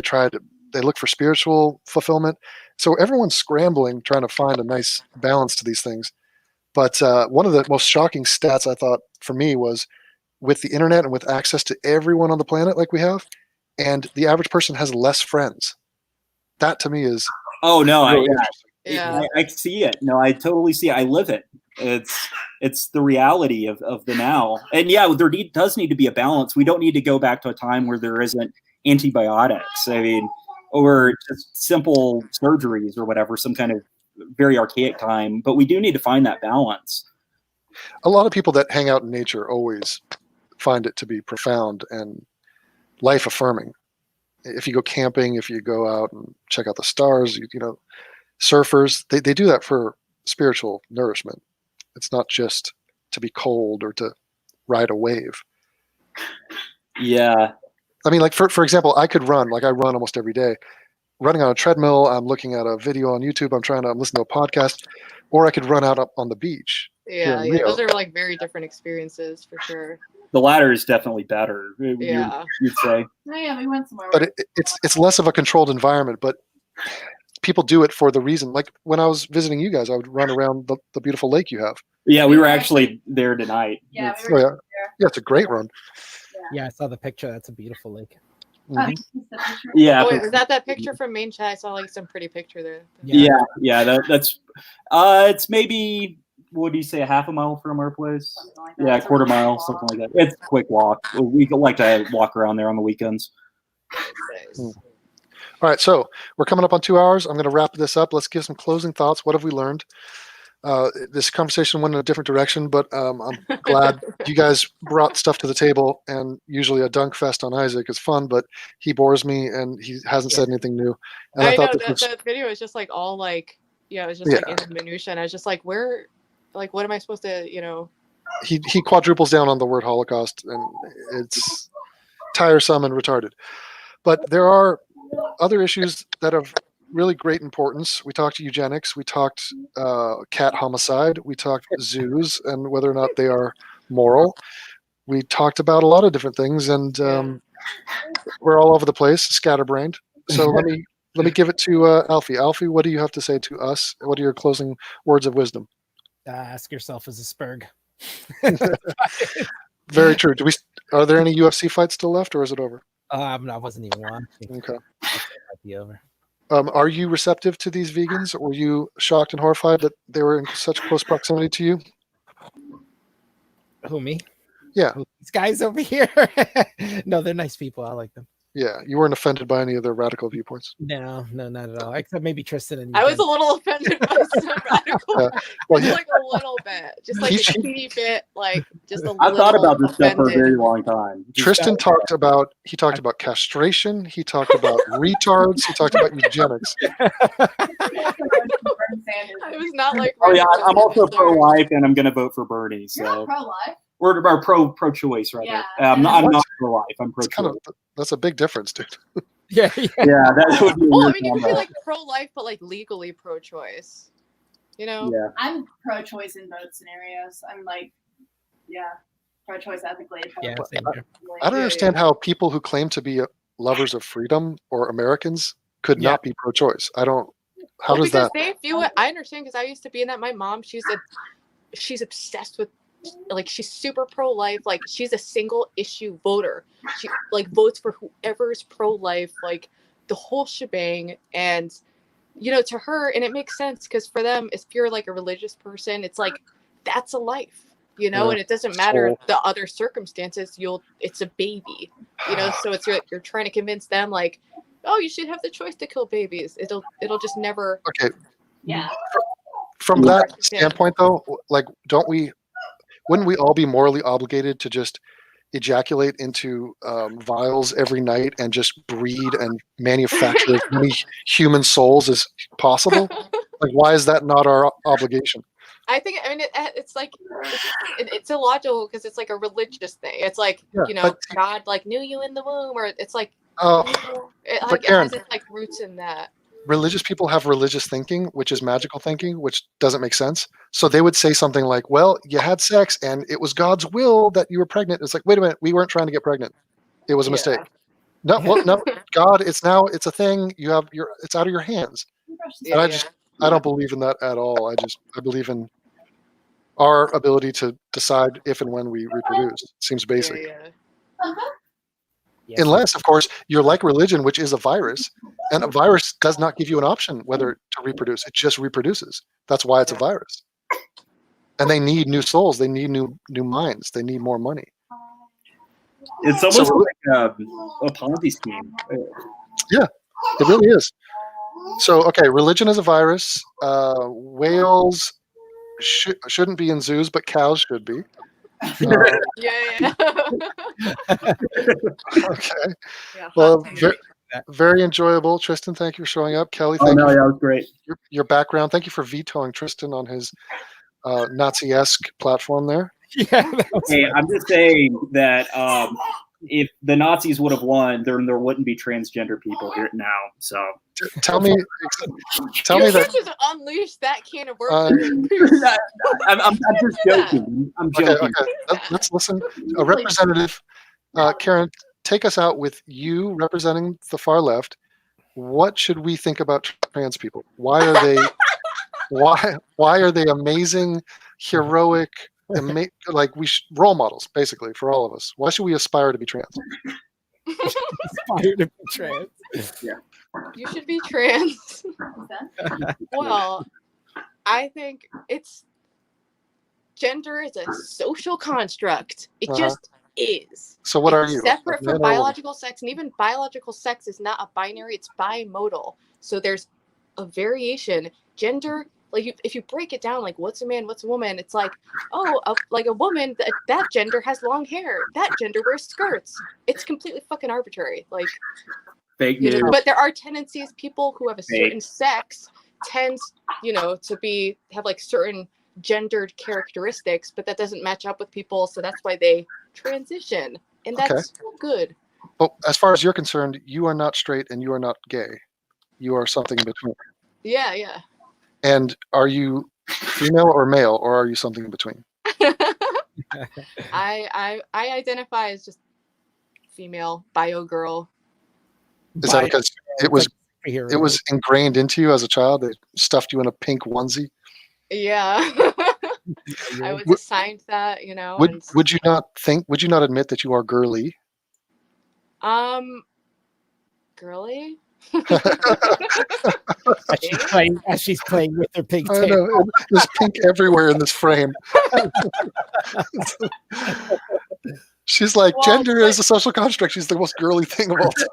They look for spiritual fulfillment. So everyone's scrambling, trying to find a nice balance to these things. But one of the most shocking stats I thought for me was, with the internet and with access to everyone on the planet like we have, and the average person has less friends. That to me is really interesting. I see it. No, I totally see it. I live it. It's the reality of the now. And there does need to be a balance. We don't need to go back to a time where there isn't antibiotics. I mean, or just simple surgeries or whatever, some kind of very archaic time. But we do need to find that balance. A lot of people that hang out in nature always find it to be profound and life affirming. If you go camping, if you go out and check out the stars, you know, surfers, they do that for spiritual nourishment. It's not just to be cold or to ride a wave. Yeah. I mean, like for example, I could run, like I run almost every day. Running on a treadmill, I'm looking at a video on YouTube, I'm listening to a podcast, or I could run out up on the beach. Yeah, those are like very different experiences for sure. The latter is definitely better. You'd say. Oh, yeah, we went somewhere. But it's less of a controlled environment, but people do it for the reason. Like when I was visiting you guys, I would run around the beautiful lake you have. Yeah, we were actually there tonight. Yeah, yeah, it's a great run. Yeah, I saw the picture. That's a beautiful lake. Mm-hmm. Yeah. Oh, wait, was that picture from main chat? I saw like some pretty picture there. Yeah. That's it's maybe, what do you say, a half a mile from our place? Like a quarter mile, something like that. It's a quick walk. We like to walk around there on the weekends. All right, so we're coming up on 2 hours. I'm going to wrap this up. Let's give some closing thoughts. What have we learned? This conversation went in a different direction, but I'm glad you guys brought stuff to the table. And usually a dunk fest on Isaac is fun, but he bores me and he hasn't said anything new. And I thought that video was just like all like, it was just like in the minutia, and I was just like, what am I supposed to, you know? He quadruples down on the word Holocaust, and it's tiresome and retarded. But there are other issues that have really great importance. We talked eugenics, we talked cat homicide, we talked zoos and whether or not they are moral. We talked about a lot of different things, and we're all over the place, scatterbrained. So let me give it to Alfie. Alfie, what do you have to say to us? What are your closing words of wisdom? Ask yourself as a spurg. Very true. Are there any UFC fights still left, or is it over? I wasn't even watching. Okay. Might be over. Are you receptive to these vegans? Were you shocked and horrified that they were in such close proximity to you? Who, me? Yeah. These guys over here? No, they're nice people. I like them. Yeah, you weren't offended by any of their radical viewpoints. No, not at all. Except maybe Tristan and I was a Jen. little offended by some radical, Well, just yeah, like a little bit, just like a He- teeny bit, like just a I've little thought about this stuff for a offended. very long time. Tristan talked about castration. He talked about retards. He talked about eugenics. I was not like. Oh yeah, ready for I'm also this. pro-life, and I'm going to vote for Bernie. You're not So pro-life. or pro-choice rather. Yeah. I'm not pro-life. I'm It's pro-choice. that's a big difference, dude. Yeah. Yeah, that would be a Well, I weird mean, you could be combo. like pro-life, but like legally pro-choice. You know? Yeah. I'm pro-choice in both scenarios. I'm like, yeah, pro-choice ethically. Yeah, same here. I don't understand how people who claim to be lovers of freedom or Americans could Yeah. not be pro-choice. I don't. How Well, does because that? they view it. I understand because I used to be in that. My mom, she's obsessed with, like, she's super pro-life. Like, she's a single issue voter. She like votes for whoever is pro-life, like the whole shebang. And you know, to her, and it makes sense because for them, if you're like a religious person, it's like that's a life, you know, Yeah. and it doesn't matter the other circumstances. It's a baby, you know. So it's you're trying to convince them like, oh, you should have the choice to kill babies. It'll just never. Okay, Yeah. from that standpoint, though, like, wouldn't we all be morally obligated to just ejaculate into vials every night and just breed and manufacture as many human souls as possible? Like, why is that not our obligation? I think. I mean, it's like it's illogical because it's like a religious thing. It's like, Yeah, you know, but- God like knew you in the womb, or it's like Oh, it, but like, it Karen- has its like roots in that. religious people have religious thinking, which is magical thinking, which doesn't make sense. So they would say something like, well, you had sex and it was God's will that you were pregnant. It's like, wait a minute, we weren't trying to get pregnant. It was a Yeah. mistake. No, well, no, God, it's a thing. It's out of your hands. And I don't believe in that at all. I believe in our ability to decide if and when we reproduce. It seems basic. Yeah. Yes. Unless, of course, you're like religion, which is a virus, and a virus does not give you an option whether to reproduce. It just reproduces. That's why it's a virus. And they need new souls. They need new minds. They need more money. It's almost So- like a Ponzi scheme. It really is. So, okay, religion is a virus. Whales shouldn't be in zoos, but cows should be. Yeah. Okay. Yeah, Well, hot take. very enjoyable. Tristan, thank you for showing up. Kelly, Oh thank no, you that for was great. your background. Thank you for vetoing Tristan on his Nazi-esque platform there. Yeah. that was Hey, fun. I'm just saying that if the Nazis would have won, there wouldn't be transgender people here now. So Tell me You that. can't just unleash that can of Uh, worms. I'm just joking. I'm Okay, joking. let's listen. A representative, Karen, take us out with you representing the far left. What should we think about trans people? Why are they? why are they amazing, heroic, like role models basically for all of us? Why should we aspire to be trans? Inspired to be trans. You should be trans. Well, I think gender is a social construct. It Uh-huh. just is. So what It's are you? Separate A man from or a woman? biological sex, and even biological sex is not a binary, it's bimodal. So there's a variation. Gender, like if you break it down, like what's a man, what's a woman, it's like, like a woman, that gender has long hair, that gender wears skirts. It's completely fucking arbitrary. Like, Fake you news. know, but there are tendencies. People who have a Fake. certain sex tend, to have like certain gendered characteristics, but that doesn't match up with people, so that's why they transition, and that's good. But as far as you're concerned, you are not straight and you are not gay. You are something in between. Yeah. And are you female or male, or are you something in between? I identify as just female, bio girl. Is that because it was Superhero. ingrained into you as a child? They stuffed you in a pink onesie. Yeah. I was assigned that, Would you not admit that you are girly? Girly. as she's playing with her I pigtail. know. There's pink everywhere in this frame. She's like, Well, gender but- is a social construct. She's the most girly thing of all time.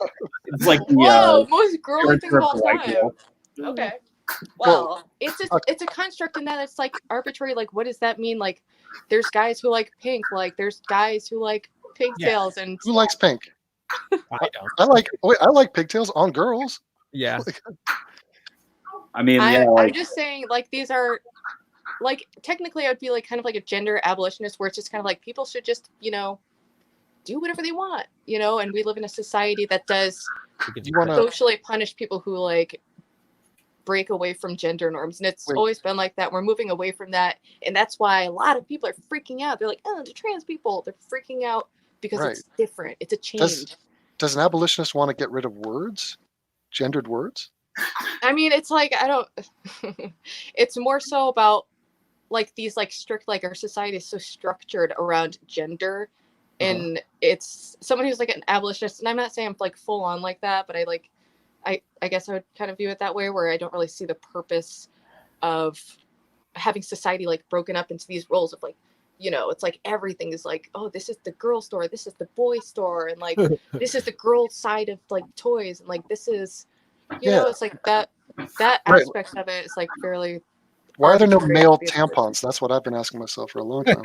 It's like the Whoa, most girly George thing of all Crump time. ideal. Okay. Well, Well, it's a construct in that it's like arbitrary. Like, what does that mean? Like, there's guys who like pink. Like, there's guys who like pigtails, and Who likes pink? I don't. I like pigtails on girls. Yeah. I mean, I'm just saying, like, these are like technically, I would be like kind of like a gender abolitionist, where it's just kind of like people should just do whatever they want, and we live in a society that does You wanna socially punish people who like break away from gender norms, and it's Wait. always been like that. We're moving away from that, and that's why a lot of people are freaking out. They're like, oh, the trans people, they're freaking out because Right. it's different, it's a change. does an abolitionist want to get rid of words? Gendered words? I mean, it's like, I don't it's more so about like these like strict, like our society is so structured around gender, and it's someone who's like an abolitionist, and I'm not saying I'm like full on like that, but I guess I would kind of view it that way, where I don't really see the purpose of having society like broken up into these roles of like, it's like everything is like, oh, this is the girl store, this is the boy store, and like this is the girl side of like toys, and like this is it's like that Right. aspect of it is like fairly. Why are there no arbitrary, male obviously. tampons? That's what I've been asking myself for a long time.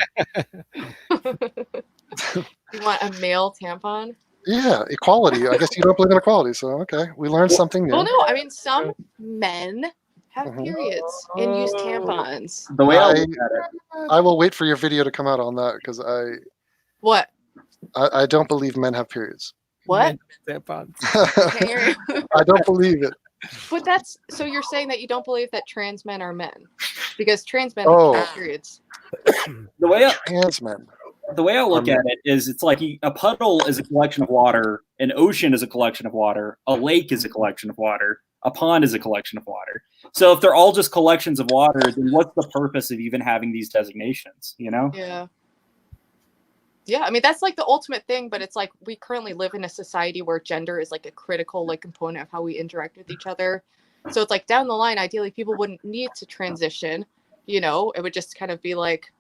You want a male tampon? Yeah, equality. I guess you don't believe in equality, so okay. We learned something new. Well, no, I mean some men have Mhm. periods and use tampons. the way I I- look at it, I will wait for your video to come out on that because What? I don't believe men have periods. What? Tampons. Can't hear you. I don't believe it. But that's so you're saying that you don't believe that trans men are men because trans men Oh. have periods. the way I, Trans men. the way I look at it is, it's like a puddle is a collection of water, an ocean is a collection of water, a lake is a collection of water, a pond is a collection of water. So if they're all just collections of water, then what's the purpose of even having these designations? Yeah. Yeah, I mean that's like the ultimate thing, but it's like we currently live in a society where gender is like a critical like component of how we interact with each other. So it's like down the line, ideally people wouldn't need to transition, it would just kind of be like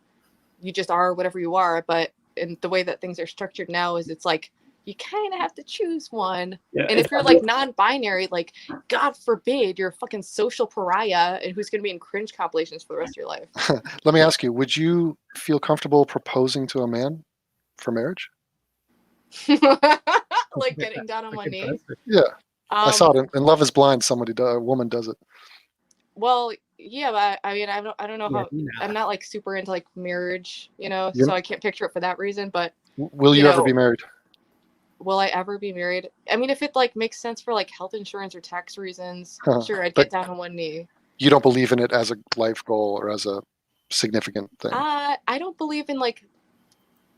you just are whatever you are. But in the way that things are structured now is it's like you kind of have to choose one. Yeah, And if you're like non-binary, like God forbid you're a fucking social pariah and who's gonna be in cringe compilations for the rest of your life. Let me ask you, would you feel comfortable proposing to a man for marriage? Like getting down on one knee. Yeah. I Um, saw it in Love is Blind. A woman does it. Well, yeah, but I mean, I don't know Yeah, how. me I'm not like super into like marriage, You're- so I can't picture it for that reason. But Will you you ever know, be married? will I ever be married? I mean, if it like makes sense for like health insurance or tax reasons, Huh. sure, I'd But- get down on one knee. You don't believe in it as a life goal or as a significant thing. I don't believe in like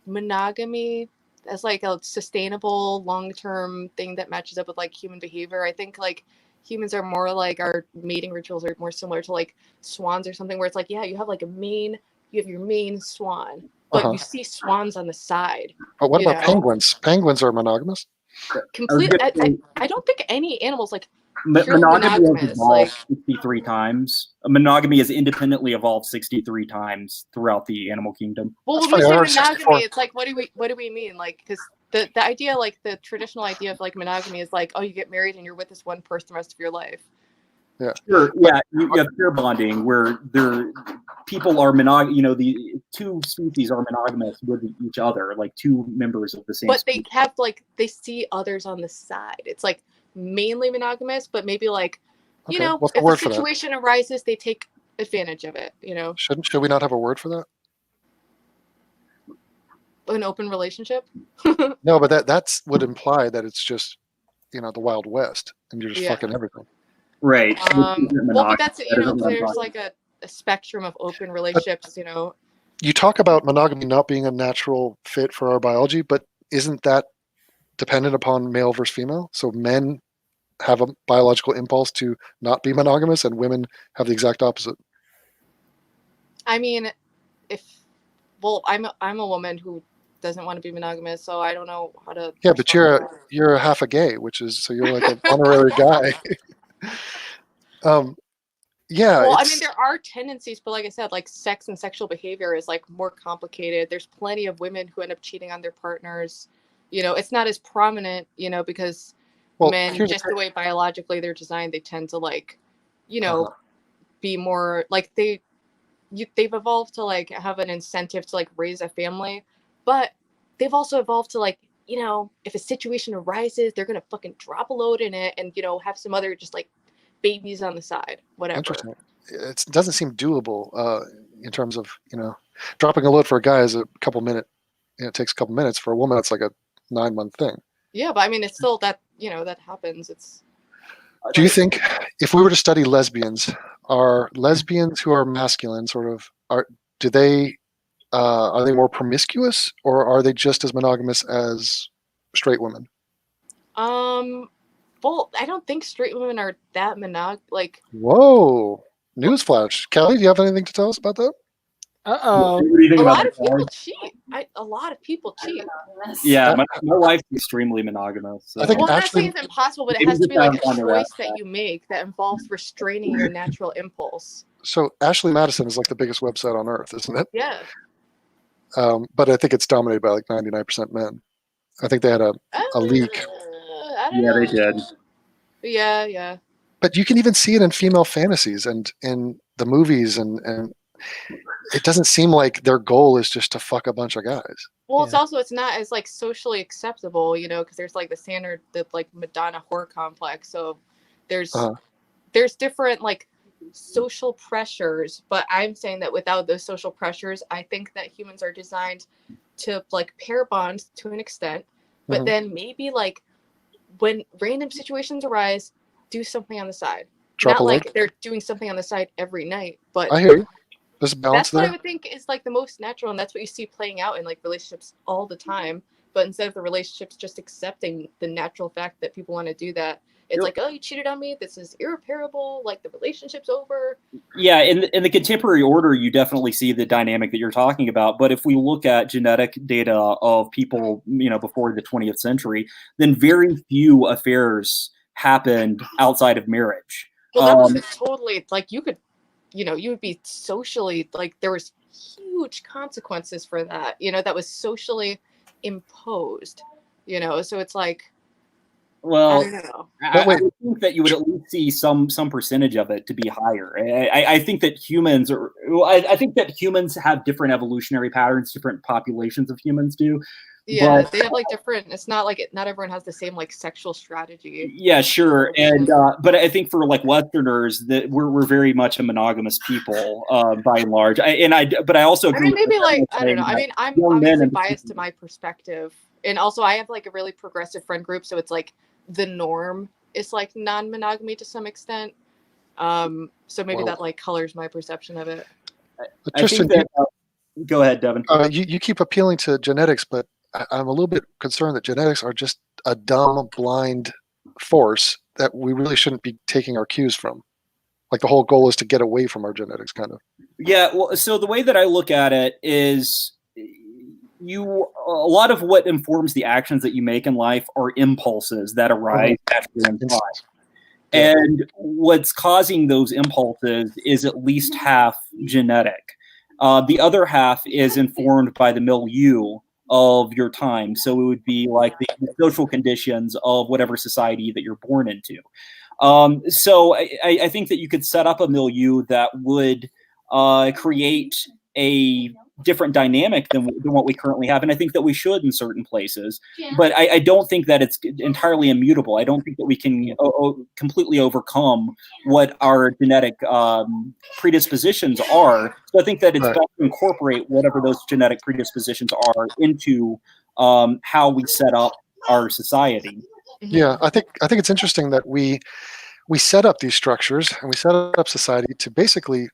monogamy as like a sustainable long-term thing that matches up with like human behavior. I think like humans are more like our mating rituals are more similar to like swans or something, where it's like, yeah, you have like you have your main swan, but Uh-huh. you see swans on the side. But what you about know. penguins? Penguins are monogamous. Complete. gonna say- I don't think any animals like purely monogamy has monogamous, evolved like- 63 times. Monogamy has independently evolved 63 times throughout the animal kingdom. Well, That's when we funny, I say heard 64. monogamy, it's like what do we mean? Like, because the idea, like the traditional idea of like monogamy is like, oh, you get married and you're with this one person the rest of your life. Sure, yeah, you have pair bonding where people are the two species are monogamous with each other, like two members of the same But they species. have like they see others on the side. It's like mainly monogamous, but maybe like Okay, what's the if a word for that? situation arises, they take advantage of it. Should we not have a word for that? An open relationship. No, but that's would imply that it's just the Wild West and you're just Yeah. fucking everything. Right. Well, but that's That isn't what I'm there's talking like a spectrum of open relationships. You talk about monogamy not being a natural fit for our biology, but isn't that dependent upon male versus female? So men have a biological impulse to not be monogamous, and women have the exact opposite. I mean, I'm a woman who doesn't want to be monogamous, so I don't know how to. Yeah, but you're a half a gay, which is so you're like an honorary guy. Yeah. Well, I it's- mean, there are tendencies, but like I said, like sex and sexual behavior is like more complicated. There's plenty of women who end up cheating on their partners. You know, it's not as prominent, you know, because well, men, here's just the way biologically they're designed, they tend to like, you know, Uh-huh. be more like they've evolved to like have an incentive to like raise a family, but they've also evolved to like, you know, if a situation arises, they're gonna fucking drop a load in it and, you know, have some other just like babies on the side, whatever. Interesting. It doesn't seem doable in terms of, you know, dropping a load for a guy is a couple minute. You know, it takes a couple minutes. For a woman, it's like a 9-month thing. Yeah, but I mean, it's still that, you know, that happens. It's Do you think if we were to study lesbians, are lesbians who are masculine sort of are they more promiscuous, or are they just as monogamous as straight women? well, I don't think straight women are that like. Whoa! Newsflash, Kelly, do you have anything to tell us about that? Uh-oh. What do you think A about lot of that? people cheat. A lot of people cheat. Yeah, my wife's extremely monogamous. So. I think Well, I'm not Ashley- saying it's impossible, but it Maybe has to just be like down a on the right choice that you make that involves restraining your natural impulse. So Ashley Madison is like the biggest website on earth, isn't it? Yeah. But I think it's dominated by like 99% men. I think they had a leak. I don't Yeah, know. they did. Yeah, yeah. But you can even see it in female fantasies and in the movies, and it doesn't seem like their goal is just to fuck a bunch of guys. Well, Yeah. it's not as like socially acceptable, you know, because there's like the standard, the like Madonna whore complex. So there's Uh-huh. there's different like social pressures, but I'm saying that without those social pressures, I think that humans are designed to like pair bond to an extent, but Mhm. then maybe like when random situations arise, do something on the side. Drop Not a load. like they're doing something on the side every night, but I hear you. There's a balance that's what I there. would think is like the most natural, and that's what you see playing out in like relationships all the time. But instead of the relationships just accepting the natural fact that people want to do that, it's Yep. like, oh, you cheated on me. This is irreparable. Like the relationship's over. Yeah, in the contemporary order, you definitely see the dynamic that you're talking about. But if we look at genetic data of people, you know, before the 20th century, then very few affairs happened outside of marriage. Well, that was totally like you could, you know, you would be socially like there was huge consequences for that. You know, that was socially imposed. You know, so it's like I Well, don't know. I would think that you would at least see some percentage of it to be higher. I think that humans are. I think that humans have different evolutionary patterns. Different populations of humans do. Yeah, But- they have like different. It's not like not everyone has the same like sexual strategy. Yeah, sure, and but I think for like Westerners that we're very much a monogamous people by and large. But I also I agree mean, maybe with like I saying don't know. I that mean, I'm young men obviously and- biased to my perspective, and also I have like a really progressive friend group, so it's like the norm is like non-monogamy to some extent. So maybe Well- that like colors my perception of it. I Tristan, think that. Go ahead, Devin. you keep appealing to genetics, but I'm a little bit concerned that genetics are just a dumb, blind force that we really shouldn't be taking our cues from. Like the whole goal is to get away from our genetics, kind of. Yeah, well, so the way that I look at it is a lot of what informs the actions that you make in life are impulses that arise naturally in time. And what's causing those impulses is at least half genetic. The other half is informed by the milieu of your time. So it would be like the social conditions of whatever society that you're born into. So I think that you could set up a milieu that would create a different dynamic than what we currently have. And I think that we should in certain places. But I don't think that it's entirely immutable. I don't think that we can completely overcome what our genetic predispositions are. So I think that it's Right. best to incorporate whatever those genetic predispositions are into how we set up our society. Yeah, I think it's interesting that we set up these structures and we set up society to basically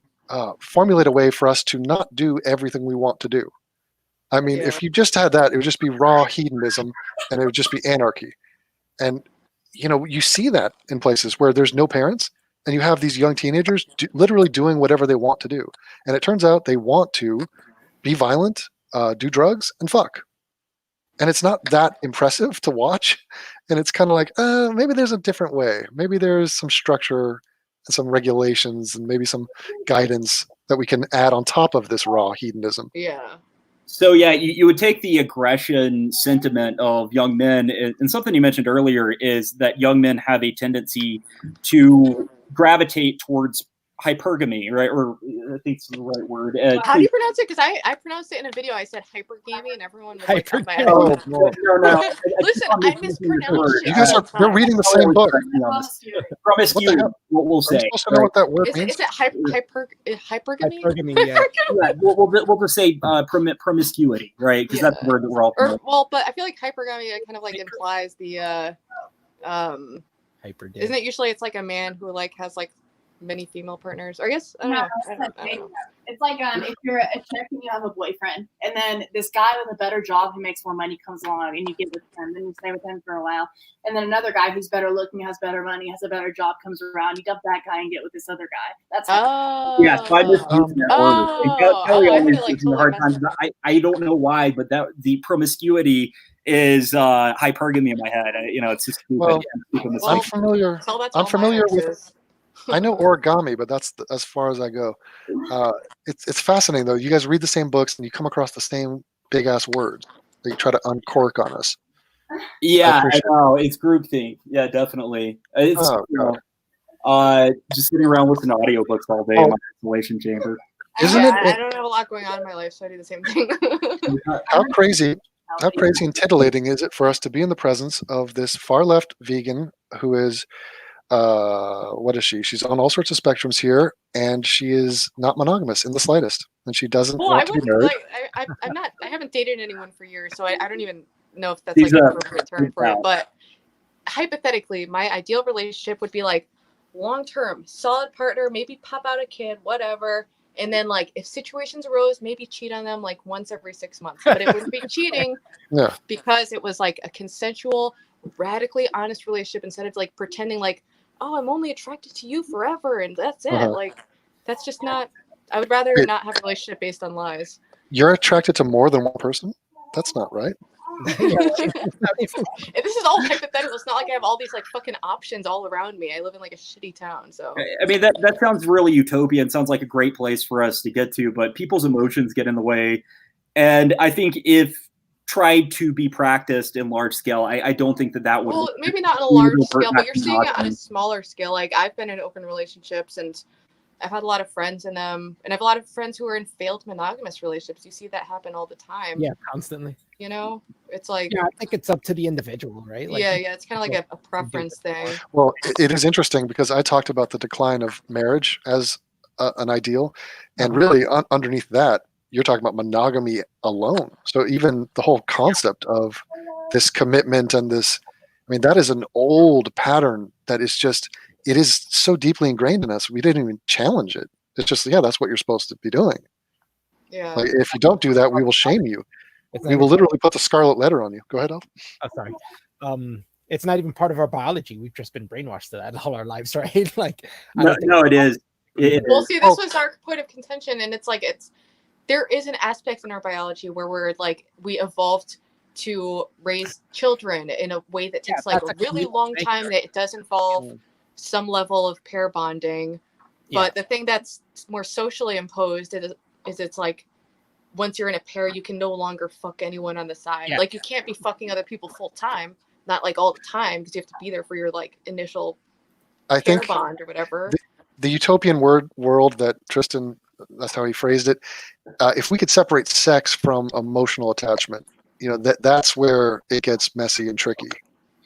formulate a way for us to not do everything we want to do. I mean, if you just had that, it would just be raw hedonism and it would just be anarchy. And, you know, you see that in places where there's no parents and you have these young teenagers literally doing whatever they want to do. And it turns out they want to be violent, do drugs, and fuck. And it's not that impressive to watch. And it's kind of like, maybe there's a different way. Maybe there's some structure some regulations and maybe some guidance that we can add on top of this raw hedonism. Yeah. So yeah, you would take the aggression sentiment of young men, and something you mentioned earlier is that young men have a tendency to gravitate towards hypergamy, right? Or I think it's the right word. How do you pronounce it? Because I pronounced it in a video. I said hypergamy, and everyone was like, Hypergamy. Oh, boy. no. Listen, I mispronounced it. You guys are they're reading the same book. Promiscuity, hell? what we'll Are say. you supposed to know what that word Is means? it hypergamy? Hypergamy, yeah. Yeah, we'll just say promiscuity, right? Because that's the word that we're all familiar with. But I feel like hypergamy kind of like implies the Hypergamy. isn't it usually it's like a man who like has like many female partners? Or I guess I don't know. I don't know. It's like if you're a chick and you have a boyfriend, and then this guy with a better job who makes more money comes along, and you get with him, then you stay with him for a while, and then another guy who's better looking, has better money, has a better job comes around, you dump that guy and get with this other guy. That's how Yeah, so I misused that order. And Kelly I always feel like gives me a totally hard time. messed up. I don't know why, but that the promiscuity is hypergamy in my head. It's just stupid. Well, Stupid mistake. I'm familiar. Tell that to I'm all my familiar with. exes. I know origami, but that's as far as I go. It's fascinating though. You guys read the same books and you come across the same big ass words that you try to uncork on us. Yeah, I appreciate know. It's groupthink. Yeah, definitely. It's Oh, just sitting around listening to audiobooks all day in my isolation chamber. Isn't Yeah, it- I don't have a lot going on in my life, so I do the same thing. How crazy and titillating is it for us to be in the presence of this far left vegan who is what is she? She's on all sorts of spectrums here, and she is not monogamous in the slightest, and she doesn't Well, I want to be wouldn't married. like. I'm not. I haven't dated anyone for years, so I don't even know if that's She's like an a appropriate term for it. But hypothetically, my ideal relationship would be like long term, solid partner, maybe pop out a kid, whatever. And then like if situations arose, maybe cheat on them like once every 6 months. But it wouldn't be cheating Yeah. because it was like a consensual, radically honest relationship instead of like pretending like, oh, I'm only attracted to you forever and that's it. Uh-huh. Like that's just not. I would rather Wait. not have a relationship based on lies. You're attracted to more than one person? That's not right. If this is all hypothetical, it's not like I have all these like fucking options all around me. I live in like a shitty town, so I mean, that sounds really utopian. Sounds like a great place for us to get to, but people's emotions get in the way. And I think if tried to be practiced in large scale, I don't think that would. well, maybe not on a large Evil scale, but you're person seeing it on a option. smaller scale. Like I've been in open relationships and I've had a lot of friends in them, and I have a lot of friends who are in failed monogamous relationships. You see that happen all the time. Yeah, constantly. You know, it's like Yeah, I think it's up to the individual, right? Like, yeah, it's kind of like a preference thing. Well, it is interesting because I talked about the decline of marriage as an ideal, and really underneath that, you're talking about monogamy alone. So even the whole concept of this commitment and this, I mean, that is an old pattern that is just, it is so deeply ingrained in us. We didn't even challenge it. It's just, yeah, that's what you're supposed to be doing. Yeah. Like, if you don't do that, we will shame you. it's We not will even- literally put the scarlet letter on you. Go ahead, Al. oh, sorry. It's not even part of our biology. We've just been brainwashed to that all our lives, right? Like, I don't think- No, it is. It Well, is. see, this was our point of contention, and it's like there is an aspect in our biology where we're like we evolved to raise children in a way that takes like that's a a really community long nature. time. That it does involve some level of pair bonding, but the thing that's more socially imposed is it's like once you're in a pair, you can no longer fuck anyone on the side. Yeah. Like you can't be fucking other people full time, not like all the time, because you have to be there for your like initial I pair think bond or whatever. the utopian world that Tristan, that's how he phrased it. If we could separate sex from emotional attachment, that's where it gets messy and tricky.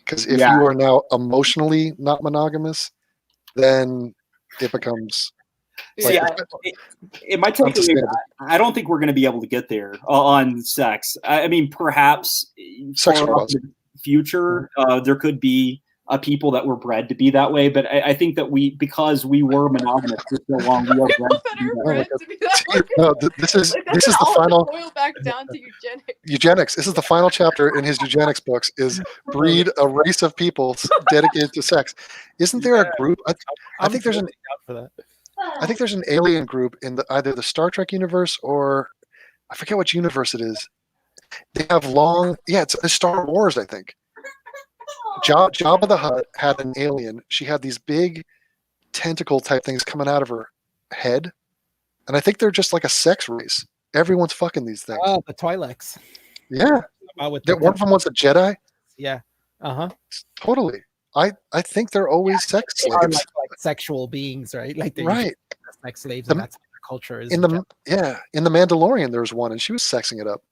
Because if Yeah. you are now emotionally not monogamous, then it becomes See, like, it might take. unsustainable. I don't think we're going to be able to get there on sex. I mean, perhaps Sex far robots. off in the future, there could be people that were bred to be that way. But I think that because we were monogamous for so long, we are bred People to that be are that way. bred to be that way. No, this is Like, this is the all final boil back down to eugenics. eugenics. This is the final chapter in his eugenics books. Is breed a race of people dedicated to sex? Isn't there a group? I think there's an totally down for that. I think there's an alien group in either the Star Trek universe or I forget which universe it is. They have it's Star Wars, I think. Jabba the Hutt had an alien. She had these big tentacle type things coming out of her head, and I think they're just like a sex race. Everyone's fucking these things. Oh, the Twi'leks. Yeah, With that one of them was a Jedi. Yeah. Uh-huh. Totally. I think they're always sex They are slaves. like sexual beings, right? Like they're Right. sex slaves, The- and that's what their culture is. In the Mandalorian, there's one, and she was sexing it up.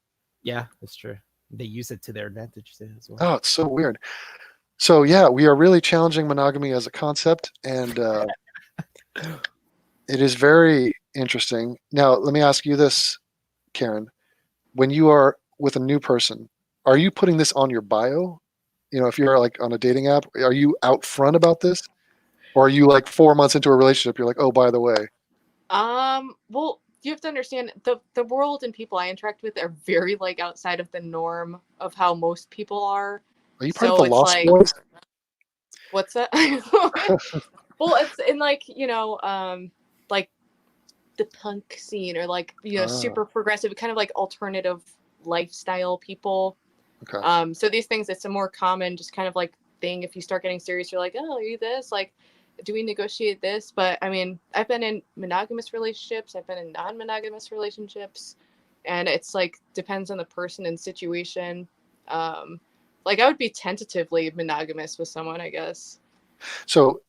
Yeah, that's true. They use it to their advantage too, as well. Oh, it's so weird. So yeah, we are really challenging monogamy as a concept, and it is very interesting. Now, let me ask you this, Karen: when you are with a new person, are you putting this on your bio? You know, if you're like on a dating app, are you out front about this, or are you like 4 months into a relationship, you're like, oh, by the way? Well, you have to understand the world and people I interact with are very like outside of the norm of how most people are. Are you part So of the it's Lost like- Boys? What's that? Well, it's in like, like the punk scene, or like, super progressive, kind of like alternative lifestyle people. Okay. So these things, it's a more common just kind of like thing. If you start getting serious, you're like, oh, are you this? Like, do we negotiate this? But I mean, I've been in monogamous relationships, I've been in non-monogamous relationships, and it's like depends on the person and situation. Like I would be tentatively monogamous with someone, I guess. So,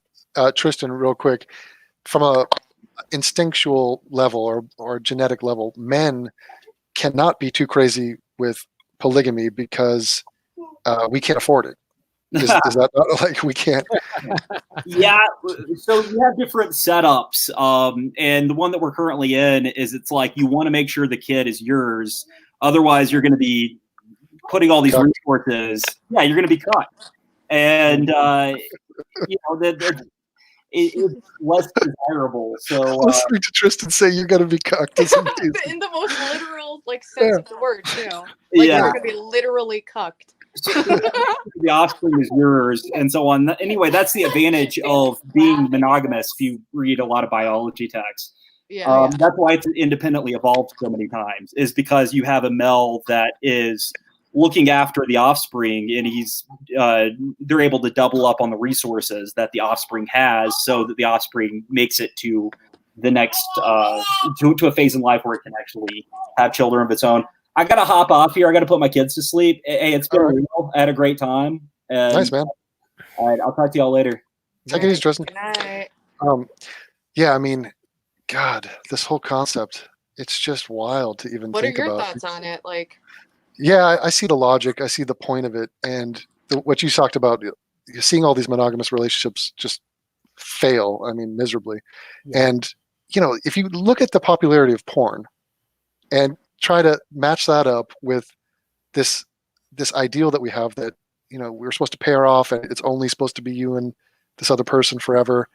Tristan, real quick, from a instinctual level or genetic level, men cannot be too crazy with polygamy because we can't afford it. Is that not, like we can't? Yeah, so you have different setups, and the one that we're currently in is it's like you want to make sure the kid is yours, otherwise you're going to be putting all these resources. Yeah, you're going to be cut, and it's less desirable. So Listening to Tristan say you're going to be cucked is amazing. In the most literal like sense of the word too. Like Yeah. you're gonna be literally cucked. The offspring is yours, and so on. Anyway, that's the advantage of being monogamous. If you read a lot of biology texts, Yeah. that's why it's independently evolved so many times. Is because you have a male that is looking after the offspring, and they're able to double up on the resources that the offspring has, so that the offspring makes it to the next to a phase in life where it can actually have children of its own. I gotta hop off here. I gotta put my kids to sleep. Hey, it's been real. I had a great time. And, Nice, man. All right, I'll talk to y'all later. Take it easy, Tristan. Good night. Yeah, I mean, God, this whole concept, it's just wild to even What are think your about. thoughts on it? Like, Yeah, I see the logic. I see the point of it. And what you talked about, you're seeing all these monogamous relationships just fail, I mean, miserably. Yeah. And, if you look at the popularity of porn and try to match that up with this ideal that we have that, we're supposed to pair off and it's only supposed to be you and this other person forever,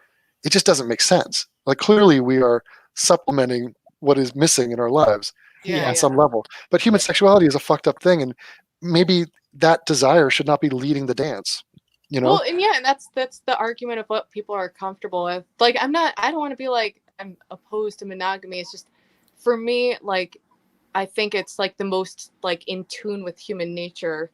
it just doesn't make sense. Like, clearly we are supplementing what is missing in our lives. yeah, On some level. But human sexuality is a fucked up thing, and maybe that desire should not be leading the dance. Well, and that's the argument of what people are comfortable with. Like, I don't want to be like I'm opposed to monogamy. It's just, for me, like, I think it's like the most like in tune with human nature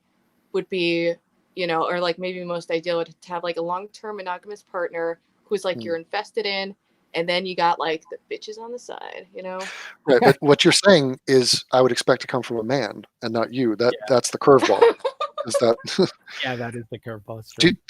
would be, or like maybe most ideal to have like a long-term monogamous partner who's like you're invested in, and then you got like the bitches on the side, Right, but what you're saying is I would expect to come from a man and not you. That's the curveball. Is that? Yeah, that is the curveball.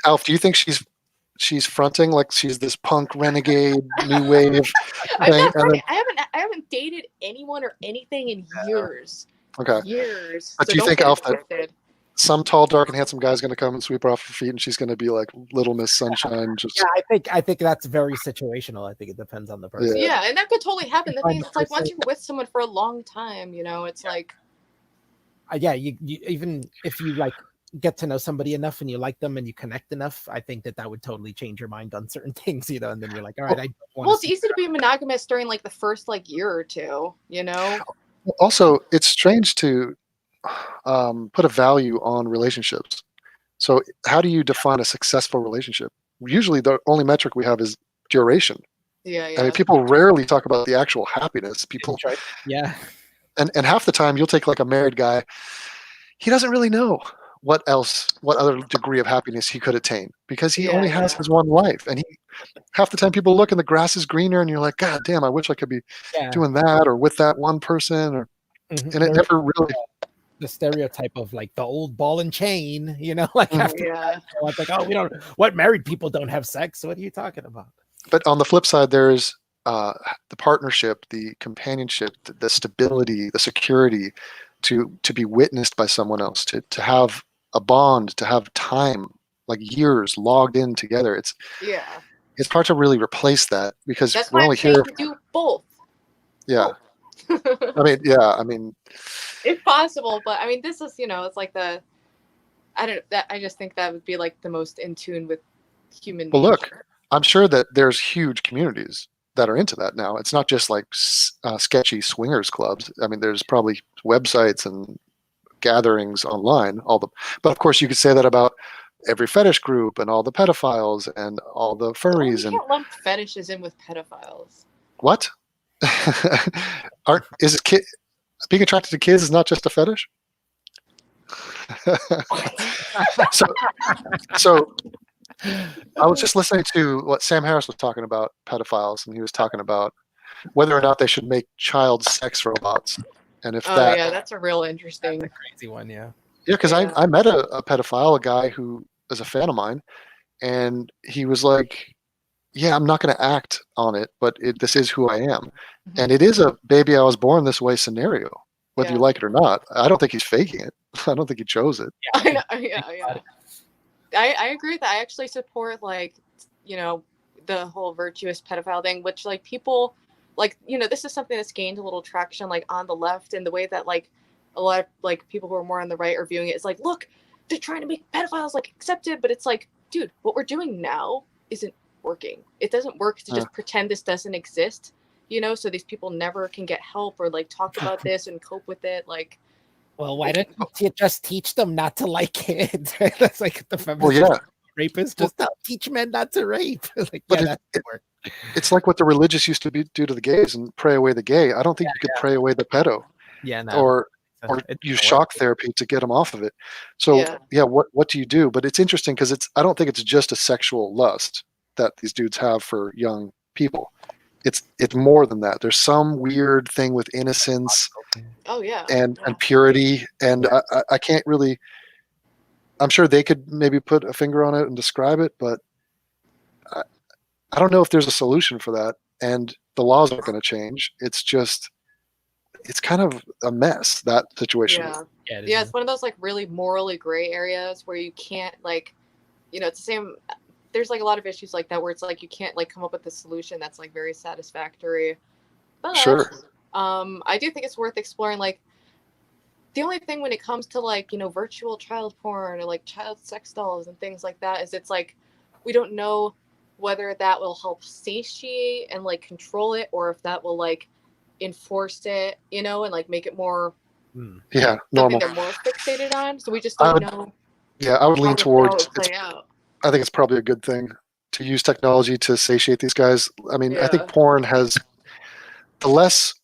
Alf, do you think she's fronting like she's this punk renegade new wave I'm thing? not fronting. I haven't dated anyone or anything in years. Okay. Years. But So do you don't think, get it Alf, that twisted. some tall, dark, and handsome guy's going to come and sweep her off her feet, and she's going to be like Little Miss Sunshine? Just Yeah, I think that's very situational. I think it depends on the person. Yeah, and that could totally happen. The Find thing is, the it's like once person. you're with someone for a long time, it's like, Yeah, you even if you like get to know somebody enough and you like them and you connect enough, I think that would totally change your mind on certain things, and then you're like, all right, I don't want well, it's easy to be monogamous during like the first like year or two, also, it's strange to put a value on relationships. So how do you define a successful relationship? Usually the only metric we have is duration. Yeah, I mean, people rarely talk about the actual happiness. People, Yeah. and half the time you'll take like a married guy, he doesn't really know what other degree of happiness he could attain, because he Yeah, only has yeah. his one life. And half the time people look and the grass is greener and you're like, God damn, I wish I could be doing that or with that one person, or Mhm. and it never really. The stereotype of like the old ball and chain, like Mhm. after Yeah. it's like, oh, what married people don't have sex? What are you talking about? But on the flip side, there's the partnership, the companionship, the stability, the security to be witnessed by someone else, to have a bond, to have time, like years logged in together. It's hard to really replace that, because That's we're why I'm only saying here. to do both. Yeah, Both. I mean, if possible, but I mean, this is, it's like I just think that would be like the most in tune with human well, look, nature. I'm sure that there's huge communities that are into that now. It's not just like sketchy swingers clubs. I mean, there's probably websites and gatherings online. But of course, you could say that about every fetish group and all the pedophiles and all the Oh, furries you and can't lump fetishes in with pedophiles. what? Being attracted to kids is not just a fetish? so I was just listening to what Sam Harris was talking about pedophiles, and he was talking about whether or not they should make child sex robots, and if that. Yeah, that's a real interesting. That's a crazy one, yeah. Yeah, because Yeah. I met a pedophile, a guy who is a fan of mine, and he was like, "Yeah, I'm not going to act on it, but this is who I am, and it is a baby I was born this way scenario, whether you Yeah. like it or not. I don't think he's faking it. I don't think he chose it. I know, yeah. I agree with that. I actually support the whole virtuous pedophile thing, which like people this is something that's gained a little traction like on the left, and the way that like a lot of like people who are more on the right are viewing it is like, look, they're trying to make pedophiles like accepted, but it's like, dude, what we're doing now isn't working. It doesn't work to just pretend this doesn't exist, so these people never can get help or like talk about this and cope with it. Like, well, why don't you just teach them not to like kids? That's like the feminist. Well, yeah. Rapists just teach men not to rape. Like, but yeah, it's like what the religious used to do to the gays and pray away the gay. I don't think you could pray away the pedo. Yeah, no. Or use shock therapy to get them off of it. So what do you do? But it's interesting because I don't think it's just a sexual lust that these dudes have for young people. It's more than that. There's some weird thing with innocence. Oh yeah. And purity, and I can't really. I'm sure they could maybe put a finger on it and describe it, but I don't know if there's a solution for that. And the laws aren't going to change. It's kind of a mess, that situation. Yeah, it's one of those like really morally gray areas where you can't like, it's the same. There's like a lot of issues like that where it's like you can't like come up with a solution that's like very satisfactory. But sure. I do think it's worth exploring. Like, the only thing when it comes to like virtual child porn or like child sex dolls and things like that is it's like we don't know whether that will help satiate and like control it, or if that will like enforce it, and like make it more normal. They're more fixated on. So we just don't know. Yeah, I would lean towards. Play out. I think it's probably a good thing to use technology to satiate these guys. I mean, I think porn has the less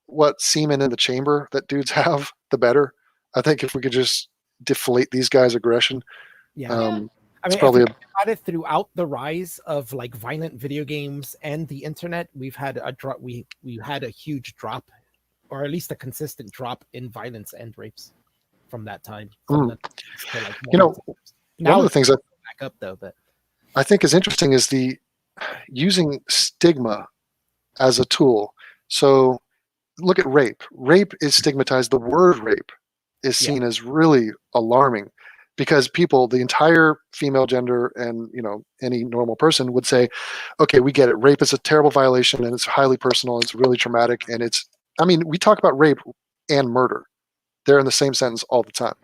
what semen in the chamber that dudes have, the better. I think if we could just deflate these guys' aggression. I mean, probably about it throughout the rise of like violent video games and the internet, we've had a drop. We had a huge drop, or at least a consistent drop in violence and rapes from that time. One of the things that back up though, but I think is interesting is the using stigma as a tool. So look at rape. Rape is stigmatized. The word rape is seen as really alarming, because people, the entire female gender and any normal person would say, okay, we get it. Rape is a terrible violation and it's highly personal. It's really traumatic. And we talk about rape and murder. They're in the same sentence all the time.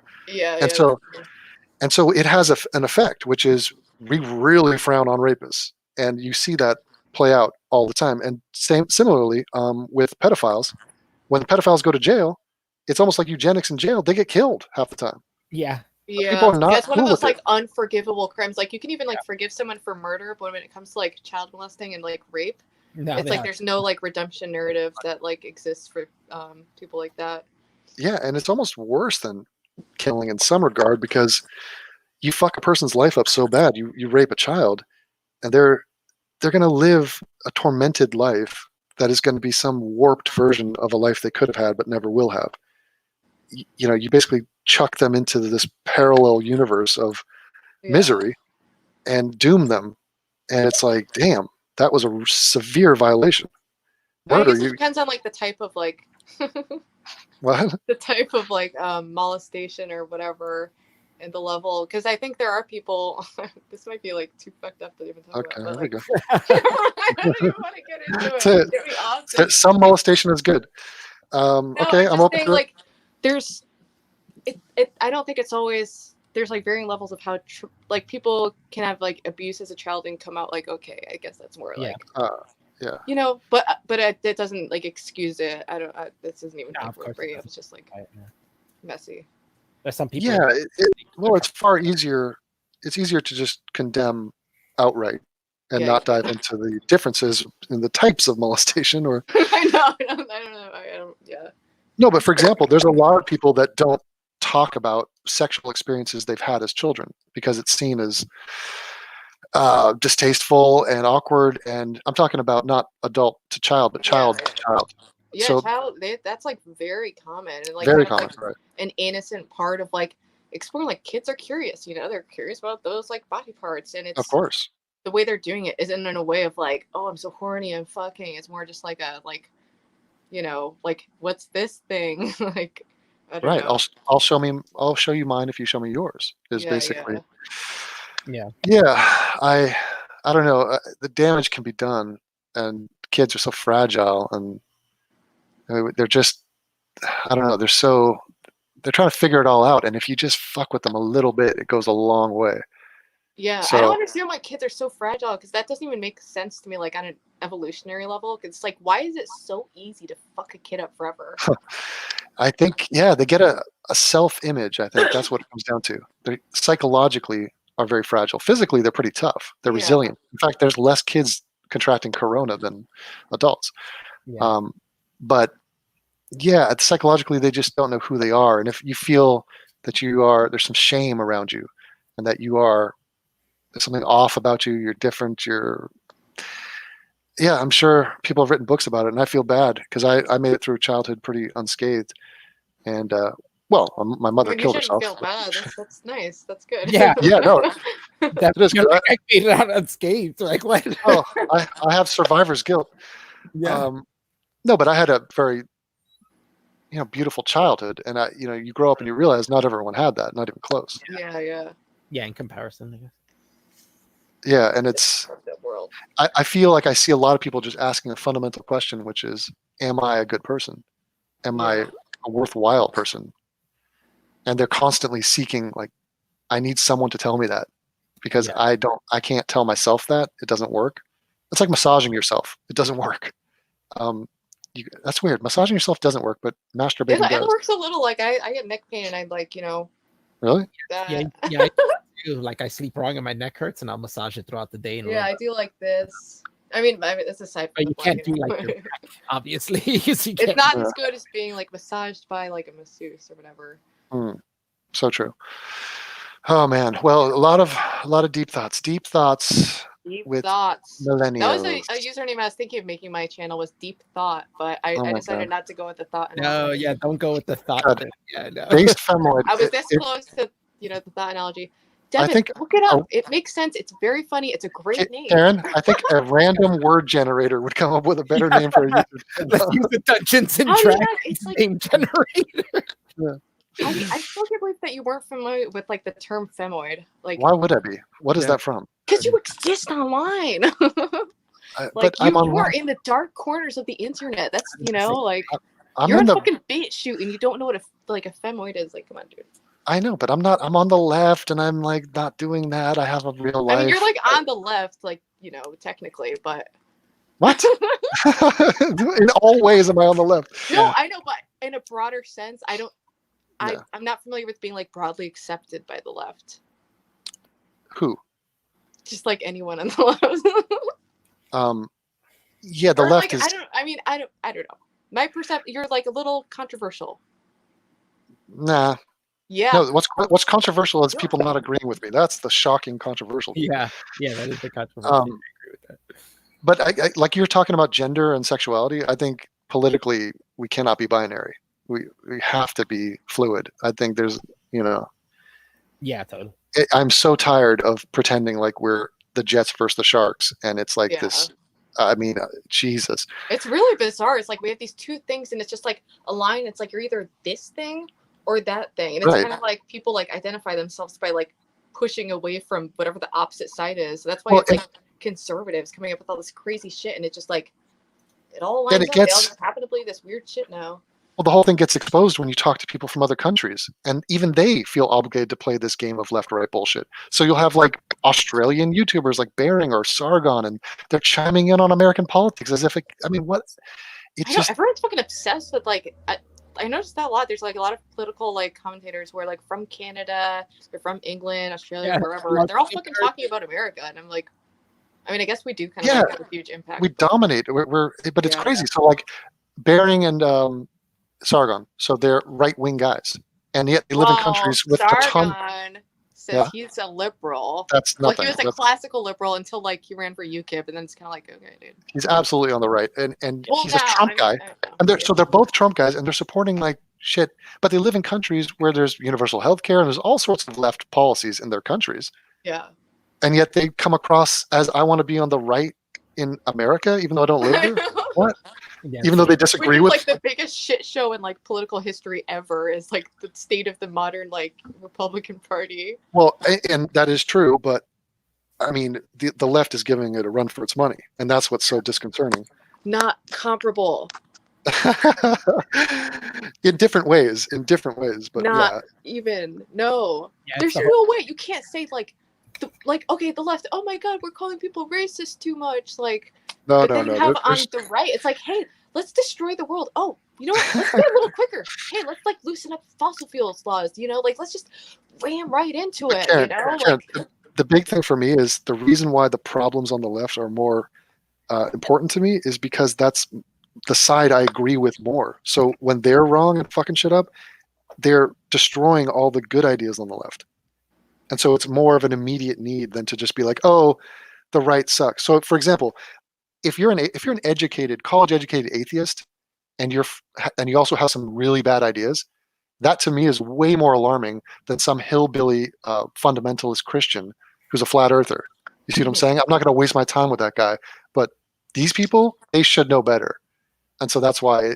And so it has an effect, which is we really frown on rapists. And you see that play out all the time. And similarly with pedophiles, when the pedophiles go to jail, it's almost like eugenics in jail. They get killed half the time. Yeah. People are not it's one cool of those with like unforgivable crimes. Like you can even like forgive someone for murder, but when it comes to like child molesting and like rape, it's like there's no like redemption narrative that like exists for people like that. Yeah, and it's almost worse than killing in some regard because you fuck a person's life up so bad. You rape a child, and they're going to live a tormented life that is going to be some warped version of a life they could have had but never will have. You know, you basically chuck them into this parallel universe of Yeah. misery and doom them, and it's like, damn, that was a severe violation. I Murder, guess it depends on like the type of like what? the type of like molestation or whatever, and the level. Because I think there are people. This might be like too fucked up to even talk Okay, about. there we But, go. like, I don't even want to get into it. That's it. It's gonna be awesome. Some molestation is good. No, Okay, I'm I'm just open saying to it. like there's it. I don't think it's always. There's like varying levels of how like people can have like abuse as a child and come out like, okay, I guess that's more Yeah. like Yeah. you know, but it doesn't like excuse it. I don't. This isn't even No, like of course it for you. doesn't. It's just like Right, yeah. messy. There's some people. Yeah, well, it's far easier. It's easier to just condemn outright and Yeah, not yeah. dive into the differences in the types of molestation. Or I know. I don't know. I don't. Yeah. no, but for example, there's a lot of people that don't talk about sexual experiences they've had as children because it's seen as distasteful and awkward. And I'm talking about not adult to child, but child to child. Yeah, So that's like very common and like very kind of common, like right? an innocent part of like exploring. Like kids are curious, you know, they're curious about those like body parts, and Of it's course. the way they're doing it isn't in a way of like, oh, I'm so horny and fucking. It's more just like a like, you know, like what's this thing? Like I don't Right. know. I'll show you mine if you show me yours. Is Yeah, basically. Yeah. Yeah, I don't know. The damage can be done, and kids are so fragile, and they're just, I don't know. They're trying to figure it all out, and if you just fuck with them a little bit, it goes a long way. Yeah, I don't So understand why kids are so fragile because that doesn't even make sense to me, like on an evolutionary level. 'Cause it's like, why is it so easy to fuck a kid up forever? I think, yeah, they get a self-image. I think that's what it comes down to. They psychologically are very fragile. Physically, they're pretty tough. They're Yeah. resilient. In fact, there's less kids contracting corona than adults. Yeah. But yeah, psychologically, they just don't know who they are. And if you feel that there's some shame around you, and that there's something off about you, you're different, yeah, I'm sure people have written books about it, and I feel bad because I made it through childhood pretty unscathed. And well, my I mother mean, you killed shouldn't herself. feel bad. That's nice. That's good. Yeah. Yeah, no, That, it is you're good. like, I made it out unscathed. Like what? Oh, I have survivor's guilt. Yeah. No, but I had a very beautiful childhood, and you grow up and you realize not everyone had that, not even close. Yeah. Yeah. In comparison, I guess. Yeah, and it's That world. I feel like I see a lot of people just asking a fundamental question, which is, am I a good person? Am I Yeah. a worthwhile person? And they're constantly seeking, like, I need someone to tell me that because Yeah. I can't tell myself that. It doesn't work. It's like massaging yourself. It doesn't work. That's weird. Massaging yourself doesn't work, but masturbating It does. works a little. Like I get neck pain, and I like Really? that. Yeah. Yeah. I do. Like I sleep wrong and my neck hurts, and I'll massage it throughout the day. And Yeah, I do like this. I mean, that's aside from But you the can't do blanket. like your back, obviously. 'Cause you It's can't- not as good as being like massaged by like a masseuse or whatever. So true. Oh man. Well, a lot of deep thoughts. Deep thoughts Deep with thoughts. millennials. That was a username I was thinking of making my channel was Deep Thought, but I Oh my decided God. not to go with the thought. No, analogy. yeah, don't go with the thought God. thing. Yeah, no. Based femoid. I was this it- close to the thought analogy. Devin, think- look it up. oh. It makes sense. It's very funny. It's a great name. Karen, I think a random word generator would come up with a better name for a YouTube Let's channel. use the Dungeons and How do you Dragons guys- it's like- name generator. I still can't believe that you weren't familiar with like the term femoid. Like, Why would I be? What is Yeah. that from? because you exist online. But Like I'm you on. are in the dark corners of the internet. That's like I'm you're in on the. fucking bait shoot and you don't know what a femoid is. Like, come on, dude. I know, but I'm not. I'm on the left, and I'm like not doing that. I have a real life. I mean, you're like on the left, like technically, but What? In all ways, am I on the left? no, I know, but in a broader sense, I don't. Yeah. I'm not familiar with being like broadly accepted by the left. Who? Just like anyone on the left. Yeah, the Or, left like, is. I don't know. My perception. You're like a little controversial. Nah. Yeah. No, what's controversial is people not agreeing with me. That's the shocking controversial thing. Yeah, that is the controversy. I agree with that. But I like you're talking about gender and sexuality. I think politically we cannot be binary. We have to be fluid. I think there's, Yeah, totally. I'm so tired of pretending like we're the Jets versus the Sharks, and it's like this. I mean, Jesus. It's really bizarre. It's like we have these two things, and it's just like a line. It's like you're either this thing or that thing, and it's Right. kind of like people like identify themselves by like pushing away from whatever the opposite side is. So that's why it's like conservatives coming up with all this crazy shit, and it just like it all lines up. They all just happen to believe this weird shit now. Well, the whole thing gets exposed when you talk to people from other countries, and even they feel obligated to play this game of left-right bullshit. So you'll have like Australian YouTubers like Bering or Sargon, and they're chiming in on American politics as if what? It's I know everyone's fucking obsessed with like. I noticed that a lot. There's like a lot of political like commentators who are like from Canada, they're from England, Australia, wherever. And they're all fucking talking about America, and I'm like, I mean, I guess we do kind of like have a huge impact. We dominate. But it's crazy. So like Bering and Sargon, so they're right-wing guys, and yet they live in countries with a ton. Sargon says he's a liberal. That's nothing. Like he was a classical liberal until like he ran for UKIP, and then it's kind of like, okay, dude. He's absolutely on the right, and he's a Trump guy, and they're both Trump guys, and they're supporting like shit. But they live in countries where there's universal health care and there's all sorts of left policies in their countries. Yeah. And yet they come across as I want to be on the right in America, even though I don't live there. What? Yeah, even though they disagree with like the biggest shit show in like political history ever is like the state of the modern like Republican Party. Well, and that is true, but I mean the left is giving it a run for its money, and that's what's so disconcerting. Not comparable. in different ways, but not even. No, there's no way you can't say like the left. Oh my God, we're calling people racist too much. Like, no. On the right, it's like, hey, let's destroy the world. Oh, you know what? Let's get a little quicker. Hey, let's like loosen up fossil fuels laws. Like let's just ram right into it. Karen, the big thing for me is the reason why the problems on the left are more important to me is because that's the side I agree with more. So when they're wrong and fucking shit up, they're destroying all the good ideas on the left. And so it's more of an immediate need than to just be like, oh, the right sucks. So for example, if you're an college educated atheist and you also have some really bad ideas, that to me is way more alarming than some hillbilly fundamentalist Christian who's a flat earther. You see what I'm saying? I'm not going to waste my time with that guy. But these people, they should know better. And so that's why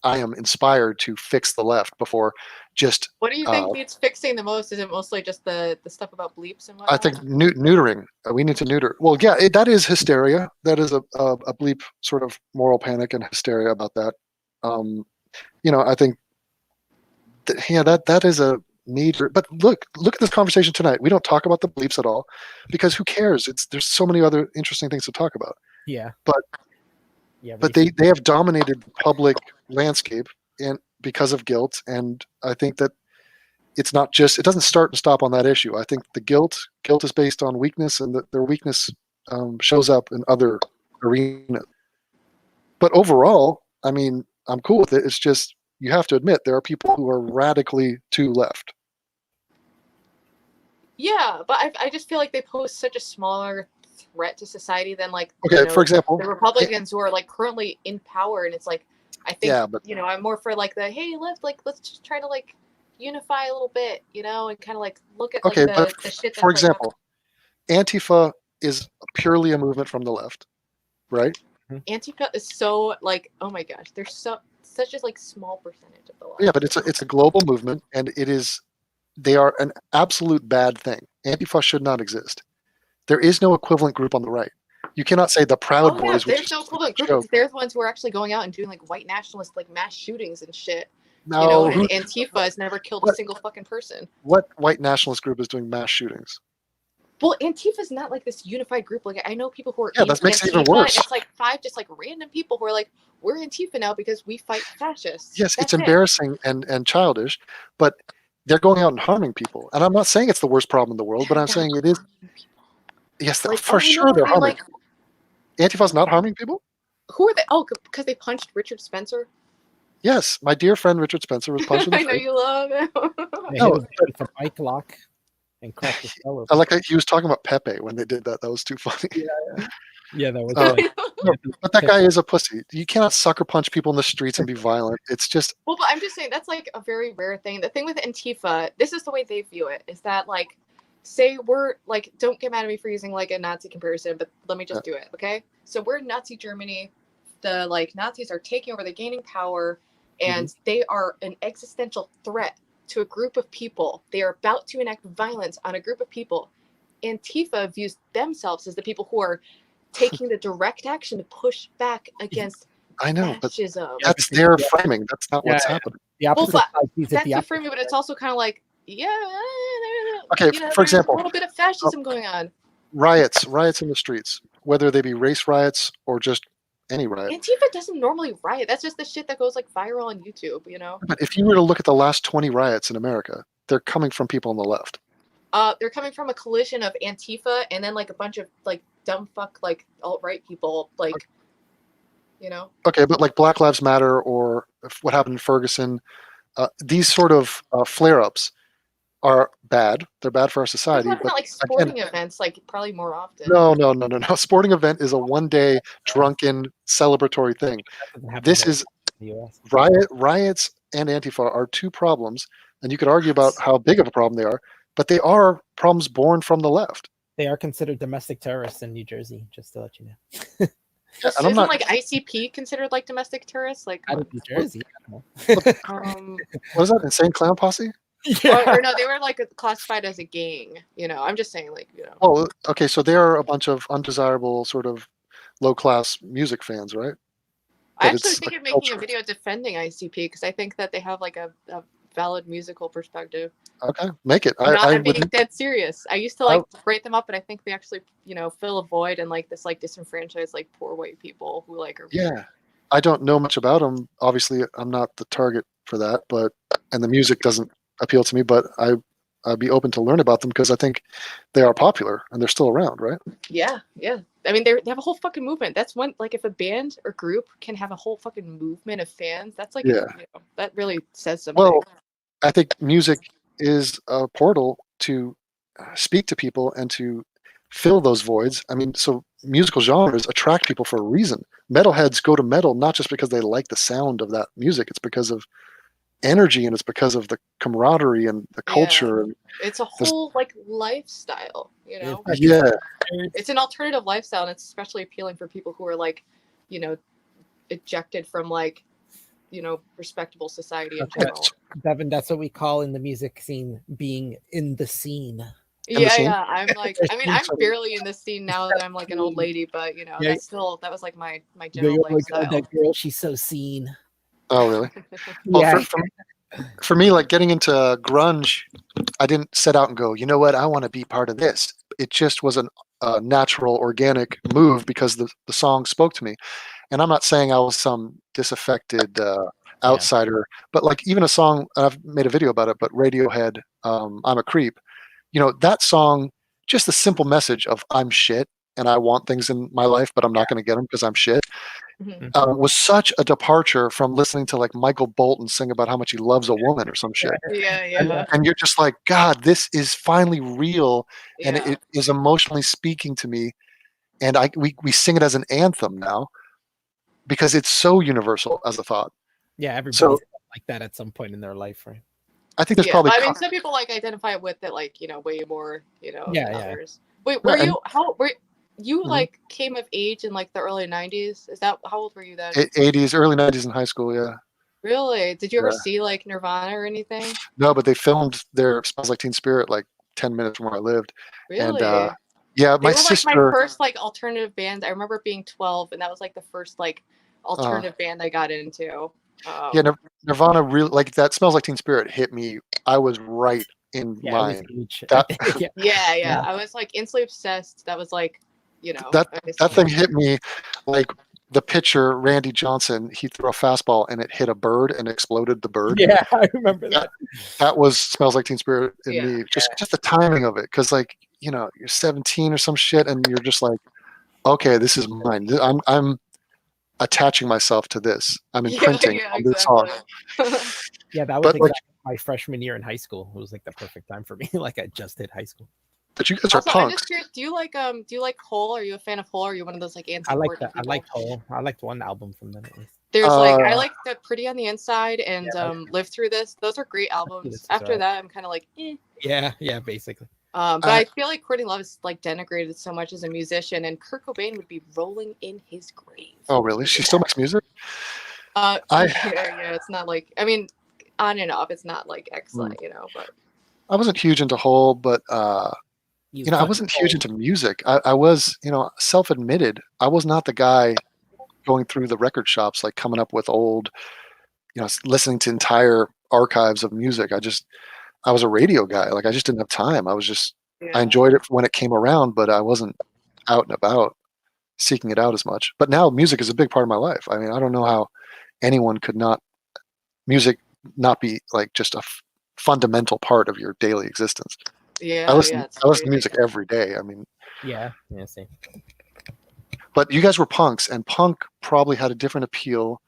I am inspired to fix the left before just. What do you think needs fixing the most? Is it mostly just the stuff about bleeps and whatnot? I think neutering. We need to neuter. Well, yeah, that is hysteria. That is a bleep sort of moral panic and hysteria about that. I think that is a major. But look at this conversation tonight. We don't talk about the bleeps at all because who cares? There's so many other interesting things to talk about. Yeah. But they have dominated the public landscape and because of guilt, and I think that it doesn't start and stop on that issue. I think the guilt is based on weakness, and that their weakness shows up in other arenas. But overall, I mean, I'm cool with it. It's just you have to admit there are people who are radically too left. Yeah, but I just feel like they pose such a smaller threat to society than like for example, the Republicans who are like currently in power, and it's like I think I'm more for like the hey left, like let's just try to like unify a little bit, and kind of like look at like, the shit. For example, Antifa is purely a movement from the left, right? Antifa is so like, oh my gosh, there's such a like small percentage of the left. Yeah, but it's a global movement, and they are an absolute bad thing. Antifa should not exist. There is no equivalent group on the right. You cannot say the Proud Boys. There's no equivalent group because they're the ones who are actually going out and doing like white nationalist like mass shootings and shit. No, and Antifa has never killed a single fucking person. What white nationalist group is doing mass shootings? Well, Antifa's not like this unified group. Like I know people who are that makes Antifa, it even worse. It's like 5 just like random people who are like, we're Antifa now because we fight fascists. Yes, it's embarrassing and childish, but they're going out and harming people. And I'm not saying it's the worst problem in the world, but I'm saying it is. Yes, like, for sure they're harming people. Antifa's not harming people? Who are they? Oh, because they punched Richard Spencer? Yes, my dear friend Richard Spencer was punched in the I know face. you love him. They No. hit him with a bike lock and cracked his skull. I like that he was talking about Pepe when they did that. That was too funny. Yeah, that was. No, but that guy is a pussy. You cannot sucker punch people in the streets and be violent. It's just Well, but I'm just saying that's like a very rare thing. The thing with Antifa, this is the way they view it, is that like, say we're like, don't get mad at me for using like a Nazi comparison, but let me just do it, okay? So we're in Nazi Germany. The like Nazis are taking over, they're gaining power, and they are an existential threat to a group of people. They are about to enact violence on a group of people. Antifa views themselves as the people who are taking the direct action to push back against I know, but fascism. that's their framing. That's not what's happening. The opposite Well, side sees it That's the the opposite. framing, but it's also kind of like, Okay, you know, for there's example, a little bit of fascism going on. riots in the streets, whether they be race riots or just any riot. Antifa doesn't normally riot. That's just the shit that goes like viral on YouTube, you know? But if you were to look at the last 20 riots in America, they're coming from people on the left. They're coming from a collision of Antifa and then like a bunch of like dumb fuck like alt-right people, like, you know? Okay, but like Black Lives Matter or what happened in Ferguson, these sort of flare-ups are bad. They're bad for our I'm society. talking But about like sporting events, like probably more often. no. Sporting event is a one-day drunken celebratory thing. This is in the US. riots and Antifa are two problems, and you could argue about how big of a problem they are, but they are problems born from the left. They are considered domestic terrorists in New Jersey, just to let you know. Yeah, and I'm Isn't not. like ICP considered like domestic terrorists? Like, Out of New Jersey. What is that? Insane Clown Posse? or no, they were like classified as a gang. You know, I'm just saying, like, you know. Oh, okay. So they are a bunch of undesirable, sort of low-class music fans, right? I But actually it's think a of making a culture. video defending ICP because I think that they have like a valid musical perspective. Okay, make it. I'm being would. dead serious. I used to like rate them up, but I think they actually, you know, fill a void and like this like disenfranchised like poor white people who like are. Yeah, I don't know much about them. Obviously, I'm not the target for that, and the music doesn't appeal to me. But I'd be open to learn about them because I think they are popular and they're still around, right? Yeah. I mean, they have a whole fucking movement. That's one like if a band or group can have a whole fucking movement of fans, that's like Yeah. you know, that really says something. Well, I think music is a portal to speak to people and to fill those voids. I mean, so musical genres attract people for a reason. Metalheads go to metal not just because they like the sound of that music, it's because of energy and it's because of the camaraderie and the culture. And It's a whole like lifestyle, you know. yeah, It's an alternative lifestyle, and it's especially appealing for people who are like, you know, ejected from like, you know, respectable society in general. Devin, that's what we call in the music scene being in the scene. Yeah. I'm like, I mean, I'm barely in this scene now that I'm like an old lady, but you know, Yeah. that was like my general lifestyle. That girl, she's so seen. Oh, really? Well, Yeah. for me, like getting into grunge, I didn't set out and go, you know what, I want to be part of this. It just was a natural, organic move because the song spoke to me. And I'm not saying I was some disaffected outsider, but like even a song, I've made a video about it, but Radiohead, I'm a Creep, you know, that song, just the simple message of I'm shit and I want things in my life, but I'm not going to get them because I'm shit. Was such a departure from listening to like Michael Bolton sing about how much he loves a woman or some shit. Yeah. And you're just like, God, this is finally real, and it is emotionally speaking to me. And we sing it as an anthem now because it's so universal as a thought. Yeah, everybody's So like that at some point in their life, right? I think there's probably. I mean, some people like identify with it, like, you know, way more, you know, than others. Wait, you like came of age in like the early 90s? Is that how old were you then? 80s, early 90s in high school, yeah. Really? Did you ever see like Nirvana or anything? No, but they filmed their Smells Like Teen Spirit like 10 minutes from where I lived. Really? And yeah, they my were sister. Like my first like alternative band. I remember being 12, and that was like the first like alternative band I got into. Yeah, Nirvana really like that. Smells Like Teen Spirit hit me. I was right in line. Yeah. I was like instantly obsessed. That was like, you know, that thing hit me like the pitcher Randy Johnson. He threw a fastball and it hit a bird and exploded the bird. Yeah, I remember that. That was Smells Like Teen Spirit in me. Just the timing of it, because like, you know, you're 17 or some shit, and you're just like, okay, this is mine. attaching myself to this. I'm Yeah, imprinting yeah, on this song. exactly. Yeah, that was But, like- exactly my freshman year in high school. It was like the perfect time for me. Like I just hit high school. But you guys are Also, I'm punks. just curious. Do you like Hole? Are you a fan of Hole? Or are you one of those like I anti-Courtney liked people? Hole. I liked one album from them at least. There's like I Uh, like the Pretty on the Inside and Live Through This. Those are great albums. This is After right. that, I'm kind of like, eh. Yeah, basically. But I feel like Courtney Love is like denigrated so much as a musician, and Kurt Cobain would be rolling in his grave. Oh, really? She still makes music? Yeah, it's not like on and off. It's not like excellent, but I wasn't huge into Hole, but You I fucking wasn't huge into music. I was, self-admitted. I was not the guy going through the record shops, like coming up with old, listening to entire archives of music. I was a radio guy. Like I just didn't have time. I enjoyed it when it came around, but I wasn't out and about seeking it out as much. But now music is a big part of my life. I mean, I don't know how anyone could music not be like just a fundamental part of your daily existence. Yeah, I listen it's to crazy. music every day. I mean, yeah, same. but you guys were punks, and punk probably had a different appeal.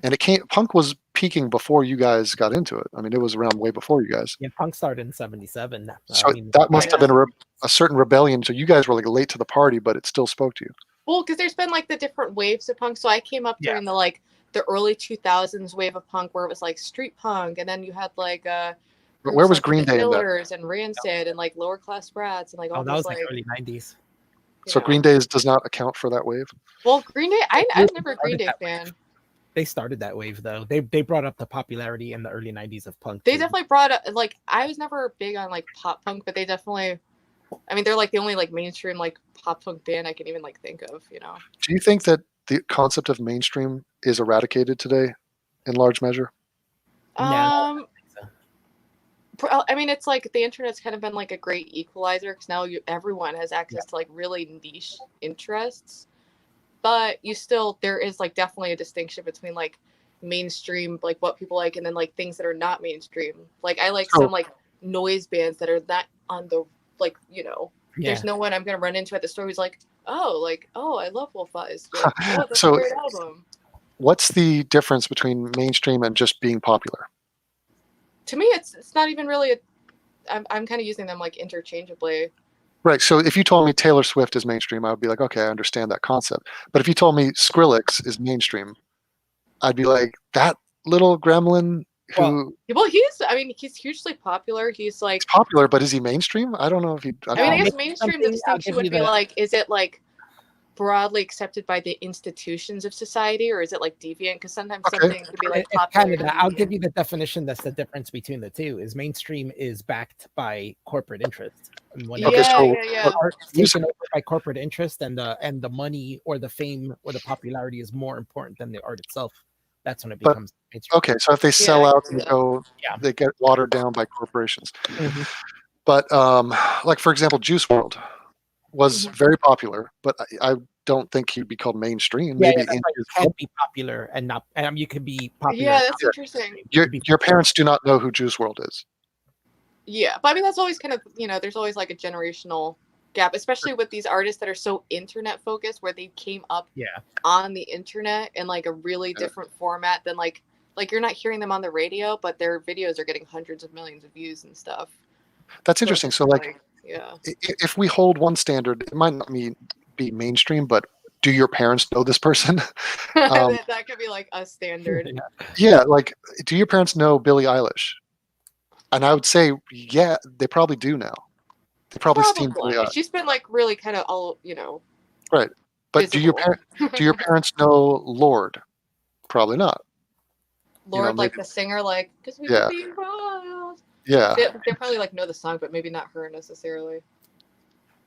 And punk was peaking before you guys got into it. I mean, it was around way before you guys. Yeah, punk started in '77. So that must have been a certain rebellion. So you guys were like late to the party, but it still spoke to you. Well, because there's been like the different waves of punk. So I came up during the early 2000s wave of punk, where it was like street punk, and then you had like But where was like Green the Day in that? Killers and Rancid and like Lower Class Brats and like all that those was like early '90s. So Green Day does not account for that wave. Well, Green Day, I was never a Green Day fan. They started that wave though. They brought up the popularity in the early '90s of punk. They definitely brought up like I was never big on like pop punk, but they definitely. I mean, they're like the only like mainstream like pop punk band I can even like think of. Do you think that the concept of mainstream is eradicated today, in large measure? No. I mean, it's like the internet's kind of been like a great equalizer because now everyone has access to like really niche interests. But there is like definitely a distinction between like mainstream, like what people like, and then like things that are not mainstream. Like I like some like noise bands that are not on the like there's no one I'm gonna run into at the store who's like, oh, I love Wolf Eyes. Like, oh, that's a great album. What's the difference between mainstream and just being popular? To me, it's not even really I'm kind of using them like interchangeably. Right. So if you told me Taylor Swift is mainstream, I would be like, okay, I understand that concept. But if you told me Skrillex is mainstream, I'd be like, that little gremlin who. Well, he's hugely popular. He's like popular, but is he mainstream? I don't know if he. I guess mainstream. The distinction would be like, is it like broadly accepted by the institutions of society, or is it like deviant? Because sometimes something could be like popular. I'll give you the definition. That's the difference between the two. Is mainstream is backed by corporate interests. Art is taken over by corporate interest, and the money or the fame or the popularity is more important than the art itself. That's when it becomes mainstream. Okay, so if they sell out and they get watered down by corporations. Mm-hmm. But like for example, Juice WRLD was very popular, but I don't think he'd be called mainstream. Yeah, Maybe you can be popular and not, and you can be popular. Yeah, that's interesting. Your parents do not know who Juice WRLD is. Yeah, but I mean that's always kind of there's always like a generational gap, especially with these artists that are so internet focused, where they came up on the internet in like a really different format than like you're not hearing them on the radio, but their videos are getting hundreds of millions of views and stuff. That's interesting. So like if we hold one standard, it might not be mainstream, but do your parents know this person? That could be like a standard. Yeah, like do your parents know Billie Eilish? And I would say, yeah, they probably do now. They probably seen Billie Eilish. She's been like really kind of all right. But visible. do your parents know Lorde? Probably not. Lorde, like the singer, like because we could be wild. Yeah, they probably like know the song, but maybe not her necessarily.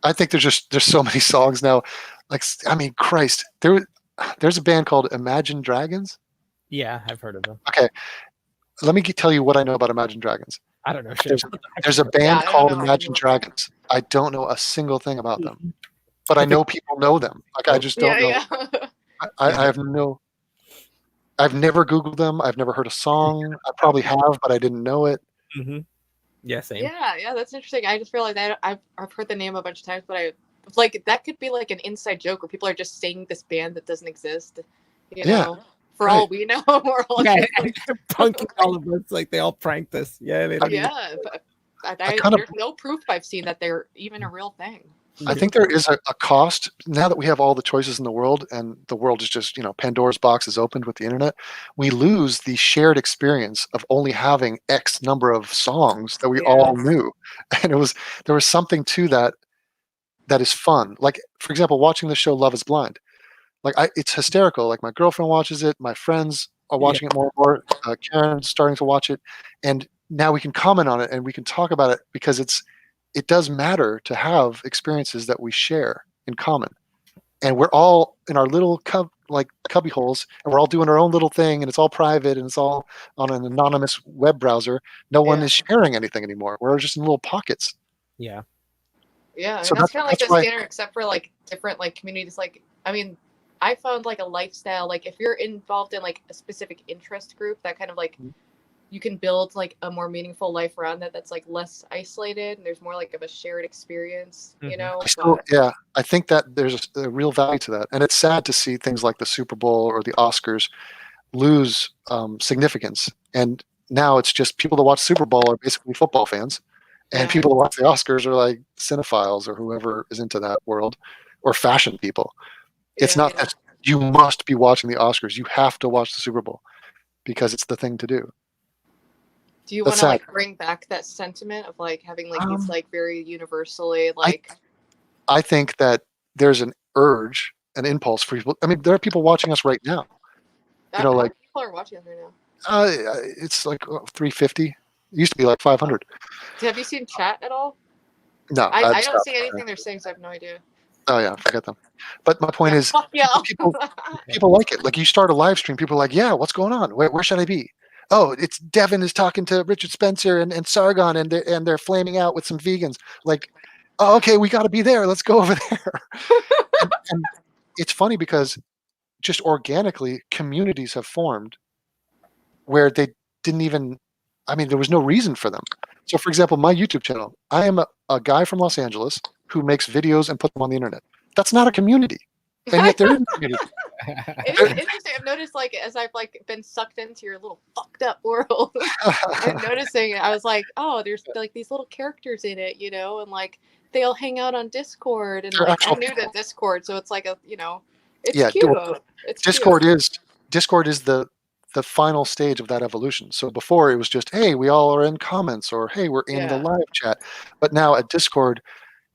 I think there's so many songs now. Like I mean, Christ, there's a band called Imagine Dragons. Yeah, I've heard of them. Okay, let me tell you what I know about Imagine Dragons. I don't know. There's a band called Imagine Dragons. I don't know a single thing about them, but I know people know them. Like I just don't know. Yeah. I have no. I've never Googled them. I've never heard a song. I probably have, but I didn't know it. Mm-hmm. Yeah, same. Yeah, that's interesting. I just realized I've heard the name a bunch of times, but that could be like an inside joke where people are just saying this band that doesn't exist, You Yeah, know, for right. all we know, we're all Yeah, just like, punking all of us like they all pranked us. Yeah, they don't even. yeah. But I kind of there's no proof I've seen that they're even a real thing. I think there is a cost now that we have all the choices in the world, and the world is just, Pandora's box is opened with the internet. We lose the shared experience of only having X number of songs that we all knew, and there was something to that is fun. Like, for example, watching the show Love Is Blind. Like, it's hysterical. Like, my girlfriend watches it, my friends are watching it more and more. Karen's starting to watch it, and now we can comment on it and we can talk about it because it does matter to have experiences that we share in common. And we're all in our little cubby holes, and we're all doing our own little thing, and it's all private, and it's all on an anonymous web browser. No one is sharing anything anymore. We're just in little pockets. Yeah. Yeah, So and that's kind of like that's the why- standard, except for like different like communities. Like, I mean, I found like a lifestyle. Like, if you're involved in like a specific interest group, that kind of like you can build like a more meaningful life around that. That's like less isolated, and there's more like of a shared experience. You know. I think that there's a real value to that, and it's sad to see things like the Super Bowl or the Oscars lose significance. And now it's just people that watch Super Bowl are basically football fans, and people that watch the Oscars are like cinephiles or whoever is into that world, or fashion people. It's not that you must be watching the Oscars. You have to watch the Super Bowl because it's the thing to do. Do you want to like bring back that sentiment of like having like these like very universally like? I think that there's an urge, an impulse for people. I mean, there are people watching us right now. Like people are watching us right now. It's like 350. It used to be like 500. Have you seen chat at all? No, I don't see anything they're saying, so I have no idea. Oh yeah, forget them. But my point is, fuck yeah. people like it. Like, you start a live stream, people are like, yeah, what's going on? Where should I be? Oh, it's Devin is talking to Richard Spencer and Sargon, and they're flaming out with some vegans. Like, oh, okay, we got to be there. Let's go over there. and it's funny because just organically, communities have formed where they didn't even. I mean, there was no reason for them. So, for example, my YouTube channel, I am a guy from Los Angeles who makes videos and put them on the internet. That's not a community, and yet there is a community. It is interesting. I've noticed, like, as I've like been sucked into your little fucked up world, I'm noticing it. I was like, oh, there's like these little characters in it, you know, and like they all hang out on Discord, and like I'm new to Discord, so it's like a, it's cute. It's Discord cute. Discord is the final stage of that evolution. So before it was just, hey, we all are in comments, or hey, we're in the live chat. But now at Discord,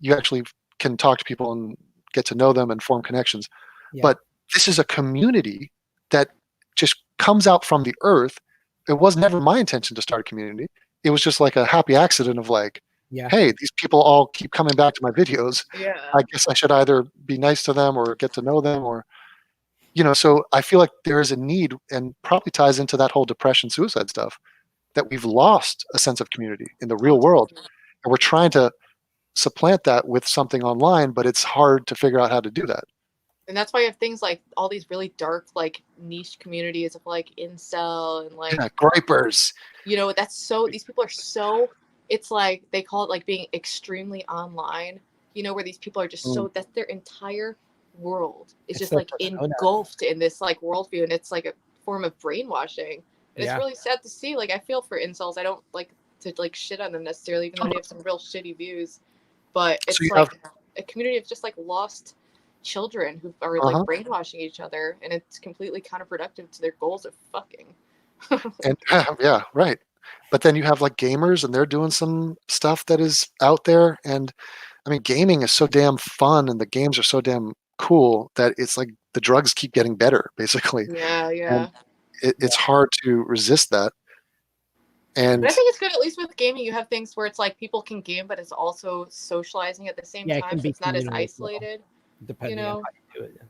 you actually can talk to people and get to know them and form connections. Yeah. But this is a community that just comes out from the earth. It was never my intention to start a community. It was just like a happy accident of like, hey, these people all keep coming back to my videos. Yeah. I guess I should either be nice to them or get to know them, or, so I feel like there is a need, and probably ties into that whole depression, suicide stuff, that we've lost a sense of community in the real world. And we're trying to supplant that with something online, but it's hard to figure out how to do that. And that's why you have things like all these really dark, like niche communities of like incel and like gripers. These people are so, it's like they call it like being extremely online, where these people are just so, that's their entire world. It's just like engulfed in this like worldview, and it's like a form of brainwashing. And it's really sad to see. Like, I feel for incels. I don't like to like shit on them necessarily, even though they have some real shitty views. But it's a community of just like lost children who are like brainwashing each other, and it's completely counterproductive to their goals of fucking. And yeah, right. But then you have like gamers, and they're doing some stuff that is out there. And I mean, gaming is so damn fun, and the games are so damn cool that it's like the drugs keep getting better, basically. Yeah. And it's hard to resist that. And but I think it's good, at least with gaming, you have things where it's like people can game, but it's also socializing at the same time. So it's not as isolated. Depending on how you do it.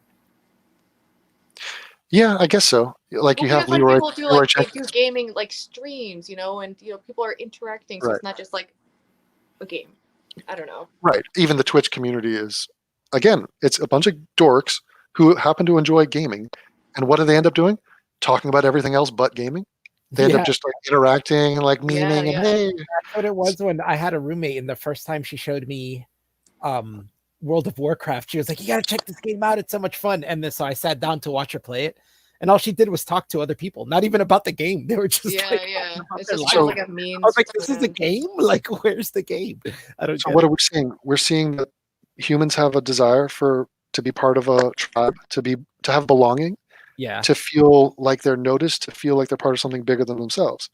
Yeah, I guess so. Like, you have Leroy. People do like they do gaming like streams, and people are interacting, so it's not just like a game. I don't know. Right. Even the Twitch community is, again, it's a bunch of dorks who happen to enjoy gaming, and what do they end up doing? Talking about everything else but gaming. They end up just like interacting and like memeing and hey. That's what it was when I had a roommate, and the first time she showed me World of Warcraft, she was like, you gotta check this game out, it's so much fun. And then so I sat down to watch her play it, and all she did was talk to other people, not even about the game. They were just Yeah, like, yeah. It's their just lives. like a means. I was like, this is a game? Like, where's the game? I don't So get what it. are we seeing? We're seeing that humans have a desire to be part of a tribe, to have belonging, Yeah. to feel like they're noticed, to feel like they're part of something bigger than themselves,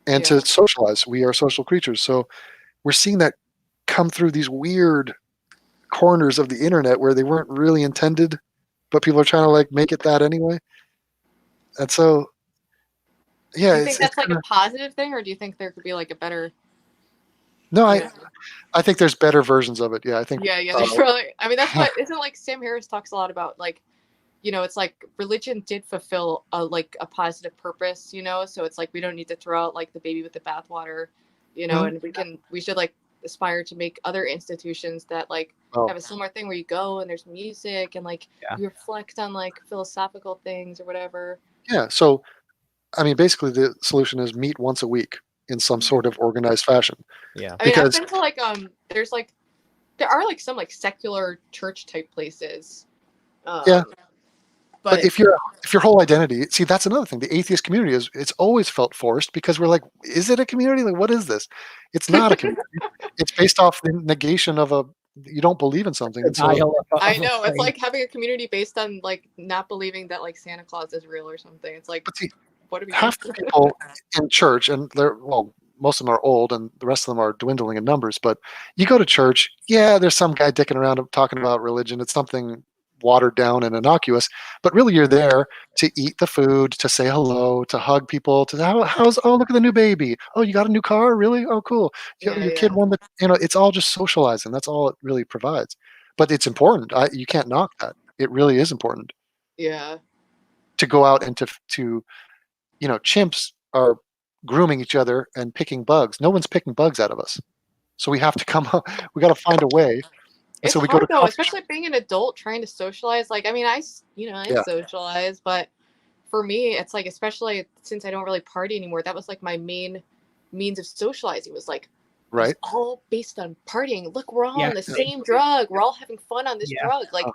and Yeah. to socialize. We are social creatures. So we're seeing that come through these weird corners of the internet where they weren't really intended, but people are trying to like make it that anyway. And so, yeah, Do you think that's like a positive thing, or do you think there could be like a better? no, Yeah. I think there's better versions of it. Yeah, I think. Yeah, there's really. I mean, that's what isn't like Sam Harris talks a lot about. Like, it's like religion did fulfill a positive purpose. So it's like we don't need to throw out like the baby with the bathwater. And we should like aspire to make other institutions that like have a similar thing where you go and there's music and like you reflect on like philosophical things or whatever. Yeah. So, I mean, basically, the solution is meet once a week in some sort of organized fashion. Yeah. I mean, I've Because been to like there's like there are like some like secular church type places. Yeah. But if your whole identity, see, that's another thing. The atheist community it's always felt forced because we're like, is it a community? Like, what is this? It's not a community. It's based off the negation of you don't believe in something. And so, I know it's like having a community based on like not believing that like Santa Claus is real or something. It's like, but see, what are we half the people in church, and most of them are old, and the rest of them are dwindling in numbers. But you go to church, yeah, there's some guy dicking around talking about religion. It's something watered down and innocuous, but really you're there to eat the food, to say hello, to hug people, to look at the new baby. Oh, you got a new car? Really? Oh, cool. Your kid won the, it's all just socializing. That's all it really provides. But it's important. You can't knock that. It really is important. Yeah. To go out and to chimps are grooming each other and picking bugs. No one's picking bugs out of us. So we have to come up, we got to find a way. It's so we hard go to though, especially being an adult trying to socialize. Like, I mean, I socialize, but for me, it's like, especially since I don't really party anymore, that was like my main means of socializing was like, right. It's all based on partying. Look, we're all on the same drug. We're all having fun on this drug. Like,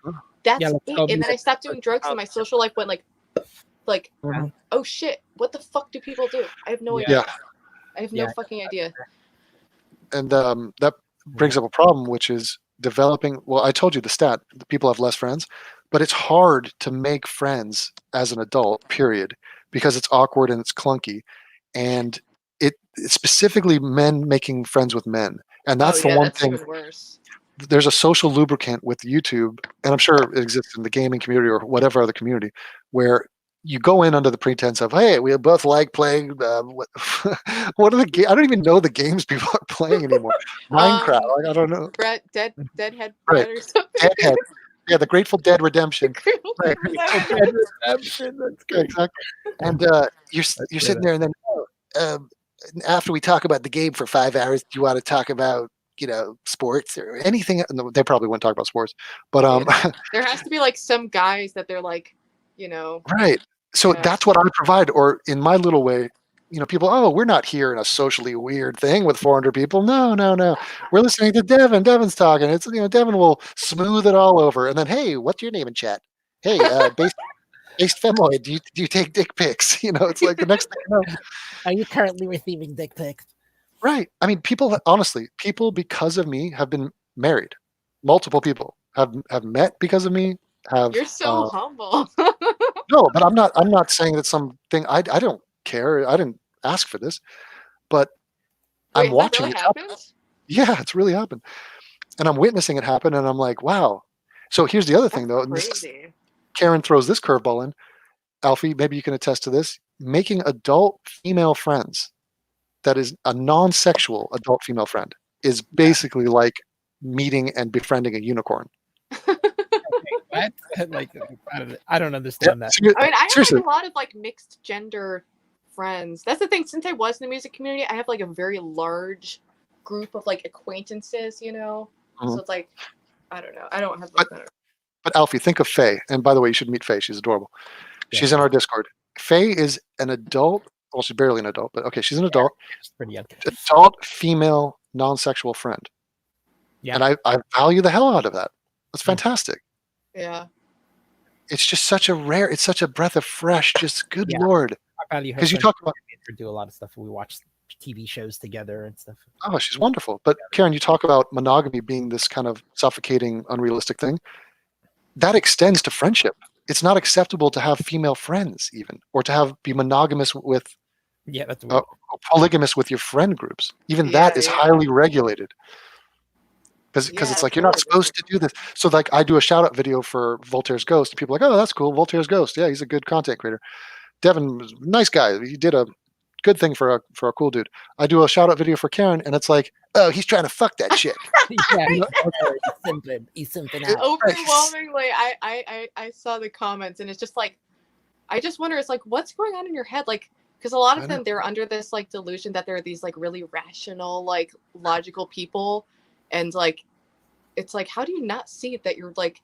that's it. And then I stopped doing drugs and my social life went like, oh shit, what the fuck do people do? I have no idea. I have no fucking idea. And that brings up a problem, which is developing. Well, I told you the stat, the people have less friends, but it's hard to make friends as an adult, period, because it's awkward and it's clunky. And it's specifically men making friends with men. And that's the one thing. Even worse. There's a social lubricant with YouTube, and I'm sure it exists in the gaming community or whatever other community, where you go in under the pretense of, hey, we both like playing. What are the games? I don't even know the games people are playing anymore. Minecraft. I don't know. Deadhead Brett or something. Deadhead. Yeah, the Grateful Dead Redemption. Right. Dead Redemption. That's good. Exactly. And you're sitting there, and then after we talk about the game for 5 hours, do you want to talk about sports or anything? No, they probably wouldn't talk about sports, but there has to be like some guys that they're like, right. So that's what I provide. Or in my little way, people, we're not here in a socially weird thing with 400 people. No. We're listening to Devin. Devin's talking. It's, Devin will smooth it all over. And then, hey, what's your name in chat? Hey, based femoid, do you take dick pics? It's like the next thing you know. Are you currently receiving dick pics? Right. I mean, honestly, people because of me have been married. Multiple people have met because of me. You're so humble. No, but I'm not saying that something I don't care. I didn't ask for this, but I'm watching it happen. Yeah, it's really happened. And I'm witnessing it happen, and I'm like, wow. So here's the other thing though. And Karen throws this curveball in. Alfie, maybe you can attest to this. Making adult female friends, that is a non-sexual adult female friend, is basically like meeting and befriending a unicorn. What? Like, I don't understand that. I mean, I have like a lot of like mixed gender friends. That's the thing. Since I was in the music community, I have like a very large group of like acquaintances. So it's like, I don't know. I don't have. But Alfie, think of Faye. And by the way, you should meet Faye. She's adorable. Yeah. She's in our Discord. Faye is an adult. Well, she's barely an adult, but okay, she's an adult. She's pretty young. Adult female non-sexual friend. Yeah. And I value the hell out of that. That's fantastic. Yeah. it's just such a rare, it's such a breath of fresh, just good Yeah. Lord. I value her Because you friendship. talk about, We do a lot of stuff. We watch TV shows together and stuff. oh, she's wonderful. But Karen, you talk about monogamy being this kind of suffocating, unrealistic thing. That extends to friendship. It's not acceptable to have female friends, even, or to be monogamous with, Yeah, that's weird. polygamous with your friend groups. Even Yeah, that is yeah. highly regulated. Because Yeah, it's like, you're not totally. supposed to do this. So like, I do a shout out video for Voltaire's Ghost. And people are like, oh, that's cool. Voltaire's Ghost. Yeah, he's a good content creator. Devin was a nice guy. He did a good thing for a cool dude. I do a shout out video for Karen, and it's like, oh, he's trying to fuck that chick. Yeah, he's simping out. Overwhelmingly, I saw the comments, and it's just like, I just wonder, it's like, what's going on in your head? Like, because a lot I of know. them, they're under this like delusion that they're these like really rational, like logical people, and like, it's like, how do you not see that you're like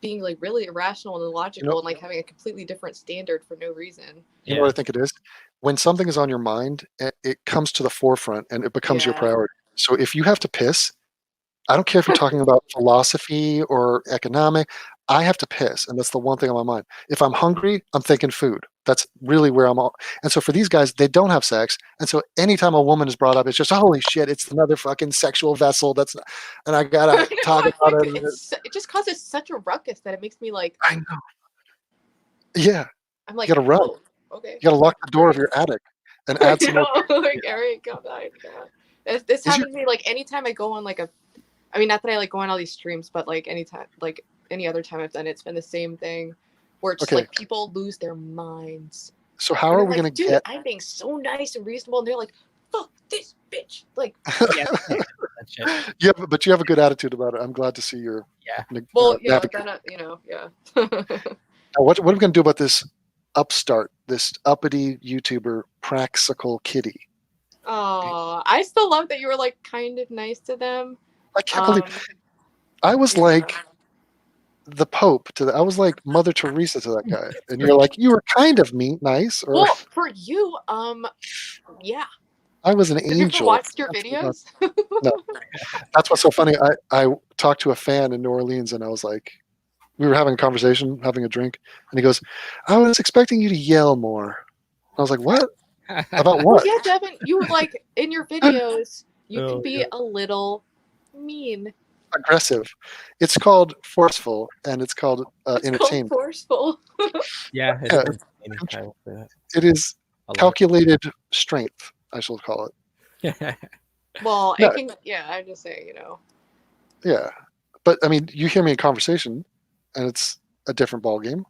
being like really irrational and illogical and like having a completely different standard for no reason? You know what I think it is? When something is on your mind, it comes to the forefront and it becomes your Yeah. priority. So if you have to piss, I don't care if you're talking about philosophy or economic, I have to piss. And that's the one thing on my mind. If I'm hungry, I'm thinking food. That's really where I'm all. And so for these guys, they don't have sex. And so anytime a woman is brought up, it's just, holy shit, it's another fucking sexual vessel. That's not, and I gotta talk about it. It just causes such a ruckus that it makes me like, I know. Yeah. I'm like, You gotta run. oh, okay. You gotta lock the door of your attic and add some more. Like, all right, God. This happens to me like anytime I go on like I mean, not that I like go on all these streams, but like anytime, like any other time I've done it, it's been the same thing where it's just like people lose their minds. So how are we gonna dude, get? I'm being so nice and reasonable, and they're like, fuck this bitch. Like, Yeah, but you have a good attitude about it. I'm glad to see your. well, yeah, navigate. then, you know, yeah. Now, what are we going to do about this upstart, this uppity YouTuber, Praxical Kitty? Oh, I still love that you were like kind of nice to them. I can't believe I was like the Pope to I was like Mother Teresa to that guy, and you're like, you were kind of nice, or Well, for you, yeah. I was an Have you ever angel. watched your videos? No, that's what's so funny. I talked to a fan in New Orleans, and I was like, we were having a conversation, having a drink, and he goes, I was expecting you to yell more. I was like, what? About what? Well, yeah, Devin, you like in your videos, you can be a little mean. Aggressive. It's called forceful, and it's called It's entertainment. called forceful. Yeah, it is calculated strength, I shall call it. Well, No. it can. Yeah, I'm just saying, you know. Yeah, but I mean, you hear me in conversation, and it's a different ball game.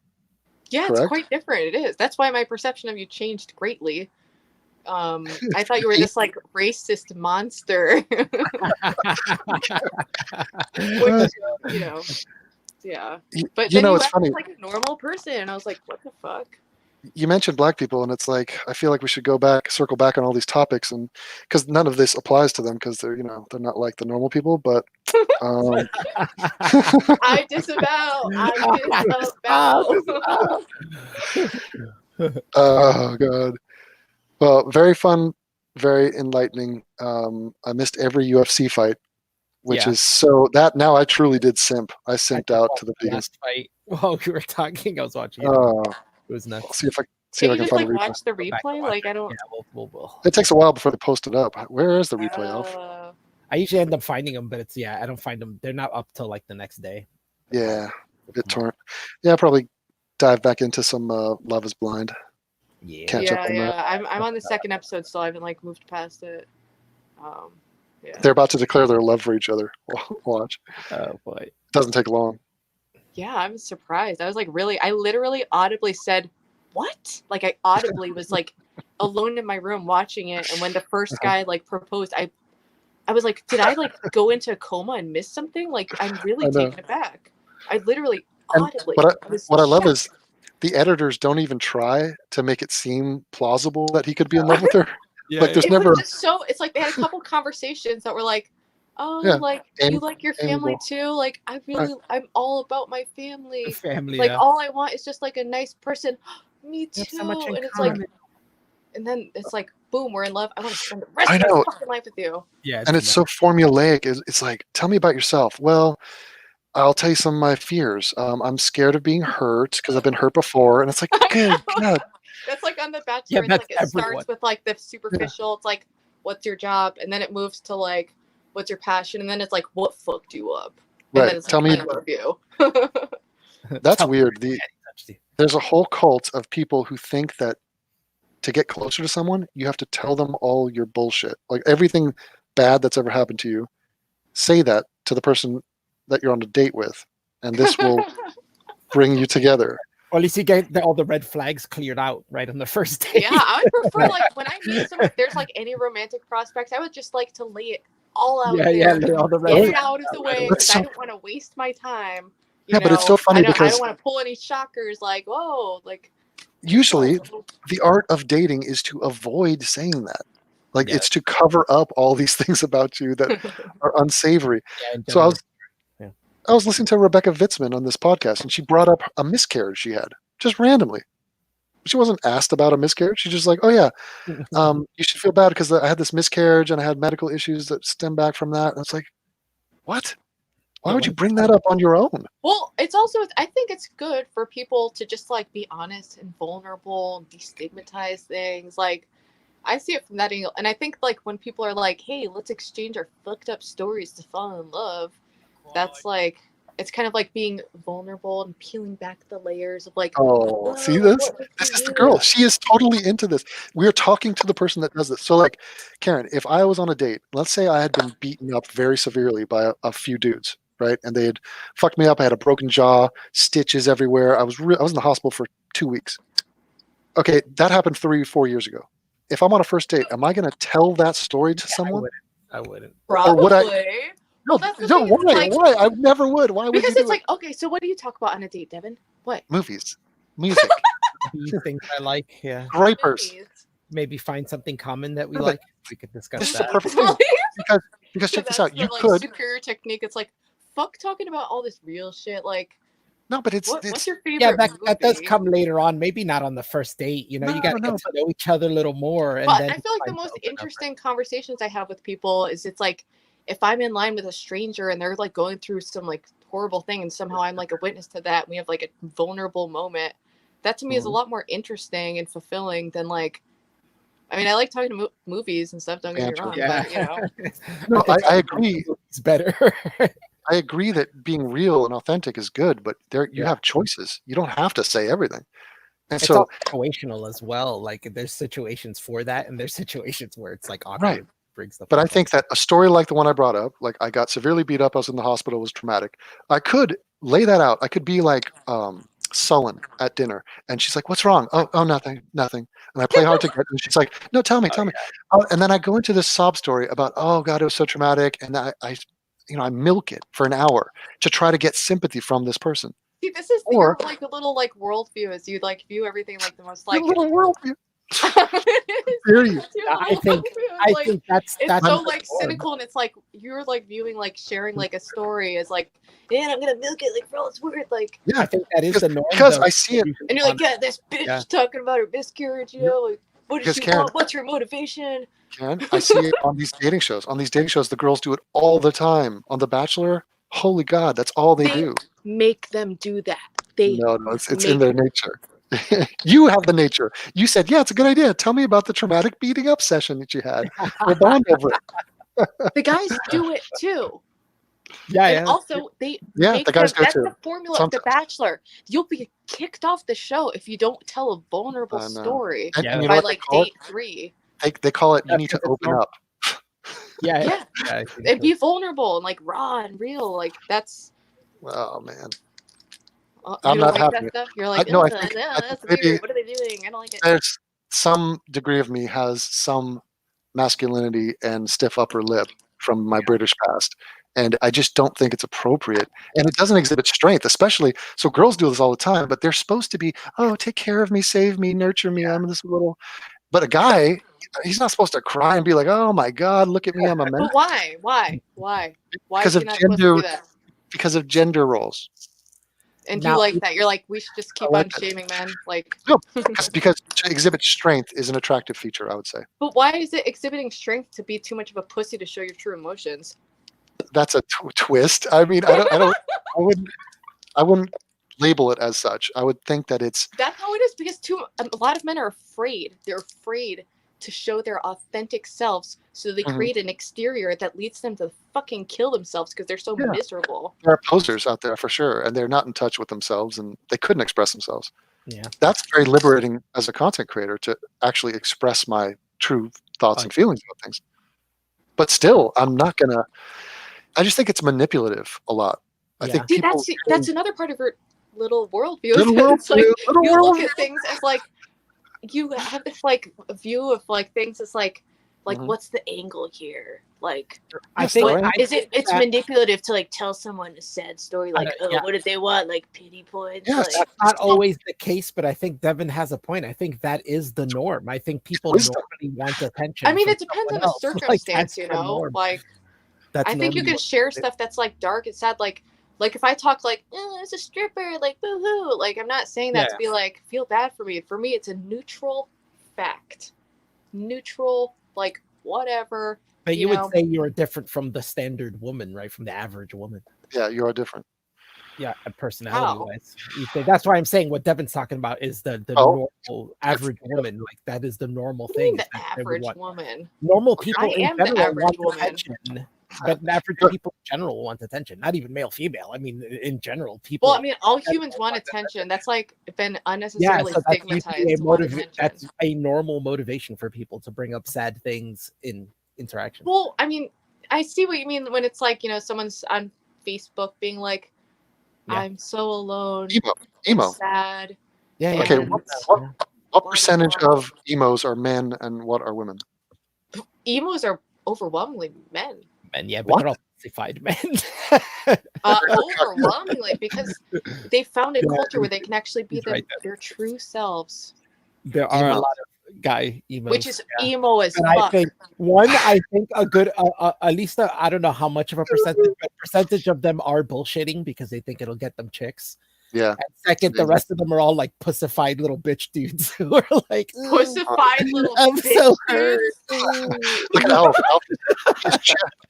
Yeah, Correct? it's quite different. It is. That's why my perception of you changed greatly. I thought you were this like racist monster. Which, you know, yeah. But You then know, you it's acted funny. like a normal person, and I was like, what the fuck? You mentioned black people, and it's like I feel like we should circle back on all these topics, and because none of this applies to them because they're they're not like the normal people. But I disavow. I disavow. oh god. Well, very fun, very enlightening. I missed every UFC fight, which is so that now I truly did simp. I simped out to the vegans. Last fight while we were talking, I was watching it. It was nuts. I'll see if I Can you can just find like a replay. watch the replay? Like I don't. Yeah, we'll. It takes a while before they post it up. Where is the replay, Alf? I usually end up finding them, but it's I don't find them. They're not up till like the next day. Yeah, BitTorrent. Yeah, I'll probably dive back into some Love Is Blind. Yeah, Catch up on that. I'm on the second episode still. I haven't like moved past it. Yeah. They're about to declare their love for each other. Watch. Oh boy. It doesn't take long. Yeah, I'm surprised. I was like, really? I literally audibly said, "What?" Like I audibly was like alone in my room watching it, and when the first guy like proposed, I was like, did I like go into a coma and miss something? Like I'm really taken aback. I literally audibly. What I love is the editors don't even try to make it seem plausible that he could be in love with her. Like there's never. It's like they had a couple conversations that were like, oh, like you like your family too. Like I'm all about my family. Like all I want is just like a nice person. Me too. So much in and it's common. like, and then it's like, boom, we're in love. I want to spend the rest of my fucking life with you. Yeah, And it's so formulaic. It's like, tell me about yourself. Well, I'll tell you some of my fears. I'm scared of being hurt because I've been hurt before, and it's like, good God. That's like on The Bachelor. Yeah, it's that's like it everyone. starts with like the superficial. It's like, what's your job, and then it moves to like, what's your passion, and then it's like, what fucked you up, and Right. then it's Tell like, me. I love you. That's Tell me weird. Daddy touched you. There's a whole cult of people who think that to get closer to someone, you have to tell them all your bullshit. Like everything bad that's ever happened to you, say that to the person that you're on a date with, and this will bring you together. Or at least you get all the red flags cleared out right on the first date. Yeah, I would prefer like when I meet someone, if there's like any romantic prospects, I would just like to lay it all out yeah, there. all the Get red it out of the way That's because I so- don't want to waste my time. Yeah, but it's so funny I because- don't want to pull any shockers. Like, whoa, like Usually, whoa. the art of dating is to avoid saying that. Like Yeah. it's to cover up all these things about you that are unsavory. Yeah, in So I general. was listening to Rebecca Vitzman on this podcast, and she brought up a miscarriage she had just randomly. She wasn't asked about a miscarriage. She's just like, "Oh yeah, you should feel bad because I had this miscarriage and I had medical issues that stem back from that." And it's like, what? Why would you bring that up on your own? Well, it's also I think it's good for people to just like be honest and vulnerable and destigmatize things. Like I see it from that angle, and I think like when people are like, "Hey, let's exchange our fucked up stories to fall in love," that's like it's kind of like being vulnerable and peeling back the layers of like. Oh, see "Oh, this? what did This you is the do?" girl. She is totally into this. We're talking to the person that does this. So, like, Karen, if I was on a date, let's say I had been beaten up very severely by a few dudes, right? And they had fucked me up. I had a broken jaw, stitches everywhere. I was in the hospital for 2 weeks. Okay, that happened 3-4 years ago. If I'm on a first date, am I going to tell that story to someone? I wouldn't. Probably. Or would I- Well, No, that's the no, thing, it's why? like- Why? I never would. Why would Because you do it's like, okay, so what do you talk about on a date, Devin? What? movies, music, These things I like. Yeah, gripers? Movies. maybe find something common that we No, but like. We could discuss This is the that. perfect thing because check this out. You That's the, like, could superior technique. It's like, fuck talking about all this real shit. Like, no, but what's it's your favorite Yeah, that does movie? come later on. Maybe not on the first date. You know, you got to No, get to know each other a little more. And But then I feel like the find most open up. interesting conversations I have with people is it's like if I'm in line with a stranger and they're like going through some like horrible thing and somehow I'm like a witness to that and we have like a vulnerable moment. That to me is a lot more interesting and fulfilling than like. I mean, I like talking to movies and stuff. Don't get me wrong, Yeah. but you know, no. I agree. It's better. I agree that being real and authentic is good, but there you Yeah. have choices. You don't have to say everything. And It's so, all situational as well. Like there's situations for that, and there's situations where it's like awkward. Right. Bring stuff but I up. think that a story like the one I brought up, like I got severely beat up, I was in the hospital, it was traumatic. I could lay that out. I could be like sullen at dinner, and she's like, "What's wrong?" Oh, nothing. And I play hard to get, and she's like, "No, tell me." Oh, and then I go into this sob story about, "Oh God, it was so traumatic," and I milk it for an hour to try to get sympathy from this person. see, this is Or- your like a little like worldview as you like view everything like the most like. Your little worldview. It's Dare you? your I little think worldview. I Like, think that's it's that's so the like norm. cynical and it's like you're like viewing like sharing like a story as like, man, I'm gonna milk it like bro, it's weird like, Yeah, I think that is the norm. because though. I see it. and you're like, yeah, this bitch Yeah. talking about her miscarriage, you know, like what does Because she Karen- want? What's her motivation? Karen, I see it on these dating shows. On these dating shows, the girls do it all the time. On The Bachelor, holy God, that's all they do. Make them do that. They No, it's in their nature. You have the nature. You said, yeah, it's a good idea. Tell me about the traumatic beating up session that you had. We'll bond over it. the guys do it too. Yeah, And yeah. also they Yeah, make the guys them, do it that's too. the formula of The Sometimes. Bachelor. You'll be kicked off the show if you don't tell a vulnerable I know. story And Yeah. you know by what like they call date 3. it? They call it, you That's need to what it's open called. up. Yeah, Yeah. I think And so. be vulnerable and like raw and real. Like that's Oh, man. you I'm don't not like having that it. stuff. You're like, no, I "Ugh, think- no, I think that's maybe- weird. What are they doing? I don't like it." There's some degree of me has some masculinity and stiff upper lip from my British past. And I just don't think it's appropriate. And it doesn't exhibit strength, especially. So girls do this all the time, but they're supposed to be, oh, take care of me, save me, nurture me. I'm this little. But a guy, he's not supposed to cry and be like, oh my God, look at me. I'm a man. But why? Why Because is of he not supposed to do gender- that? Because of gender roles. And Now- you like that? You're like, we should just keep like on that. shaming men. Like, Because to exhibit strength is an attractive feature, I would say. but why is it exhibiting strength to be too much of a pussy to show your true emotions? that's a twist. I mean, I wouldn't label it as such. I would think that it's That's how it is because a lot of men are afraid. They're afraid to show their authentic selves, so they create an exterior that leads them to fucking kill themselves because they're so miserable. there are posers out there for sure, and they're not in touch with themselves, and they couldn't express themselves. Yeah. That's very liberating as a content creator to actually express my true thoughts and feelings about things. But still, I'm not gonna. I just think it's manipulative a lot. I think Dude, people, that's another part of your little worldview. Little It's like worldview, you look at things as like you have this like view of like things as like what's the angle here? Like I think it's manipulative to like tell someone a sad story, like what did they want? Like pity points? Yes. Like, that's not always the case, but I think Devin has a point. I think that is the norm. I think people normally want attention. I mean, from it depends on someone the else. circumstance, that's you the know. norm. Like That's I think you normally can share stuff that's like dark and sad, like if I talk like it's a stripper, like boo hoo, like I'm not saying that to be like feel bad for me. For me, it's a neutral fact, neutral, like whatever. But you would say you're different from the standard woman, right? From the average woman. Yeah, you are different. Yeah, personality-wise. That's why I'm saying what Devin's talking about is the normal average woman. Like that is the normal thing. The average woman. Normal people I in am the general average want woman. attention. But average people in general want attention. Not even male, female. I mean, in general, people. Well, I mean, all humans want attention. That's like been unnecessarily stigmatized. That's a normal motivation for people to bring up sad things in interaction. Well, I mean, I see what you mean when it's like, someone's on Facebook being like, I'm so alone. Emo. Sad. Yeah. Okay. What percentage of emos are men and what are women? Emos are overwhelmingly men. Men, yeah, but they're all sissified men. Overwhelmingly, because they found a culture where they can actually be their true selves. There are a lot of guy emos, which is emo as fuck. I think a good, at least I don't know how much of a percentage of them are bullshitting because they think it'll get them chicks. Yeah. And second, the rest of them are all like pussified little bitch dudes who are like pussified little I'm bitch so dudes. Look at Alf.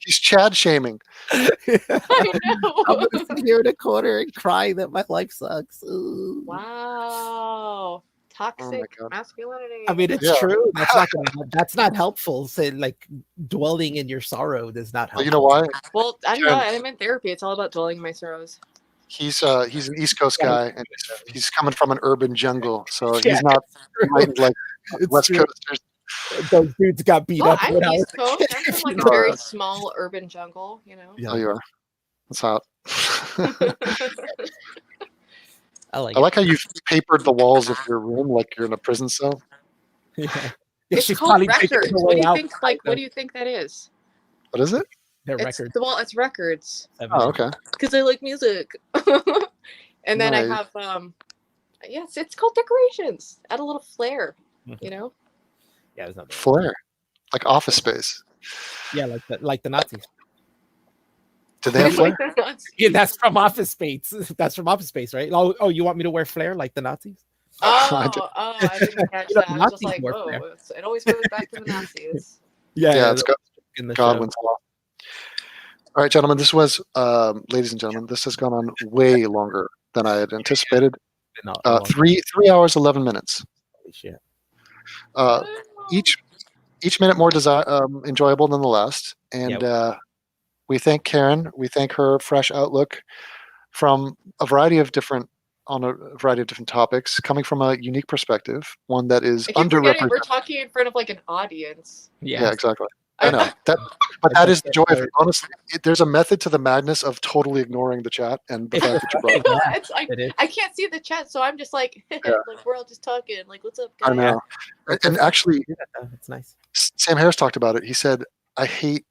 He's Chad shaming. I know. I'm gonna sit here in a corner and cry that my life sucks. Ooh. Wow. Toxic masculinity. I mean, it's true. That's not helpful. Say like dwelling in your sorrow does not help. Well, you know why? Well, I don't know. I'm in therapy. It's all about dwelling in my sorrows. He's an East Coast guy, and he's coming from an urban jungle, so he's not like West Coasters. Those dudes got beat up. I'm East Coast. I'm from like a very small urban jungle, Oh, you are. That's hot. I like how you've papered the walls of your room like you're in a prison cell. Yeah. It's called records. What do you think? What do you think that is? What is it? They're records. Well, it's records. Oh, okay. Because I like music. And then I have it's called decorations. Add a little flair, Yeah, there's nothing. Flair, like Office Space. Yeah, like the Nazis. Did they have flair? Yeah, that's from Office Space. That's from Office Space, right? Oh, you want me to wear flair like the Nazis? I didn't catch that. I was just like, whoa, it always goes back to the Nazis. Yeah, it's Godwin's law. All right, gentlemen, this was, ladies and gentlemen, this has gone on way longer than I had anticipated. 3 hours, 11 minutes. Holy shit. Each minute more enjoyable than the last. And we thank Karen. We thank her fresh outlook from a variety of different topics, coming from a unique perspective, one that is underrepresented. We're talking in front of like an audience. Yeah, exactly. I know that, but that is the joy of it. Honestly, there's a method to the madness of totally ignoring the chat and the fact that you brought it. I can't see the chat, so I'm just like, like we're all just talking. Like, what's up, guys? I know. And actually, it's nice. Sam Harris talked about it. He said, "I hate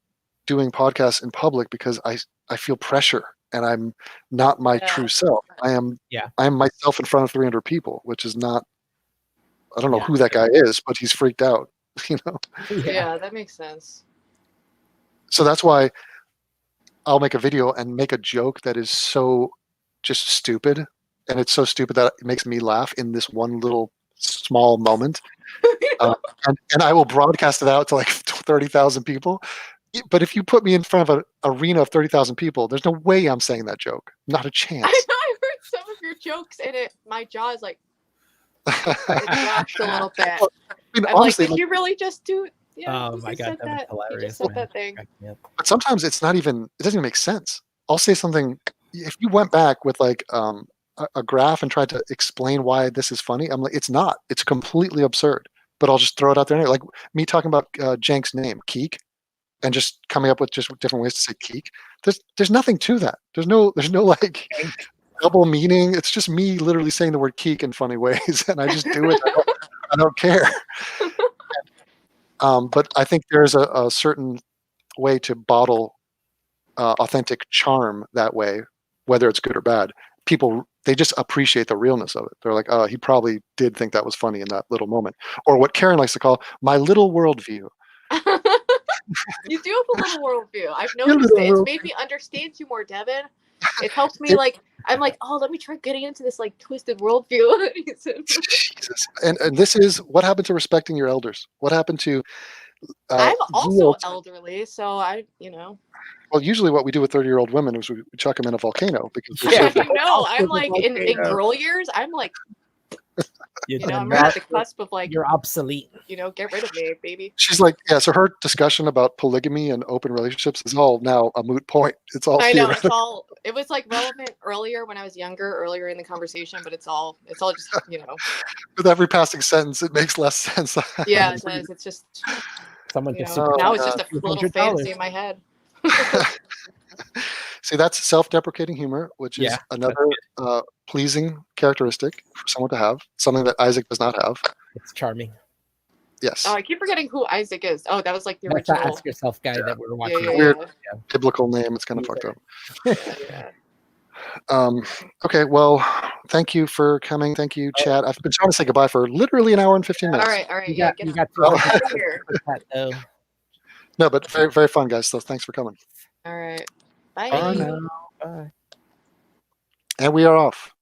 doing podcasts in public because I feel pressure and I'm not my true self. I am myself in front of 300 people, which is not. I don't know who that guy is, but he's freaked out." Yeah, that makes sense. So that's why I'll make a video and make a joke that is so just stupid, and it's so stupid that it makes me laugh in this one little small moment, and I will broadcast it out to like 30,000 people But if you put me in front of an arena of 30,000 people, there's no way I'm saying that joke. Not a chance. I know I heard some of your jokes and my jaw is like it drops a little bit. Well, I mean, I'm honestly, like, did you really just do? Yeah, Oh you my just god, said that was that. You hilarious. just said man. that thing. Cracked me up. but sometimes it's not even. It doesn't even make sense. I'll say something. If you went back with like a graph and tried to explain why this is funny, I'm like, it's not. It's completely absurd. But I'll just throw it out there. Anyway. Like me talking about Jenk's name, Keek, and just coming up with just different ways to say Keek. There's nothing to that. There's no like double meaning. It's just me literally saying the word Keek in funny ways, and I just do it. I don't care. But I think there's a certain way to bottle authentic charm that way, whether it's good or bad. People, they just appreciate the realness of it. They're like, oh, he probably did think that was funny in that little moment. Or what Karen likes to call my little worldview. You do have a little worldview. I've Your noticed little it. It's worldview. made me understand you more, Devin. It helps me like I'm like, oh, let me try getting into this like twisted worldview. Jesus. And this is what happened to respecting your elders. What happened to I'm also yield? elderly, so I. Well, usually what we do with 30-year-old women is we chuck them in a volcano because they're Yeah, so I'm like in girl years. I'm like, I'm right at the cusp of like, You're obsolete. get rid of me, baby. She's like, yeah. So her discussion about polygamy and open relationships is all now a moot point. It's all I know theoretical. it was like relevant earlier when I was younger, earlier in the conversation, but it's all just With every passing sentence, it makes less sense. Yeah, it does. It's just Someone just now it's just a $200. little fantasy in my head. See, that's self-deprecating humor, which is Yeah, another pleasing characteristic for someone to have, something that Isaac does not have. It's charming. Yes. Oh, I keep forgetting who Isaac is. Oh, that was like the That's the original. Ask Yourself guy that we were watching. Weird biblical name. It's kind of fucked up. Yeah. Okay, well, thank you for coming. Thank you, Chad. I've been trying to say goodbye for literally an hour and 15 minutes. All right. You Yeah, got get two out of here. though. No, but very, very fun, guys. So thanks for coming. All right. Bye. Bye now. Bye. And we are off.